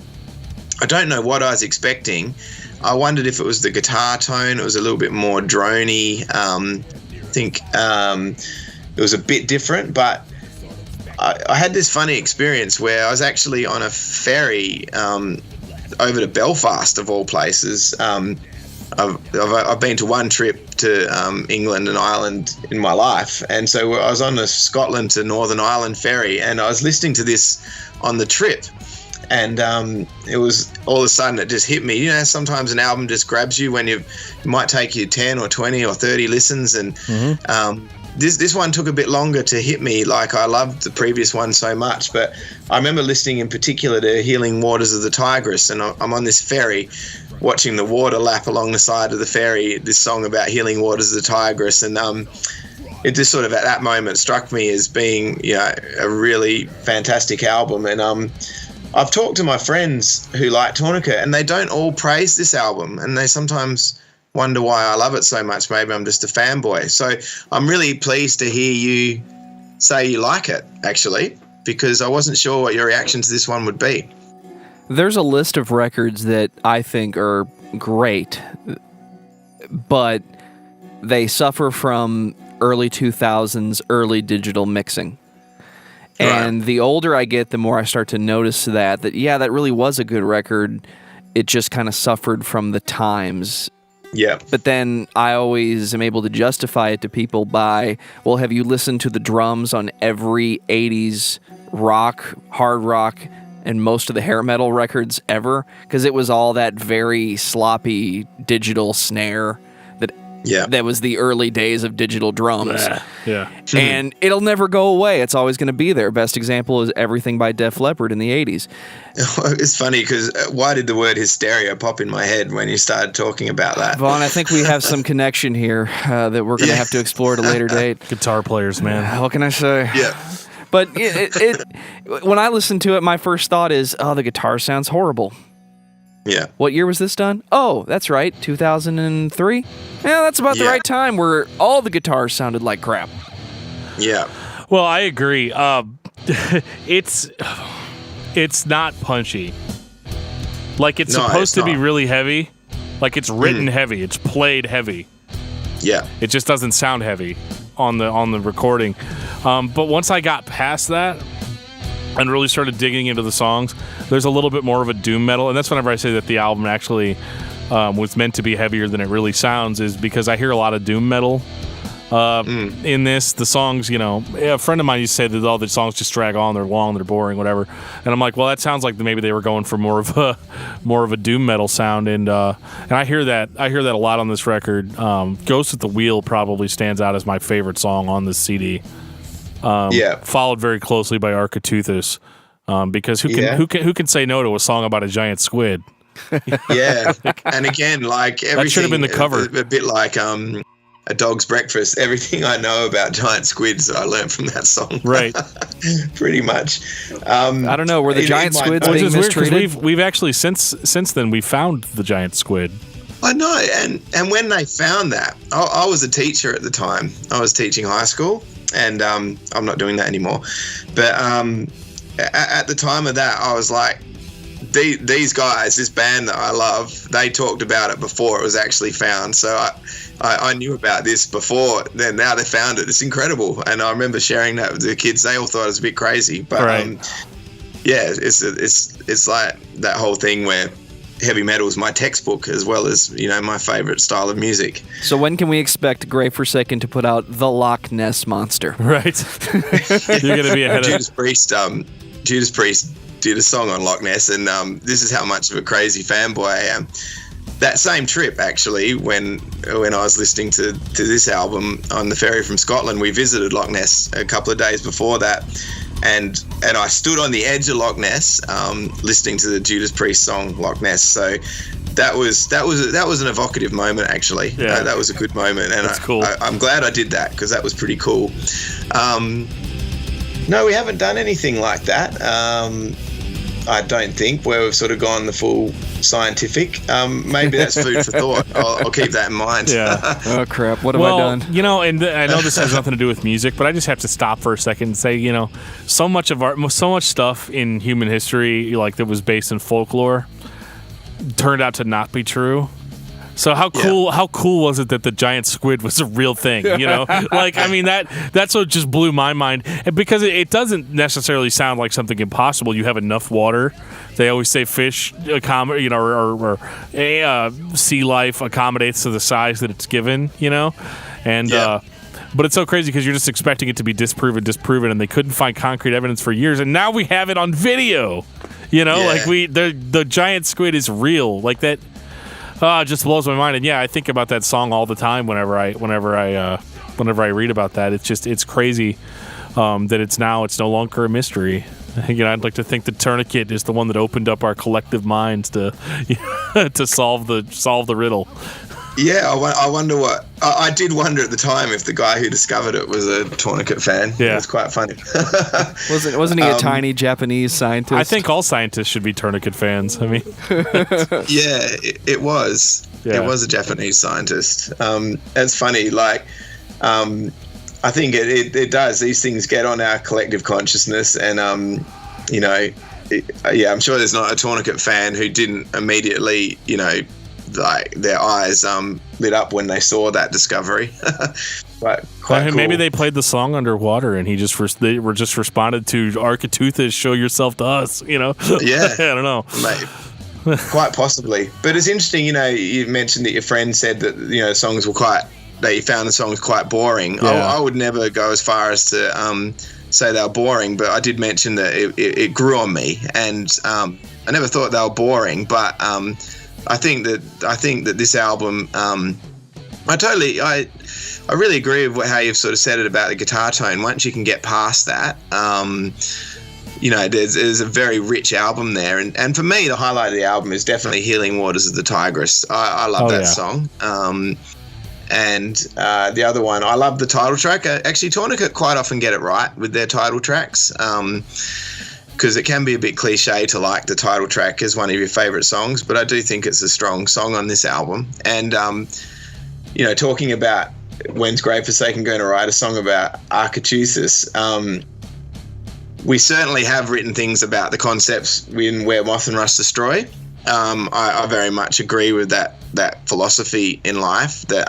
S1: don't know what I was expecting. I wondered if it was the guitar tone. It was a little bit more droney. I think it was a bit different, but I had this funny experience where I was actually on a ferry over to Belfast, of all places. I've been to one trip to England and Ireland in my life, and so I was on a Scotland to Northern Ireland ferry, and I was listening to this on the trip, and it was all of a sudden it just hit me. You know, sometimes an album just grabs you when it might take you 10 or 20 or 30 listens, and this one took a bit longer to hit me. Like, I loved the previous one so much, but I remember listening in particular to Healing Waters of the Tigris, and I'm on this ferry watching the water lap along the side of the ferry, this song about Healing Waters of the Tigris, and it just sort of at that moment struck me as being, you know, a really fantastic album. And I've talked to my friends who like Tourniquet, and they don't all praise this album, and they sometimes wonder why I love it so much. Maybe I'm just a fanboy. So I'm really pleased to hear you say you like it, actually, because I wasn't sure what your reaction to this one would be.
S3: There's a list of records that I think are great, but they suffer from early 2000s, early digital mixing. And the older I get, the more I start to notice that really was a good record. It just kind of suffered from the times.
S1: Yeah.
S3: But then I always am able to justify it to people by, well, have you listened to the drums on every 80s rock, hard rock, and most of the hair metal records ever? Because it was all that very sloppy digital snare that was the early days of digital drums.
S2: Yeah.
S3: And it'll never go away. It's always going to be there. Best example is everything by Def Leppard in the 80s.
S1: It's funny because why did the word hysteria pop in my head when you started talking about that?
S3: Vaughn, I think we have some connection here that we're going to have to explore at a later date.
S2: Guitar players, man.
S3: What can I say?
S1: Yeah.
S3: But when I listen to it, my first thought is, oh, the guitar sounds horrible.
S1: Yeah.
S3: What year was this done? Oh, that's right, 2003? Yeah, that's about the right time where all the guitars sounded like crap.
S1: Yeah.
S2: Well, I agree. It's not punchy. Like, it's supposed to be really heavy. Like, it's written heavy. It's played heavy.
S1: Yeah.
S2: It just doesn't sound heavy on the recording. But once I got past that and really started digging into the songs, there's a little bit more of a doom metal. And that's whenever I say that the album actually was meant to be heavier than it really sounds, is because I hear a lot of doom metal in this. The songs, a friend of mine used to say that all the songs just drag on, they're long, they're boring, whatever. And I'm like, well, that sounds like maybe they were going for more of a doom metal sound. And I hear that a lot on this record. Ghost at the Wheel probably stands out as my favorite song on this CD. Followed very closely by Architeuthis, because who can say no to a song about a giant squid?
S1: Yeah, and again, like everything,
S2: that should have been the cover.
S1: A bit like A Dog's Breakfast. Everything I know about giant squids I learned from that song.
S2: Right.
S1: Pretty much.
S3: I don't know. Were the giant squids being mistreated?
S2: We've actually since then we found the giant squid.
S1: I know, and when they found that, I was a teacher at the time. I was teaching high school. And I'm not doing that anymore. But at the time of that, I was like, these guys, this band that I love, they talked about it before it was actually found. So I knew about this before. Then now they found it. It's incredible. And I remember sharing that with the kids. They all thought it was a bit crazy. But it's like that whole thing where heavy metal is my textbook as well as, my favorite style of music.
S3: So when can we expect Grey Forsaken to put out the Loch Ness Monster?
S2: Right. You're going to be ahead of
S1: Judas Priest did a song on Loch Ness, and this is how much of a crazy fanboy I am. That same trip, actually, when I was listening to this album on the ferry from Scotland, we visited Loch Ness a couple of days before that. And I stood on the edge of Loch Ness, listening to the Judas Priest song Loch Ness. So that was an evocative moment, actually.
S2: Yeah.
S1: That was a good moment, and
S2: that's cool.
S1: I'm glad I did that because that was pretty cool. No, we haven't done anything like that. I don't think, where we've sort of gone the full scientific. Maybe that's food for thought. I'll keep that in mind.
S2: Yeah.
S3: Oh crap! What have I done?
S2: And I know this has nothing to do with music, but I just have to stop for a second and say, so much stuff in human history, like that was based in folklore, turned out to not be true. So how cool was it that the giant squid was a real thing? Like, I mean, that's what just blew my mind, and because it doesn't necessarily sound like something impossible. You have enough water. They always say fish accommodate, or sea life accommodates to the size that it's given, and. But it's so crazy because you're just expecting it to be disproven, and they couldn't find concrete evidence for years, and now we have it on video. Like the giant squid is real, like that. It just blows my mind, and I think about that song all the time whenever I read about that. It's crazy that it's no longer a mystery. I'd like to think that Tourniquet is the one that opened up our collective minds to to solve the riddle.
S1: Yeah, I wonder what. I did wonder at the time if the guy who discovered it was a Tourniquet fan.
S2: Yeah.
S1: It was quite funny.
S3: Wasn't he a tiny Japanese scientist?
S2: I think all scientists should be Tourniquet fans. I mean,
S1: yeah, it was. Yeah. It was a Japanese scientist. It's funny, like, I think it does. These things get on our collective consciousness, and I'm sure there's not a Tourniquet fan who didn't immediately, like their eyes lit up when they saw that discovery. Quite cool.
S2: Maybe they played the song underwater, and they were just responded to Architeuthis, "Show Yourself to Us." Yeah, I don't know.
S1: Mate, quite possibly. But it's interesting. You mentioned that your friend said that songs were that you found the songs quite boring. Yeah. I would never go as far as to say they were boring, but I did mention that it grew on me, and I never thought they were boring. But I think that this album, I really agree with how you've sort of said it about the guitar tone. Once you can get past that, there's a very rich album there. And for me, the highlight of the album is definitely Healing Waters of the Tigress. I love that song. And the other one, I love the title track. Actually, Tourniquet quite often get it right with their title tracks, because it can be a bit cliche to like the title track as one of your favourite songs, but I do think it's a strong song on this album. And, talking about When's Grave Forsaken going to write a song about Architeuthis, we certainly have written things about the concepts in Where Moth and Rust Destroy. I very much agree with that philosophy in life, that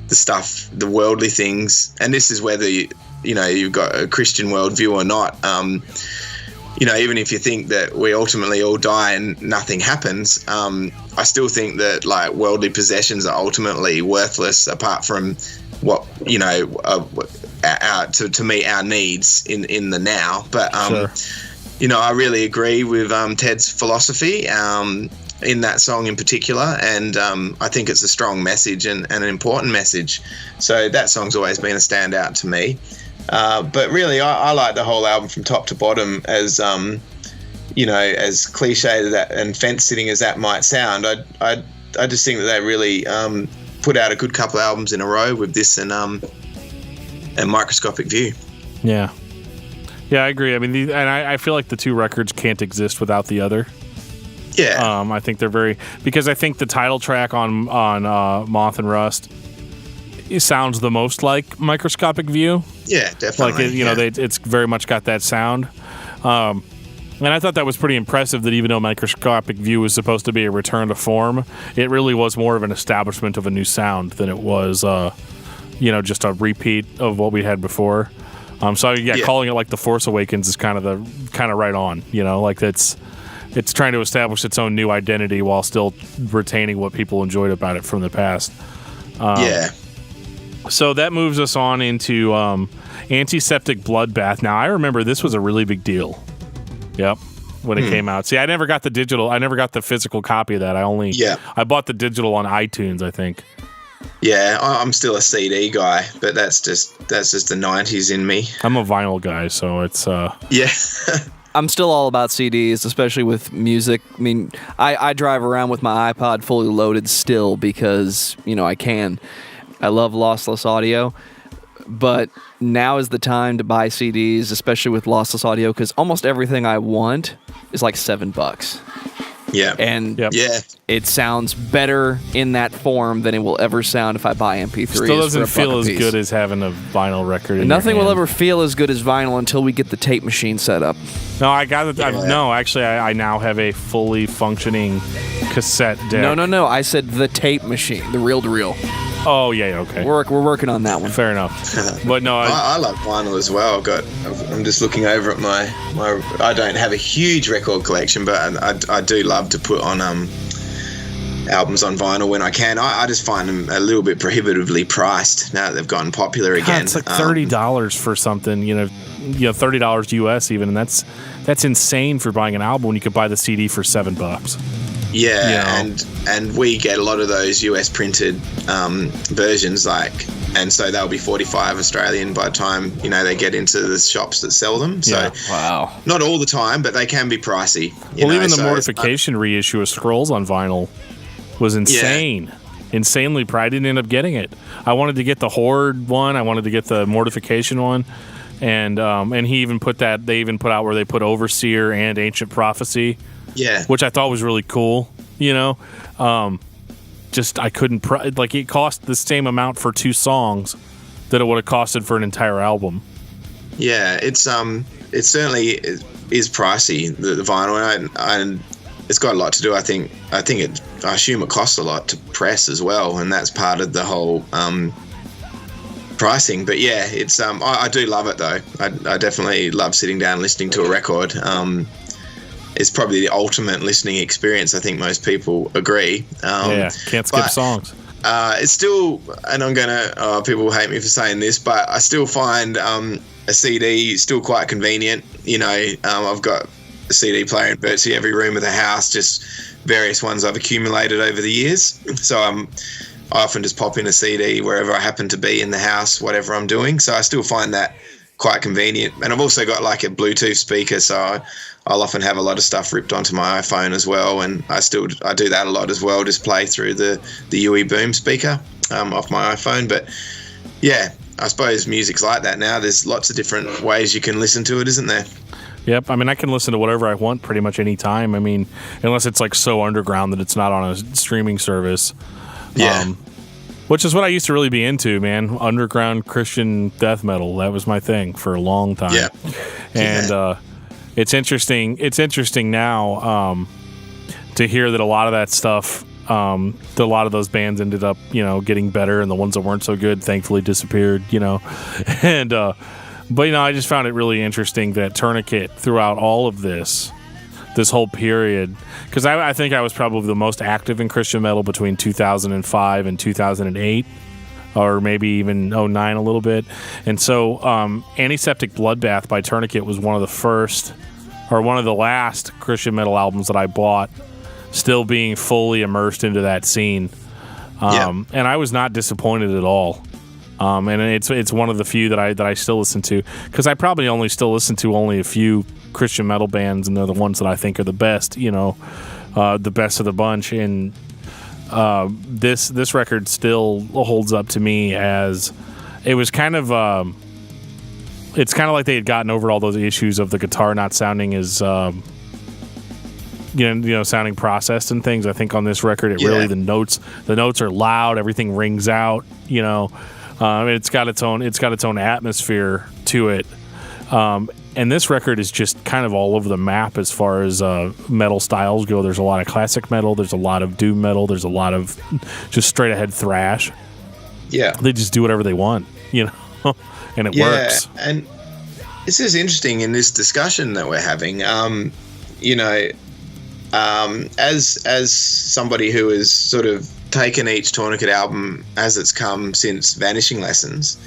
S1: the stuff, the worldly things, and this is whether you've got a Christian worldview or not. Even if you think that we ultimately all die and nothing happens, I still think that like worldly possessions are ultimately worthless apart from what to meet our needs in the now. But
S2: sure.
S1: I really agree with Ted's philosophy in that song in particular, and I think it's a strong message and an important message. So that song's always been a standout to me. But really, I like the whole album from top to bottom. As as cliched that and fence-sitting as that might sound, I just think that they really put out a good couple of albums in a row with this and Microscopic View.
S2: Yeah, I agree. I mean, I feel like the two records can't exist without the other.
S1: Yeah.
S2: I think they're because I think the title track on Moth and Rust, it sounds the most like Microscopic View.
S1: Yeah, definitely.
S2: Like it's very much got that sound. And I thought that was pretty impressive that even though Microscopic View was supposed to be a return to form, it really was more of an establishment of a new sound than it was, just a repeat of what we had before. Calling it like The Force Awakens is kind of right on. Like it's trying to establish its own new identity while still retaining what people enjoyed about it from the past. So that moves us on into Antiseptic Bloodbath. Now, I remember this was a really big deal. Yep, when it came out. See, I never got the digital. I never got the physical copy of that. I bought the digital on iTunes, I think.
S1: Yeah, I'm still a CD guy, but that's just the 90s in me.
S2: I'm a vinyl guy, so it's...
S1: Yeah.
S3: I'm still all about CDs, especially with music. I mean, I drive around with my iPod fully loaded still because, I can. I love lossless audio, but now is the time to buy CDs, especially with lossless audio, because almost everything I want is like $7.
S1: Yeah.
S3: And it sounds better in that form than it will ever sound if I buy MP3s.
S2: Still doesn't feel as good as having a vinyl record.
S3: Nothing will ever feel as good as vinyl until we get the tape machine set up.
S2: No, I got it. No, actually, I now have a fully functioning cassette deck.
S3: No. I said the tape machine, the reel-to-reel.
S2: Oh, yeah, okay.
S3: We're working on that one.
S2: Fair enough. But no,
S1: I love vinyl as well. I'm just looking over at my. I don't have a huge record collection, but I do love to put on albums on vinyl when I can. I just find them a little bit prohibitively priced now that they've gotten popular again.
S2: God, it's like $30 for something, $30 US even, and that's insane for buying an album when you could buy the CD for $7.
S1: Yeah, and we get a lot of those US printed versions, and so they'll be $45 Australian by the time they get into the shops that sell them. So
S3: wow,
S1: not all the time, but they can be pricey.
S2: Even the Mortification reissue of Scrolls on vinyl was insane. Insanely priced. I didn't end up getting it. I wanted to get the Horde one. I wanted to get the Mortification one. And he even put that. They even put out where they put Overseer and Ancient Prophecy.
S1: Yeah,
S2: which I thought was really cool. Just I couldn't it cost the same amount for 2 songs that it would have costed for an entire album.
S1: Yeah, it certainly is pricey, the vinyl, and it's got a lot to do. I assume it costs a lot to press as well, and that's part of the whole pricing. But yeah, it's I do love it though. I definitely love sitting down and listening to a record. It's probably the ultimate listening experience. I think most people agree.
S2: Can't skip songs.
S1: It's still, and I'm gonna people will hate me for saying this, but I still find a CD still quite convenient. You know, I've got a CD player in virtually every room of the house, just various ones I've accumulated over the years. So I often just pop in a CD wherever I happen to be in the house, whatever I'm doing. So I still find that quite convenient. And I've also got like a Bluetooth speaker, so I'll often have a lot of stuff ripped onto my iPhone as well, and I do that a lot as well, just play through the UE Boom speaker off my iPhone. But yeah, I suppose music's like that now. There's lots of different ways you can listen to it, isn't there?
S2: Yep. I mean, I can listen to whatever I want pretty much any time. I mean, unless it's like so underground that it's not on a streaming service.
S1: Yeah.
S2: Which is what I used to really be into, man. Underground Christian death metal. That was my thing for a long time.
S1: Yeah.
S2: And it's interesting. It's interesting now to hear that a lot of that stuff, a lot of those bands ended up, getting better, and the ones that weren't so good, thankfully, disappeared. And but I just found it really interesting that Tourniquet, throughout all of this whole period, because I think I was probably the most active in Christian metal between 2005 and 2008, or maybe even 2009 a little bit. And so Antiseptic Bloodbath by Tourniquet was one of the first, or one of the last Christian metal albums that I bought, still being fully immersed into that scene. And I was not disappointed at all. And it's one of the few that I still listen to, because I probably only still listen to only a few Christian metal bands, and they're the ones that I think are the best, the best of the bunch. And this record still holds up to me as it was kind of it's kind of like they had gotten over all those issues of the guitar not sounding as sounding processed and things. I think on this record really the notes are loud, everything rings out, it's got its own atmosphere to it. And this record is just kind of all over the map as far as metal styles go. There's a lot of classic metal. There's a lot of doom metal. There's a lot of just straight ahead thrash.
S1: Yeah.
S2: They just do whatever they want, and it works.
S1: And this is interesting in this discussion that we're having. As somebody who has sort of taken each Tourniquet album as it's come since Vanishing Lessons,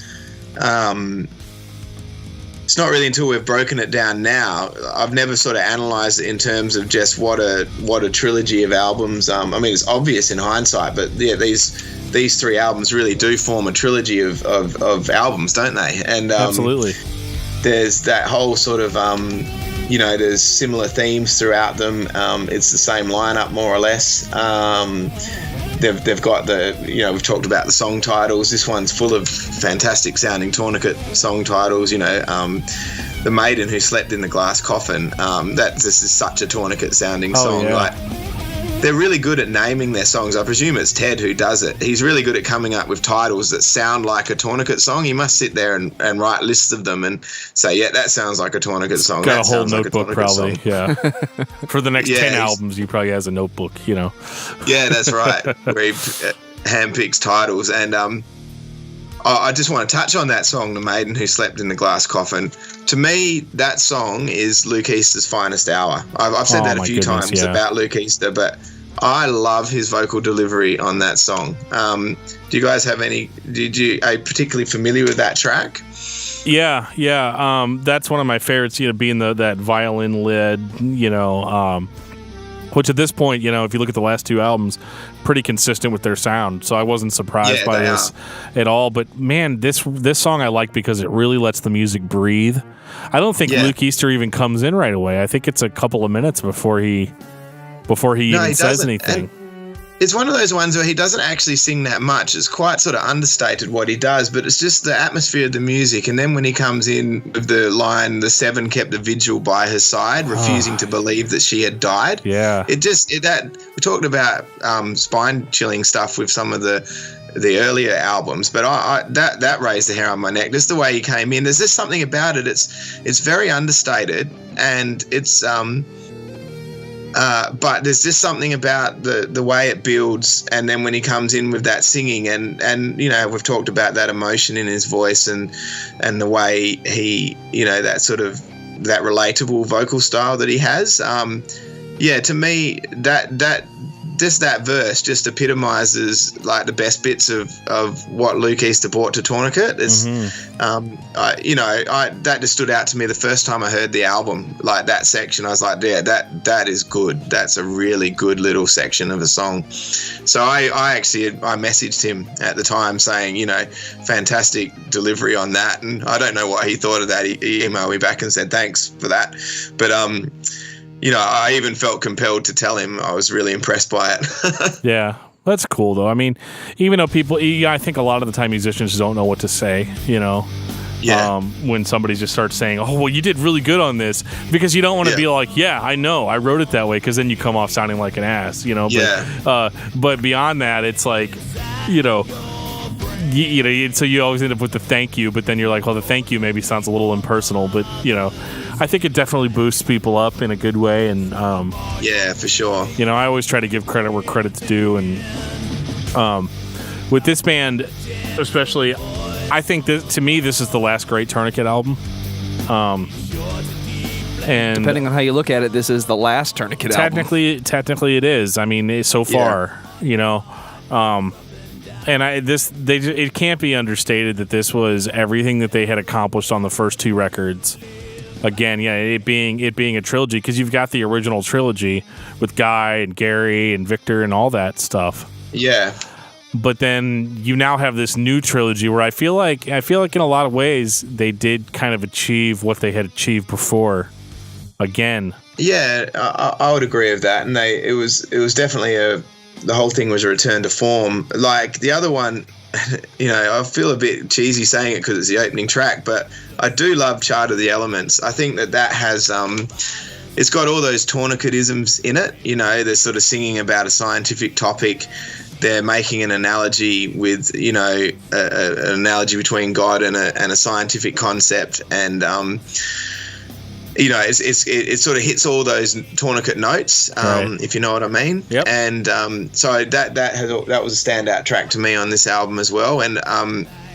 S1: it's not really until we've broken it down now. I've never sort of analysed it in terms of just what a trilogy of albums. It's obvious in hindsight, but yeah, these three albums really do form a trilogy of albums, don't they? And
S2: absolutely,
S1: there's that whole sort of there's similar themes throughout them. It's the same lineup more or less. They've got we've talked about the song titles. This one's full of fantastic sounding Tourniquet song titles. The Maiden Who Slept in the Glass Coffin. This is such a Tourniquet sounding song.
S2: Yeah.
S1: Like, they're really good at naming their songs. I presume it's Ted who does it. He's really good at coming up with titles that sound like a Tourniquet song. He must sit there and write lists of them and say, yeah, that sounds like a Tourniquet song.
S2: Got
S1: that
S2: a whole
S1: sounds
S2: notebook
S1: like a
S2: probably,
S1: song.
S2: yeah. For the next 10 albums, he probably has a notebook,
S1: Yeah, that's right, where he handpicks titles. And I just want to touch on that song, The Maiden Who Slept in the Glass Coffin. To me, that song is Luke Easter's finest hour. I've said that a few times about Luke Easter, but I love his vocal delivery on that song. Do you guys have are you particularly familiar with that track?
S2: Yeah. That's one of my favorites, being that violin led, which at this point, if you look at the last two albums, pretty consistent with their sound. So I wasn't surprised by this at all. But man, this song I like because it really lets the music breathe. I don't think Luke Easter even comes in right away. I think it's a couple of minutes before he even says anything.
S1: And it's one of those ones where he doesn't actually sing that much. It's quite sort of understated what he does, but it's just the atmosphere of the music. And then when he comes in with the line, the seven kept a vigil by her side, refusing to believe that she had died.
S2: Yeah.
S1: We talked about spine chilling stuff with some of the earlier albums, but that raised the hair on my neck. Just the way he came in. There's just something about it. It's very understated, and it's but there's just something about the way it builds, and then when he comes in with that singing, and you know, we've talked about that emotion in his voice and the way he, you know, that sort of that relatable vocal style that he has. To me, that just that verse just epitomizes like the best bits of what Luke Easter brought to Tourniquet. It's, that just stood out to me the first time I heard the album. Like that section, I was like, yeah, that is good. That's a really good little section of a song. So I messaged him at the time saying, you know, fantastic delivery on that, and I don't know what he thought of that. He emailed me back and said thanks for that, but you know, I even felt compelled to tell him I was really impressed by it.
S2: Yeah, that's cool, though. I mean, even though I think a lot of the time musicians don't know what to say, you know.
S1: Yeah.
S2: When somebody just starts saying, oh, well, you did really good on this, because you don't want to be like, yeah, I know, I wrote it that way, because then you come off sounding like an ass, you know. But, but beyond that, it's like, you know, so you always end up with the thank you, but then you're like, well, the thank you maybe sounds a little impersonal, but, you know, I think it definitely boosts people up in a good way. And
S1: yeah, for sure.
S2: You know, I always try to give credit where credit's due, and with this band especially, I think to me this is the last great Tourniquet album. And
S3: depending on how you look at it, this is the last Tourniquet album.
S2: Technically it is. I mean, so far, you know. And it can't be understated that this was everything that they had accomplished on the first two records. Again, yeah, it being a trilogy, because you've got the original trilogy with Guy and Gary and Victor and all that stuff.
S1: Yeah.
S2: But then you now have this new trilogy where I feel like in a lot of ways they did kind of achieve what they had achieved before. Again.
S1: Yeah, I would agree with that, and it was definitely the whole thing was a return to form. Like the other one, you know, I feel a bit cheesy saying it because it's the opening track, but I do love Chart of the Elements. I think that has it's got all those Tourniquetisms in it. You know, they're sort of singing about a scientific topic. They're making an analogy with, you know, an analogy between God and a scientific concept, and you know, it sort of hits all those Tourniquet notes, if you know what I mean.
S2: Yep.
S1: And so that was a standout track to me on this album as well. And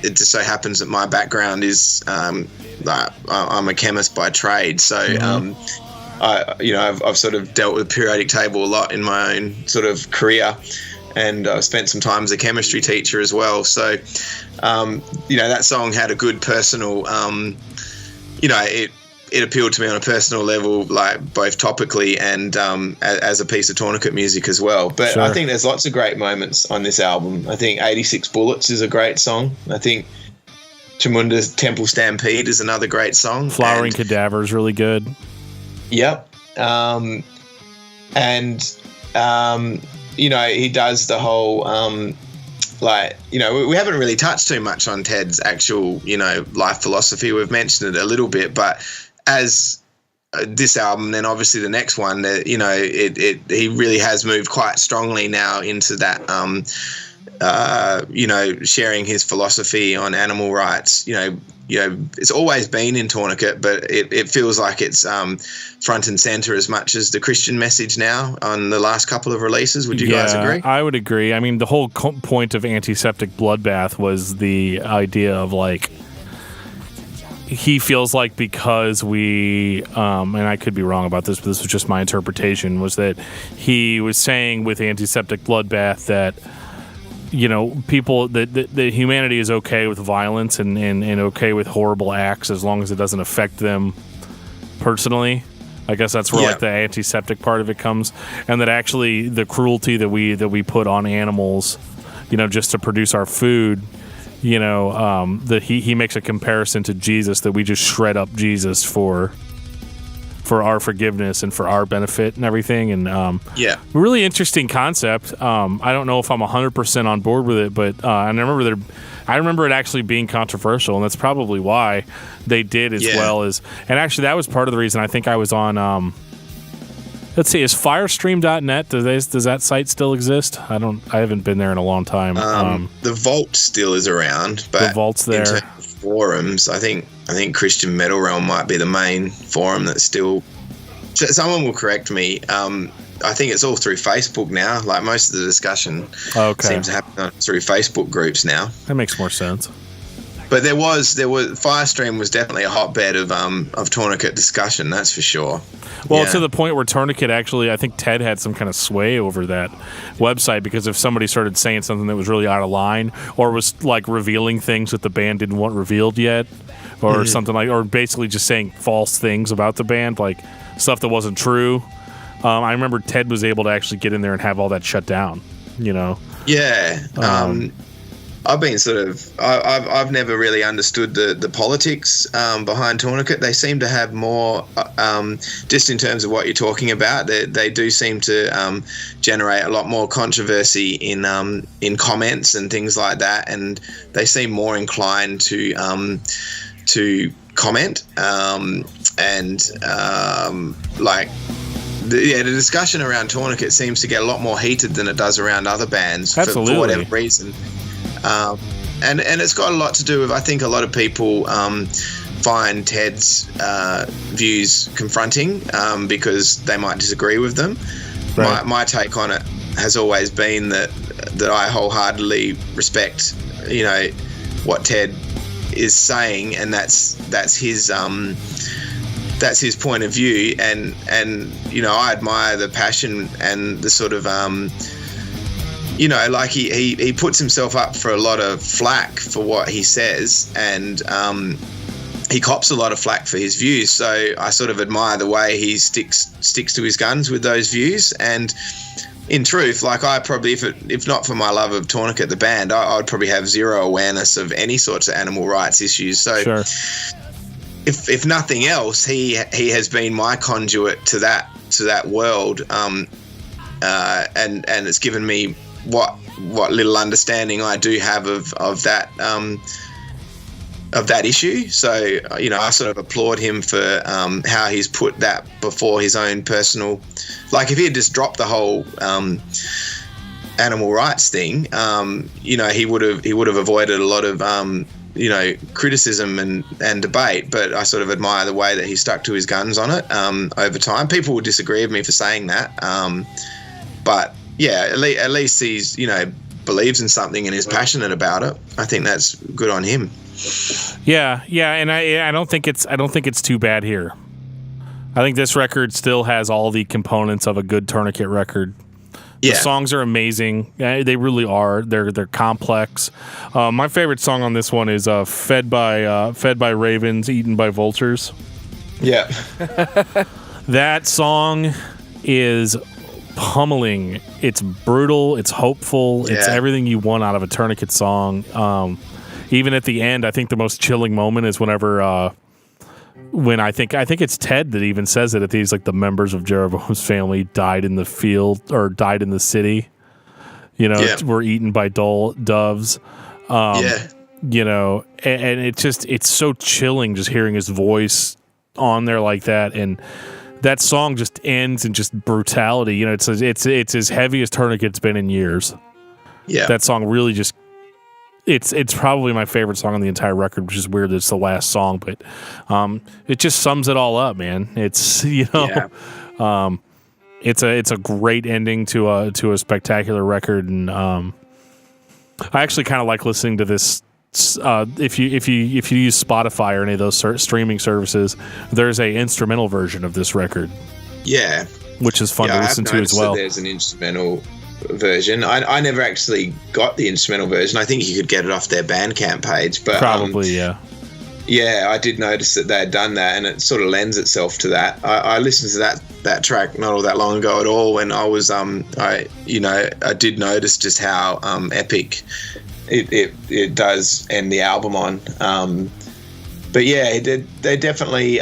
S1: it just so happens that my background is I'm a chemist by trade, so I've sort of dealt with the periodic table a lot in my own sort of career, and I've spent some time as a chemistry teacher as well. So you know, that song had a good personal, you know, it appealed to me on a personal level, like both topically and as a piece of Tourniquet music as well. But
S2: sure.
S1: I think there's lots of great moments on this album. I think 86 Bullets is a great song. I think Chamunda's Temple Stampede is another great song.
S2: Flowering Cadaver is really good.
S1: Yep. You know, he does the whole like, you know, we haven't really touched too much on Ted's actual, you know, life philosophy. We've mentioned it a little bit, but as this album, then obviously the next one, you know, he really has moved quite strongly now into that, you know, sharing his philosophy on animal rights. You know, it's always been in Tourniquet, but it feels like it's front and center as much as the Christian message now on the last couple of releases. Would you guys agree?
S2: I would agree. I mean, the whole point of Antiseptic Bloodbath was the idea of, like, he feels like because we, and I could be wrong about this, but this was just my interpretation, was that he was saying with Antiseptic Bloodbath that, you know, people, that humanity is okay with violence and okay with horrible acts as long as it doesn't affect them personally. I guess that's where like the antiseptic part of it comes, and that actually the cruelty that we put on animals, you know, just to produce our food, you know, that he makes a comparison to Jesus, that we just shred up Jesus for our forgiveness and for our benefit and everything. And really interesting concept. I don't know if I'm 100% on board with it, but I remember it actually being controversial, and that's probably why they did as well as. And actually, that was part of the reason I think I was on. Let's see, is Firestream.net? Does that site still exist? I haven't been there in a long time.
S1: The Vault still is around, but
S2: the Vault's there.
S1: In terms of forums, I think Christian Metal Realm might be the main forum that's still. Someone will correct me. I think it's all through Facebook now. Like most of the discussion seems to happen through Facebook groups now.
S2: That makes more sense.
S1: But there was Firestream was definitely a hotbed of Tourniquet discussion, that's for sure.
S2: Well, to the point where Tourniquet actually, I think Ted had some kind of sway over that website, because if somebody started saying something that was really out of line, or was like revealing things that the band didn't want revealed yet, or something like, or basically just saying false things about the band, like stuff that wasn't true. I remember Ted was able to actually get in there and have all that shut down.
S1: Yeah. I've been I've never really understood the politics behind Tourniquet. They seem to have more, just in terms of what you're talking about, they do seem to generate a lot more controversy in comments and things like that, and they seem more inclined to comment the discussion around Tourniquet seems to get a lot more heated than it does around other bands for whatever reason. And it's got a lot to do with, I think a lot of people find Ted's views confronting because they might disagree with them. Right. My take on it has always been that I wholeheartedly respect, what Ted is saying, and that's his point of view, and I admire the passion and the sort of like he puts himself up for a lot of flack for what he says, and he cops a lot of flack for his views. So I sort of admire the way he sticks to his guns with those views. And in truth, like, I probably, if not for my love of Tourniquet the band, I would probably have zero awareness of any sorts of animal rights issues. So sure. If nothing else, he has been my conduit to that world, and it's given me what little understanding I do have of that issue. So I sort of applaud him for how he's put that before his own personal. Like, if he had just dropped the whole animal rights thing, he would have avoided a lot of criticism and debate. But I sort of admire the way that he stuck to his guns on it over time. People would disagree with me for saying that, but yeah, at least he's believes in something and is passionate about it. I think that's good on him.
S2: Yeah, and I don't think it's too bad here. I think this record still has all the components of a good Tourniquet record. The songs are amazing. They really are. They're complex. My favorite song on this one is "Fed by Ravens, Eaten by Vultures."
S1: Yeah,
S2: that song is pummeling. It's brutal. It's hopeful. It's everything you want out of a Tourniquet song. Even at the end, I think the most chilling moment is whenever when I think it's Ted that even says it. He's like, the members of Jeroboam's family died in the field or died in the city. Were eaten by doves. And it's so chilling just hearing his voice on there like that. And that song just ends in just brutality. It's as heavy as Tourniquet's been in years. Yeah, that song really just. It's probably my favorite song on the entire record, which is weird that it's the last song, but it just sums it all up, man. It's it's a great ending to a spectacular record, and I actually kind of like listening to this. If you use Spotify or any of those streaming services, there's a instrumental version of this record.
S1: Yeah,
S2: which is fun to listen to as well.
S1: There's an instrumental version. I never actually got the instrumental version. I think you could get it off their Bandcamp page, but
S2: probably
S1: yeah, I did notice that they had done that, and it sort of lends itself to that. I listened to that track not all that long ago at all, and I was I did notice just how epic it does end the album on. But yeah, they definitely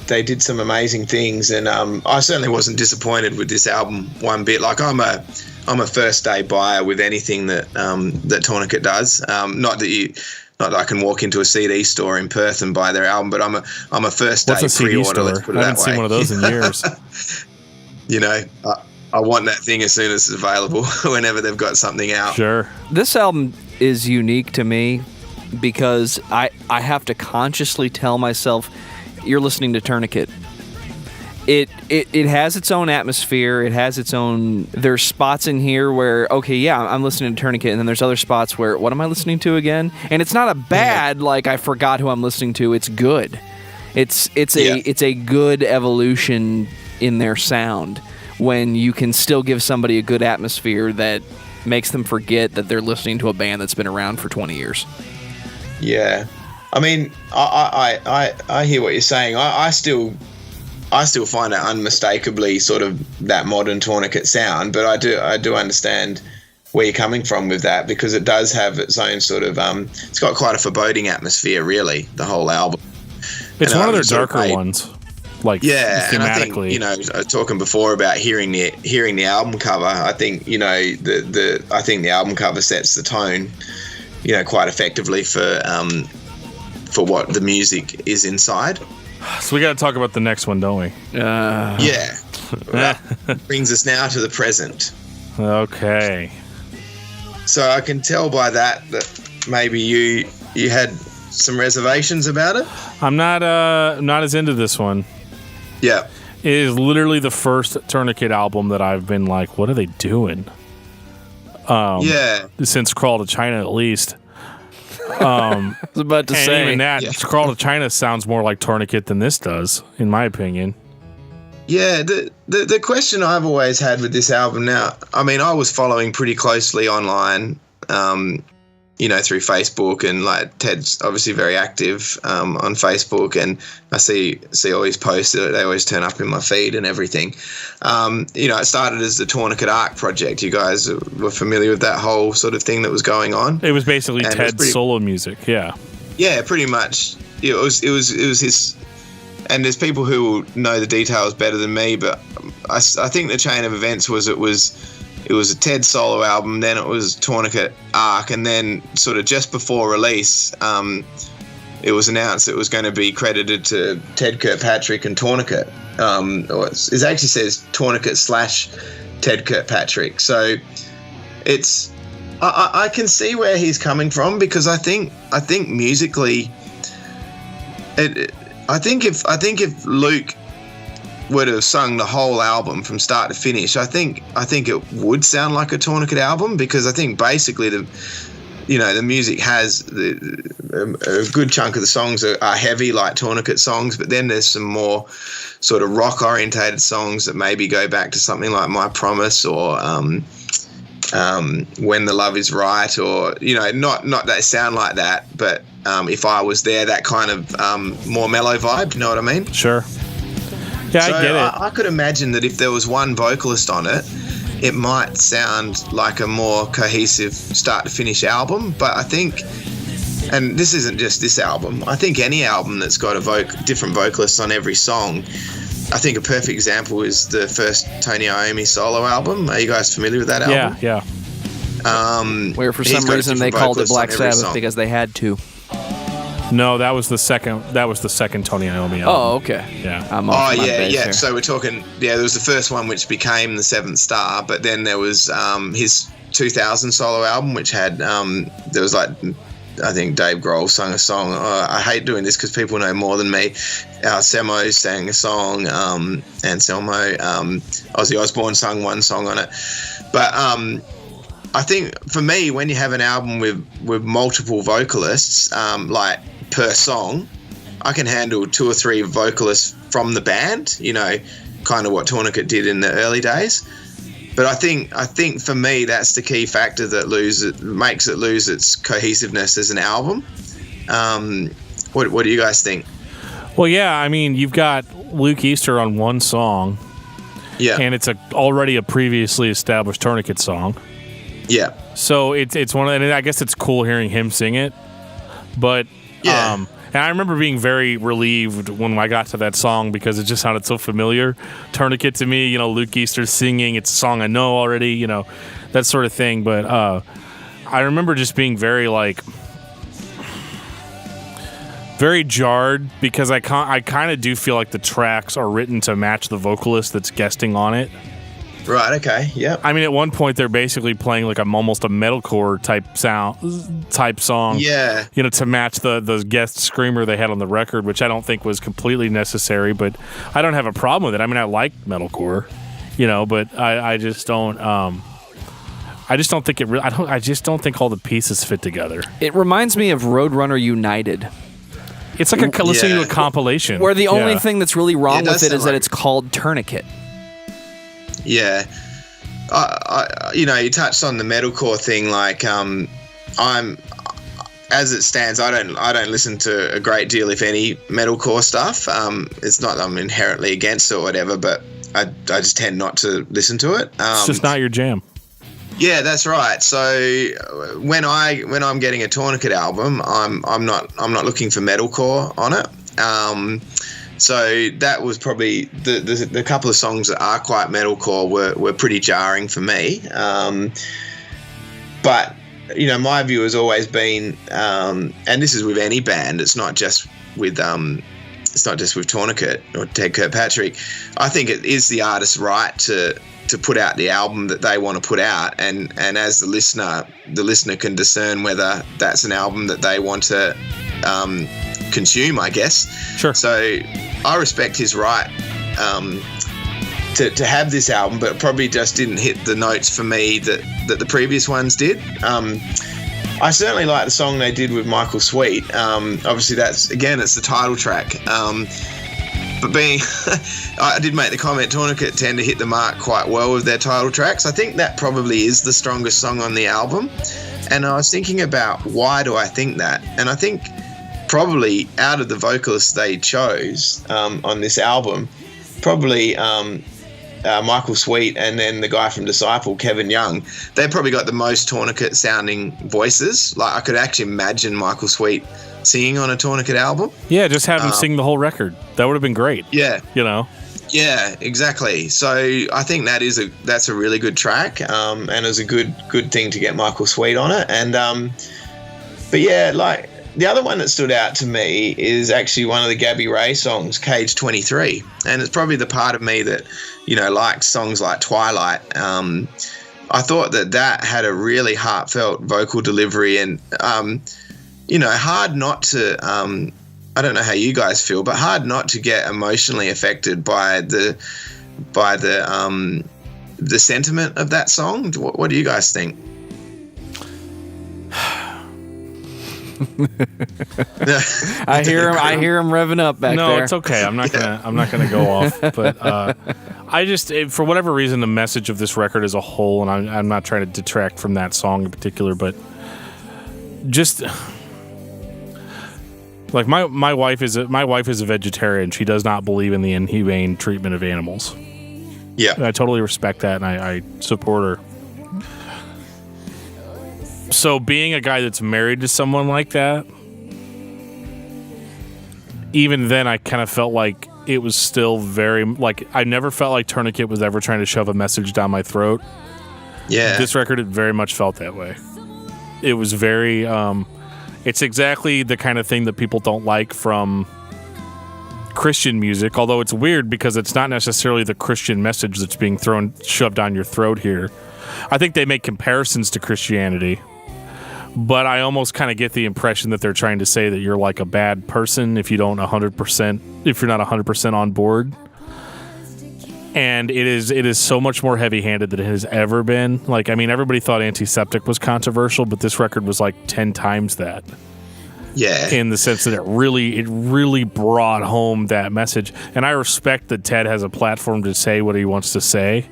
S1: they did some amazing things, and I certainly wasn't disappointed with this album one bit. Like, I'm a first day buyer with anything that Tourniquet does. Not that I can walk into a CD store in Perth and buy their album, but I'm a first day pre-order. Let's put it that way.
S2: I haven't seen one of those in years.
S1: I want that thing as soon as it's available. Whenever they've got something out.
S2: Sure.
S3: This album is unique to me because I have to consciously tell myself, you're listening to Tourniquet. It has its own atmosphere. It has its own. There's spots in here where, okay, yeah, I'm listening to Tourniquet, and then there's other spots where, what am I listening to again? And it's not a bad like I forgot who I'm listening to. It's good. It's a good evolution in their sound when you can still give somebody a good atmosphere that makes them forget that they're listening to a band that's been around for 20 years.
S1: Yeah, I mean, I hear what you're saying. I still find it unmistakably sort of that modern Tourniquet sound, but I do understand where you're coming from with that, because it does have its own sort of it's got quite a foreboding atmosphere, really, the whole album.
S2: It's one of their darker ones. Like,
S1: yeah, and I think,
S2: thematically.
S1: talking before about hearing the album cover, I think, I think the album cover sets the tone, quite effectively for what the music is inside.
S2: So we got to talk about the next one, don't we?
S1: Yeah. That brings us now to the present.
S2: Okay.
S1: So I can tell by that maybe you had some reservations about it.
S2: I'm not as into this one.
S1: Yeah.
S2: It is literally the first Tourniquet album that I've been like, what are they doing? Since Crawl to China, at least.
S3: I was about to say.
S2: Even that, Crawl to China sounds more like Tourniquet than this does, in my opinion.
S1: Yeah, the question I've always had with this album now, I mean, I was following pretty closely online, through Facebook, and like Ted's obviously very active on Facebook, and I see all his posts. They always turn up in my feed and everything. It started as the Tourniquet Arc project. You guys were familiar with that whole sort of thing that was going on?
S2: It was basically Ted's solo music, yeah. Yeah,
S1: pretty much. It was his. And there's people who will know the details better than me, but I think the chain of events was it was a Ted solo album, then it was Tourniquet Arc, and then sort of just before release, it was announced it was going to be credited to Ted Kirkpatrick and Tourniquet. It actually says Tourniquet / Ted Kirkpatrick. So it's I can see where he's coming from, because I think musically, I think if Luke were to have sung the whole album from start to finish, I think it would sound like a Tourniquet album, because I think basically the music has a good chunk of the songs are heavy like Tourniquet songs, but then there's some more sort of rock orientated songs that maybe go back to something like My Promise or When the Love Is Right, or not that they sound like that, but If I Was There, that kind of more mellow vibe. You know what I mean?
S2: Sure. Yeah,
S1: so
S2: I get it.
S1: I could imagine that if there was one vocalist on it, it might sound like a more cohesive start to finish album. But I think, and this isn't just this album, I think any album that's got different vocalists on every song, I think a perfect example is the first Tony Iommi solo album. Are you guys familiar with that album?
S2: Yeah.
S3: Where for some reason they called it Black Sabbath because they had to.
S2: No, that was the second Tony Iommi album.
S3: Oh, okay.
S2: Yeah.
S1: So we're talking. Yeah, there was the first one which became the Seventh Star, but then there was his 2000 solo album, which had there was like, I think Dave Grohl sung a song. I hate doing this because people know more than me. Semo sang a song, Anselmo, Ozzy Osbourne sung one song on it, but I think for me, when you have an album with multiple vocalists, like per song, I can handle 2 or 3 vocalists from the band, kind of what Tourniquet did in the early days. But I think for me, that's the key factor that makes it lose its cohesiveness as an album. What do you guys think?
S2: Well, yeah, I mean, you've got Luke Easter on one song, and it's already a previously established Tourniquet song.
S1: Yeah.
S2: So it's one of, and I guess it's cool hearing him sing it, but and I remember being very relieved when I got to that song because it just sounded so familiar. Tourniquet to me, Luke Easter singing, it's a song I know already, that sort of thing. But I remember just being very jarred because I kind of do feel like the tracks are written to match the vocalist that's guesting on it.
S1: Right. Okay. Yeah.
S2: I mean, at one point they're basically playing like almost a metalcore type song.
S1: Yeah.
S2: You know, to match the guest screamer they had on the record, which I don't think was completely necessary, but I don't have a problem with it. I mean, I like metalcore, you know, but I just don't. I just don't think it. I just don't think all the pieces fit together.
S3: It reminds me of Roadrunner United.
S2: It's like listening to a compilation.
S3: Where the only thing that's really wrong with it is that
S1: like
S3: it's called Tourniquet.
S1: Yeah. You know, you touched on the metalcore thing. Like, I'm, as it stands, I don't listen to a great deal, if any, metalcore stuff. It's not that I'm inherently against it or whatever, but I just tend not to listen to it.
S2: It's just not your jam.
S1: Yeah, that's right. So when I'm getting a Tourniquet album, I'm not looking for metalcore on it. So that was probably the couple of songs that are quite metalcore were pretty jarring for me. But you know, my view has always been, and this is with any band. It's not just with Tourniquet or Ted Kirkpatrick. I think it is the artist's right to put out the album that they want to put out, and as the listener can discern whether that's an album that they want to consume, I guess.
S2: Sure. So
S1: I respect his right to have this album, but probably just didn't hit the notes for me that the previous ones did. I certainly like the song they did with Michael Sweet. Obviously, it's the title track. But I did make the comment, Tourniquet tend to hit the mark quite well with their title tracks. I think that probably is the strongest song on the album. And I was thinking about, why do I think that? And I think probably out of the vocalists they chose on this album, probably Michael Sweet and then the guy from Disciple, Kevin Young, they probably got the most Tourniquet sounding voices. Like, I could actually imagine Michael Sweet singing on a Tourniquet album.
S2: Yeah, just have him sing the whole record. That would have been great.
S1: Yeah.
S2: You know?
S1: Yeah, exactly. So I think that's a really good track, and it was a good thing to get Michael Sweet on it. And but yeah, like the other one that stood out to me is actually one of the Gabby Ray songs, Cage 23, and it's probably the part of me that, you know, likes songs like Twilight. I thought that had a really heartfelt vocal delivery, and you know, hard not to, I don't know how you guys feel, but hard not to get emotionally affected by the sentiment of that song. What do you guys think?
S3: I hear him revving up back there.
S2: No, it's okay. I'm not gonna go off. But I just, for whatever reason, the message of this record as a whole, and I'm not trying to detract from that song in particular, but just. Like my wife is a vegetarian. She does not believe in the inhumane treatment of animals.
S1: Yeah,
S2: and I totally respect that, and I support her. So being a guy that's married to someone like that, even then I kind of felt like it was still very, like, I never felt like Tourniquet was ever trying to shove a message down my throat.
S1: Yeah,
S2: this record, it very much felt that way. It was very. It's exactly the kind of thing that people don't like from Christian music, although it's weird because it's not necessarily the Christian message that's being shoved down your throat here. I think they make comparisons to Christianity, but I almost kind of get the impression that they're trying to say that you're like a bad person if you're not 100% on board. And it is so much more heavy-handed than it has ever been. Like, I mean, everybody thought Antiseptic was controversial, but this record was like 10 times that.
S1: Yeah.
S2: In the sense that it really brought home that message. And I respect that Ted has a platform to say what he wants to say.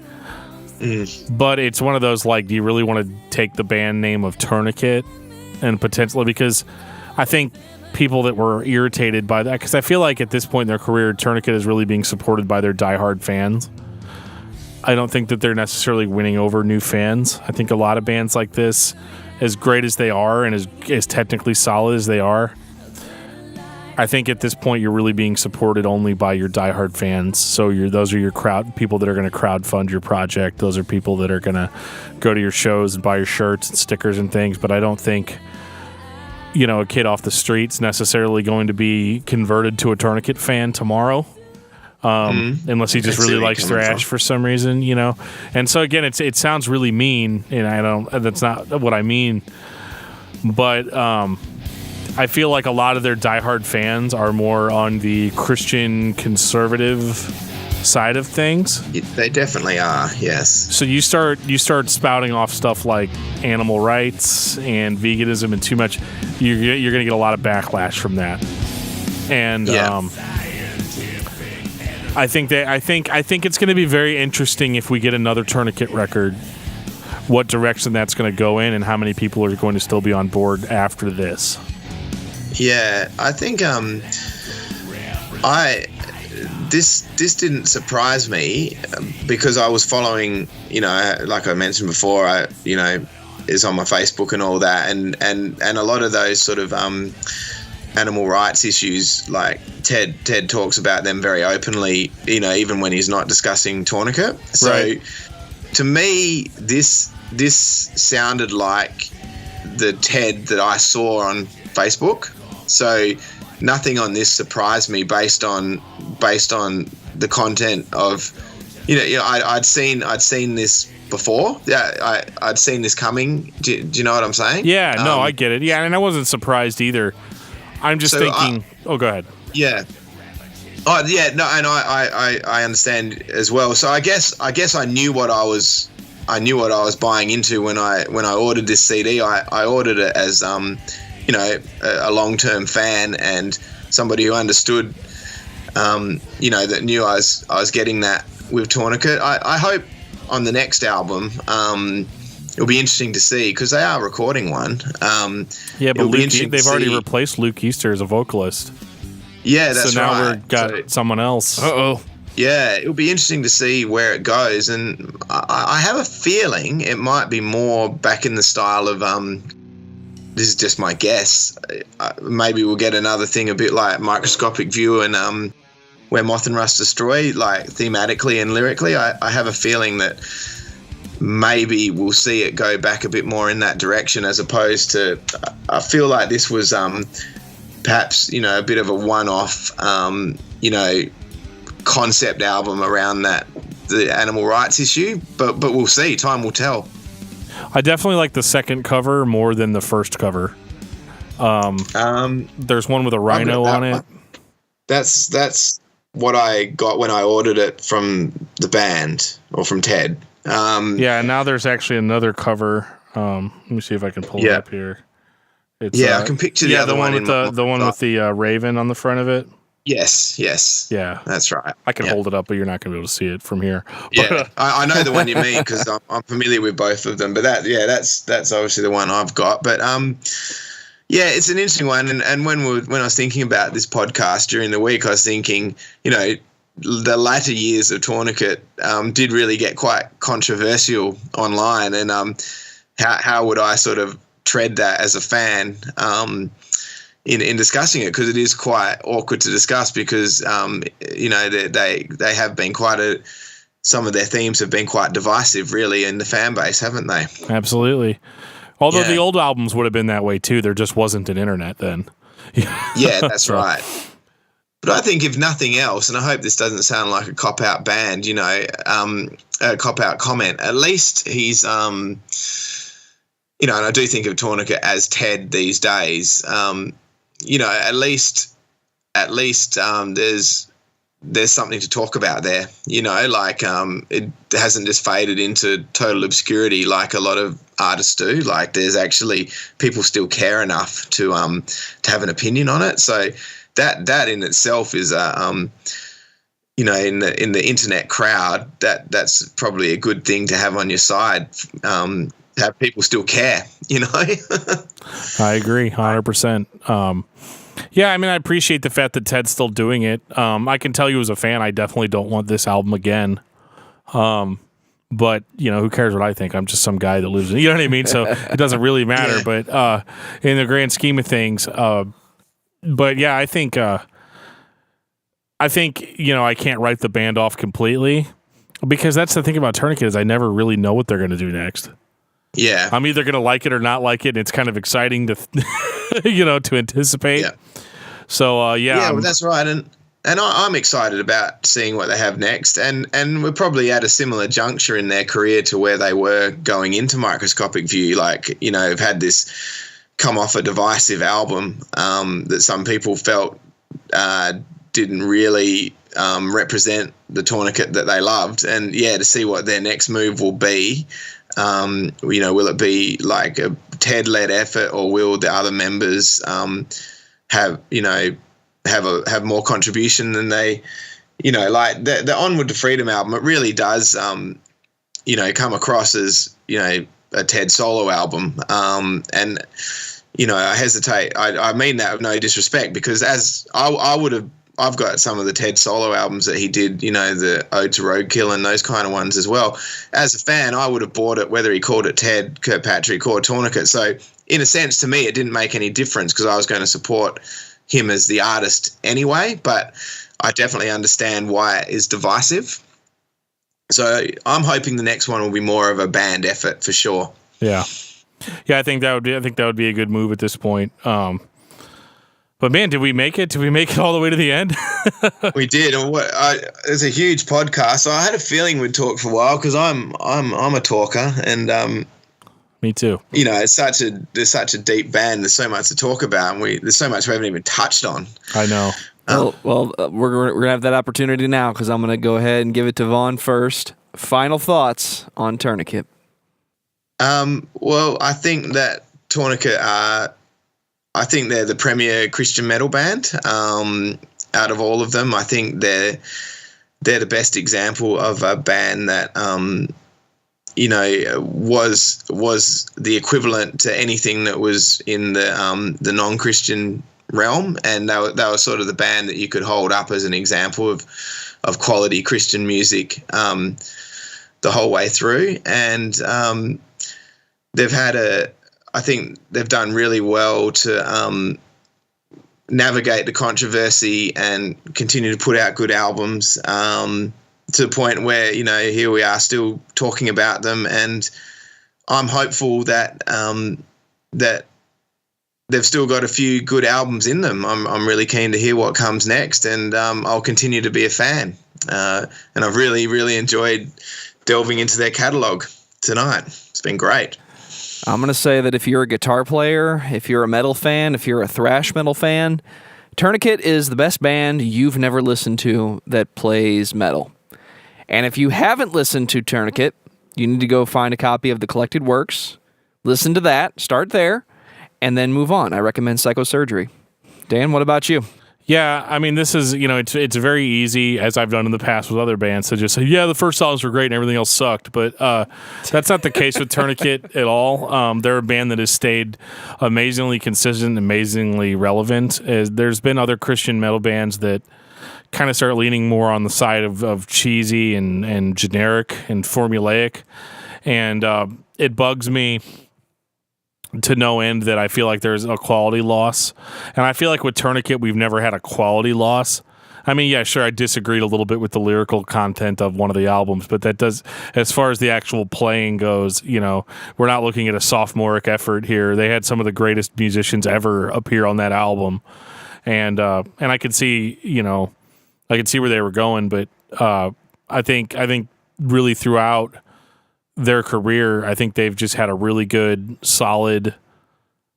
S2: But it's one of those, like, do you really want to take the band name of Tourniquet and potentially, because I think people that were irritated by that, because I feel like at this point in their career, Tourniquet is really being supported by their diehard fans. I don't think that they're necessarily winning over new fans. I think a lot of bands like this, as great as they are and as technically solid as they are, I think at this point you're really being supported only by your diehard fans. So those are your people that are going to crowdfund your project. Those are people that are going to go to your shows and buy your shirts and stickers and things. But I don't think, you know, a kid off the street's necessarily going to be converted to a Tourniquet fan tomorrow. unless he just really likes thrash for some reason, you know. And so again, it sounds really mean, and that's not what I mean. But I feel like a lot of their diehard fans are more on the Christian conservative side of things.
S1: They definitely are, yes.
S2: So you start spouting off stuff like animal rights and veganism and too much, you're going to get a lot of backlash from that. And I think it's going to be very interesting if we get another Tourniquet record, what direction that's going to go in and how many people are going to still be on board after this.
S1: Yeah, I think this didn't surprise me because I was following, like I mentioned before, is on my Facebook and all that, and a lot of those sort of animal rights issues, like Ted talks about them very openly, even when he's not discussing Tourniquet. So
S2: right.
S1: To me, this sounded like the Ted that I saw on Facebook. So nothing on this surprised me based on the content of, I'd seen this before. Yeah, I'd seen this coming. Do you know what I'm saying?
S2: Yeah, no, I get it. Yeah, and I wasn't surprised either. I'm just thinking. Go ahead.
S1: Yeah. Oh, yeah. No, and I understand as well. So I guess I knew what I was buying into when I ordered this CD. I ordered it as a long-term fan and somebody who understood, that knew I was getting that with Tourniquet. I hope on the next album, it'll be interesting to see because they are recording one.
S2: Yeah, but they've already replaced Luke Easter as a vocalist.
S1: Yeah, that's right.
S2: So now we've got someone else. Uh-oh.
S1: Yeah, it'll be interesting to see where it goes, and I have a feeling it might be more back in the style of this is just my guess. Maybe we'll get another thing a bit like Microscopic View and Where Moth and Rust Destroy, like thematically and lyrically. I have a feeling that maybe we'll see it go back a bit more in that direction as opposed to, I feel like this was perhaps, a bit of a one-off, concept album around the animal rights issue, but we'll see. Time will tell.
S2: I definitely like the second cover more than the first cover. There's one with a rhino on it.
S1: That's what I got when I ordered it from the band or from Ted.
S2: Yeah, now there's actually another cover. Let me see if I can pull it up here. It's,
S1: I can picture the other one.
S2: The one with the raven on the front of it.
S1: Yes.
S2: Yeah,
S1: that's right.
S2: I can hold it up, but you're not going to be able to see it from here.
S1: Yeah, I know the one you mean because I'm familiar with both of them. But that's obviously the one I've got. But it's an interesting one. And when I was thinking about this podcast during the week, I was thinking, the latter years of Tourniquet did really get quite controversial online, and how would I sort of tread that as a fan? In discussing it, because it is quite awkward to discuss because they have been some of their themes have been quite divisive really in the fan base, haven't they?
S2: Absolutely. Although the old albums would have been that way too, there just wasn't an internet then.
S1: Yeah, that's right. But I think if nothing else, and I hope this doesn't sound like a cop-out band, a cop-out comment, at least he's and I do think of Tourniquet as Ted these days. At least there's something to talk about there. It hasn't just faded into total obscurity like a lot of artists do. Like there's actually people still care enough to have an opinion on it. So that in itself is in the internet crowd, that's probably a good thing to have on your side. Have people still care,
S2: I agree 100%. Yeah, I mean, I appreciate the fact that Ted's still doing it. I can tell you as a fan, I definitely don't want this album again. But, who cares what I think? I'm just some guy that lives in, you know what I mean? So it doesn't really matter. Yeah. But in the grand scheme of things, but yeah, I think I can't write the band off completely because that's the thing about Tourniquet is I never really know what they're going to do next.
S1: Yeah,
S2: I'm either going to like it or not like it. And it's kind of exciting to, to anticipate.
S1: Yeah.
S2: So
S1: well, that's right. And I'm excited about seeing what they have next, and we're probably at a similar juncture in their career to where they were going into Microscopic View. Like, you know, have had this come off a divisive album that some people felt didn't really represent the Tourniquet that they loved, and to see what their next move will be. You know, will it be like a Ted-led effort, or will the other members have more contribution than they, you know, like the Onward to Freedom album? It really does, you know, come across as, you know, a Ted solo album, and you know, I hesitate. I mean that with no disrespect, because as I would have. I've got some of the Ted solo albums that he did, you know, the Ode to Roadkill and those kind of ones as well. As a fan, I would have bought it whether he called it Ted Kirkpatrick or Tourniquet. So in a sense, to me, it didn't make any difference because I was going to support him as the artist anyway, but I definitely understand why it is divisive. So I'm hoping the next one will be more of a band effort for sure.
S2: Yeah. Yeah, I think that would be a good move at this point. But man, did we make it? Did we make it all the way to the end?
S1: We did. It's a huge podcast, so I had a feeling we'd talk for a while because I'm a talker, and
S2: me too.
S1: You know, there's such a deep band. There's so much to talk about, and there's so much we haven't even touched on.
S2: I know.
S3: We're gonna have that opportunity now because I'm gonna go ahead and give it to Vaughn first. Final thoughts on Tourniquet.
S1: Well, I think that Tourniquet I think they're the premier Christian metal band out of all of them. I think they're the best example of a band that you know, was the equivalent to anything that was in the non-Christian realm, and they were sort of the band that you could hold up as an example of quality Christian music the whole way through. And I think they've done really well to navigate the controversy and continue to put out good albums to the point where, you know, here we are still talking about them. And I'm hopeful that that they've still got a few good albums in them. I'm really keen to hear what comes next, and I'll continue to be a fan. And I've really, really enjoyed delving into their catalogue tonight. It's been great.
S3: I'm going to say that if you're a guitar player, if you're a metal fan, if you're a thrash metal fan, Tourniquet is the best band you've never listened to that plays metal. And if you haven't listened to Tourniquet, you need to go find a copy of the Collected Works, listen to that, start there, and then move on. I recommend Psychosurgery. Dan, what about you?
S2: Yeah, I mean, this is, you know, it's very easy, as I've done in the past with other bands, to just say, yeah, the first songs were great and everything else sucked. But that's not the case with Tourniquet at all. They're a band that has stayed amazingly consistent, amazingly relevant. There's been other Christian metal bands that kind of start leaning more on the side of cheesy and generic and formulaic. And it bugs me to no end that I feel like there's a quality loss. And I feel like with Tourniquet, we've never had a quality loss. I mean, yeah, sure, I disagreed a little bit with the lyrical content of one of the albums, but that does, as far as the actual playing goes, you know, we're not looking at a sophomoric effort here. They had some of the greatest musicians ever appear on that album. And I could see, you know, I could see where they were going, but I think really throughout their career, I think they've just had a really good, solid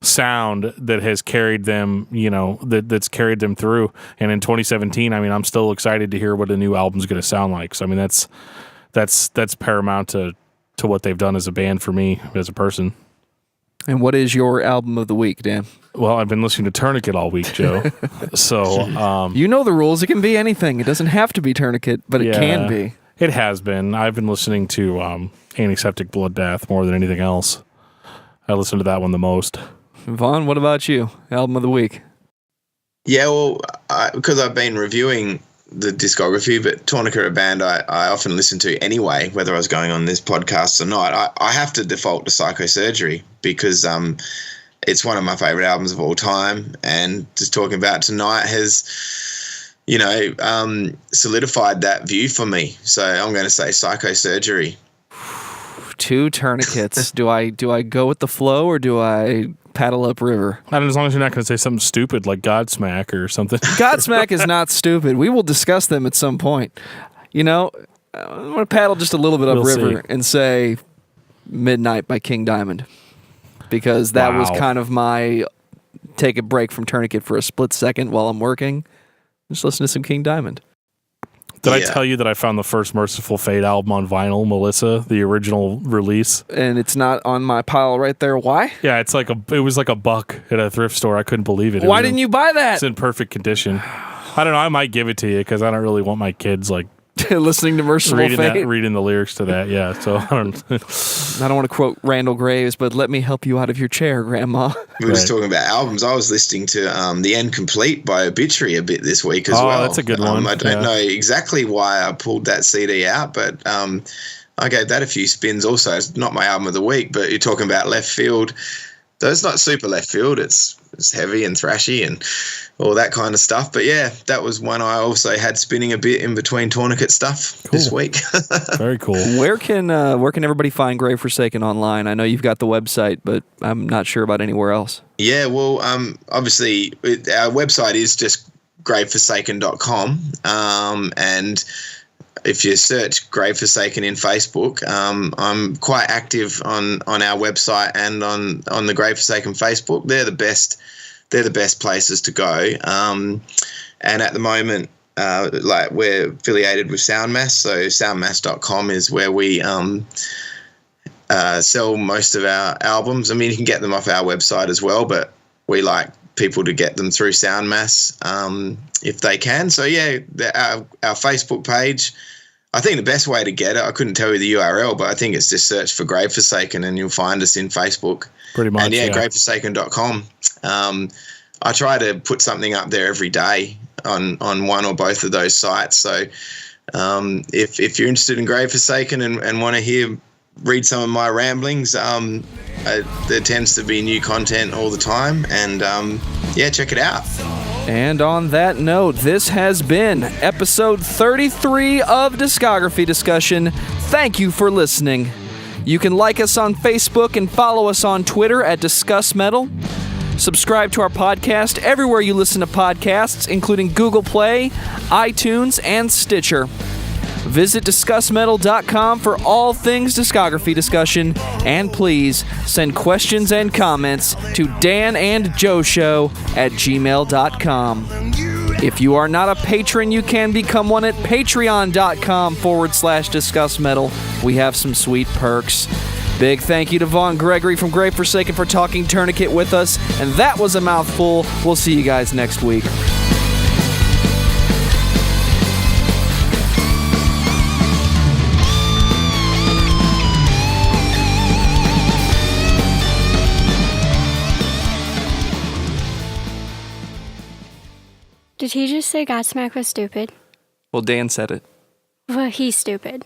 S2: sound that has carried them, you know, that's carried them through. And in 2017, I mean, I'm still excited to hear what a new album's going to sound like. So I mean, that's paramount to what they've done as a band for me as a person.
S3: And what is your album of the week, Dan?
S2: Well, I've been listening to Tourniquet all week, Joe. So
S3: you know the rules. It can be anything. It doesn't have to be Tourniquet, but it can be.
S2: It has been. I've been listening to Antiseptic Bloodbath more than anything else. I listen to that one the most.
S3: Vaughn, what about you? Album of the week?
S1: Yeah, well, because I've been reviewing the discography, but Tourniquet are a band I often listen to anyway, whether I was going on this podcast or not. I have to default to Psychosurgery because it's one of my favourite albums of all time, and just talking about tonight has, you know, solidified that view for me. So I'm going to say Psychosurgery.
S3: 2 tourniquets. do I go with the flow or do I paddle upriver?
S2: I don't know, as long as you're not going to say something stupid like Godsmack or something.
S3: Godsmack is not stupid. We will discuss them at some point. I'm going to paddle just a little bit upriver and say Midnight by King Diamond, because that was kind of my take a break from Tourniquet for a split second while I'm working. Just listen to some King Diamond.
S2: Did I tell you that I found the first Merciful Fate album on vinyl, Melissa, the original release?
S3: And it's not on my pile right there. Why?
S2: Yeah, it was like $1 at a thrift store. I couldn't believe it.
S3: Why didn't you buy that?
S2: It's in perfect condition. I don't know. I might give it to you because I don't really want my kids
S3: listening to Merciful Fate,
S2: reading the lyrics to that. Yeah, so I don't
S3: want to quote Randall Graves, but let me help you out of your chair, Grandma.
S1: We were talking about albums. I was listening to The End Complete by Obituary a bit this week as well.
S2: Oh, that's a good one.
S1: I don't know exactly why I pulled that CD out, but I gave that a few spins also. It's not my album of the week, but you're talking about left field. Though it's not super left field. It's heavy and thrashy and all that kind of stuff. But yeah, that was one I also had spinning a bit in between Tourniquet stuff this week.
S2: Very cool.
S3: Where can everybody find Grave Forsaken online? I know you've got the website, but I'm not sure about anywhere else.
S1: Yeah, well, obviously our website is just graveforsaken.com, and if you search Grave Forsaken in Facebook, I'm quite active on our website and on the Grave Forsaken Facebook. They're the best places to go. And at the moment, we're affiliated with Soundmass, so soundmass.com is where we sell most of our albums. I mean, you can get them off our website as well, but we like people to get them through Soundmass if they can. So yeah, our Facebook page, I think the best way to get it, I couldn't tell you the URL, but I think it's just search for Grave Forsaken and you'll find us in Facebook.
S2: Pretty much.
S1: And graveforsaken.com. I try to put something up there every day on one or both of those sites. So if you're interested in Grave Forsaken and want to read some of my ramblings, there tends to be new content all the time, and check it out.
S3: And on that note, this has been episode 33 of Discography Discussion. Thank you for listening. You can like us on Facebook and follow us on Twitter at discussmetal. Subscribe to our podcast everywhere you listen to podcasts, including Google Play, iTunes, and Stitcher. Visit discussmetal.com for all things discography discussion, and please send questions and comments to danandjoeshow@gmail.com. If you are not a patron, you can become one at patreon.com/discussmetal. We have some sweet perks. Big thank you to Vaughan Gregory from Grave Forsaken for talking Tourniquet with us, and that was a mouthful. We'll see you guys next week.
S4: Did he just say Godsmack was stupid?
S3: Well, Dan said it.
S4: Well, he's stupid.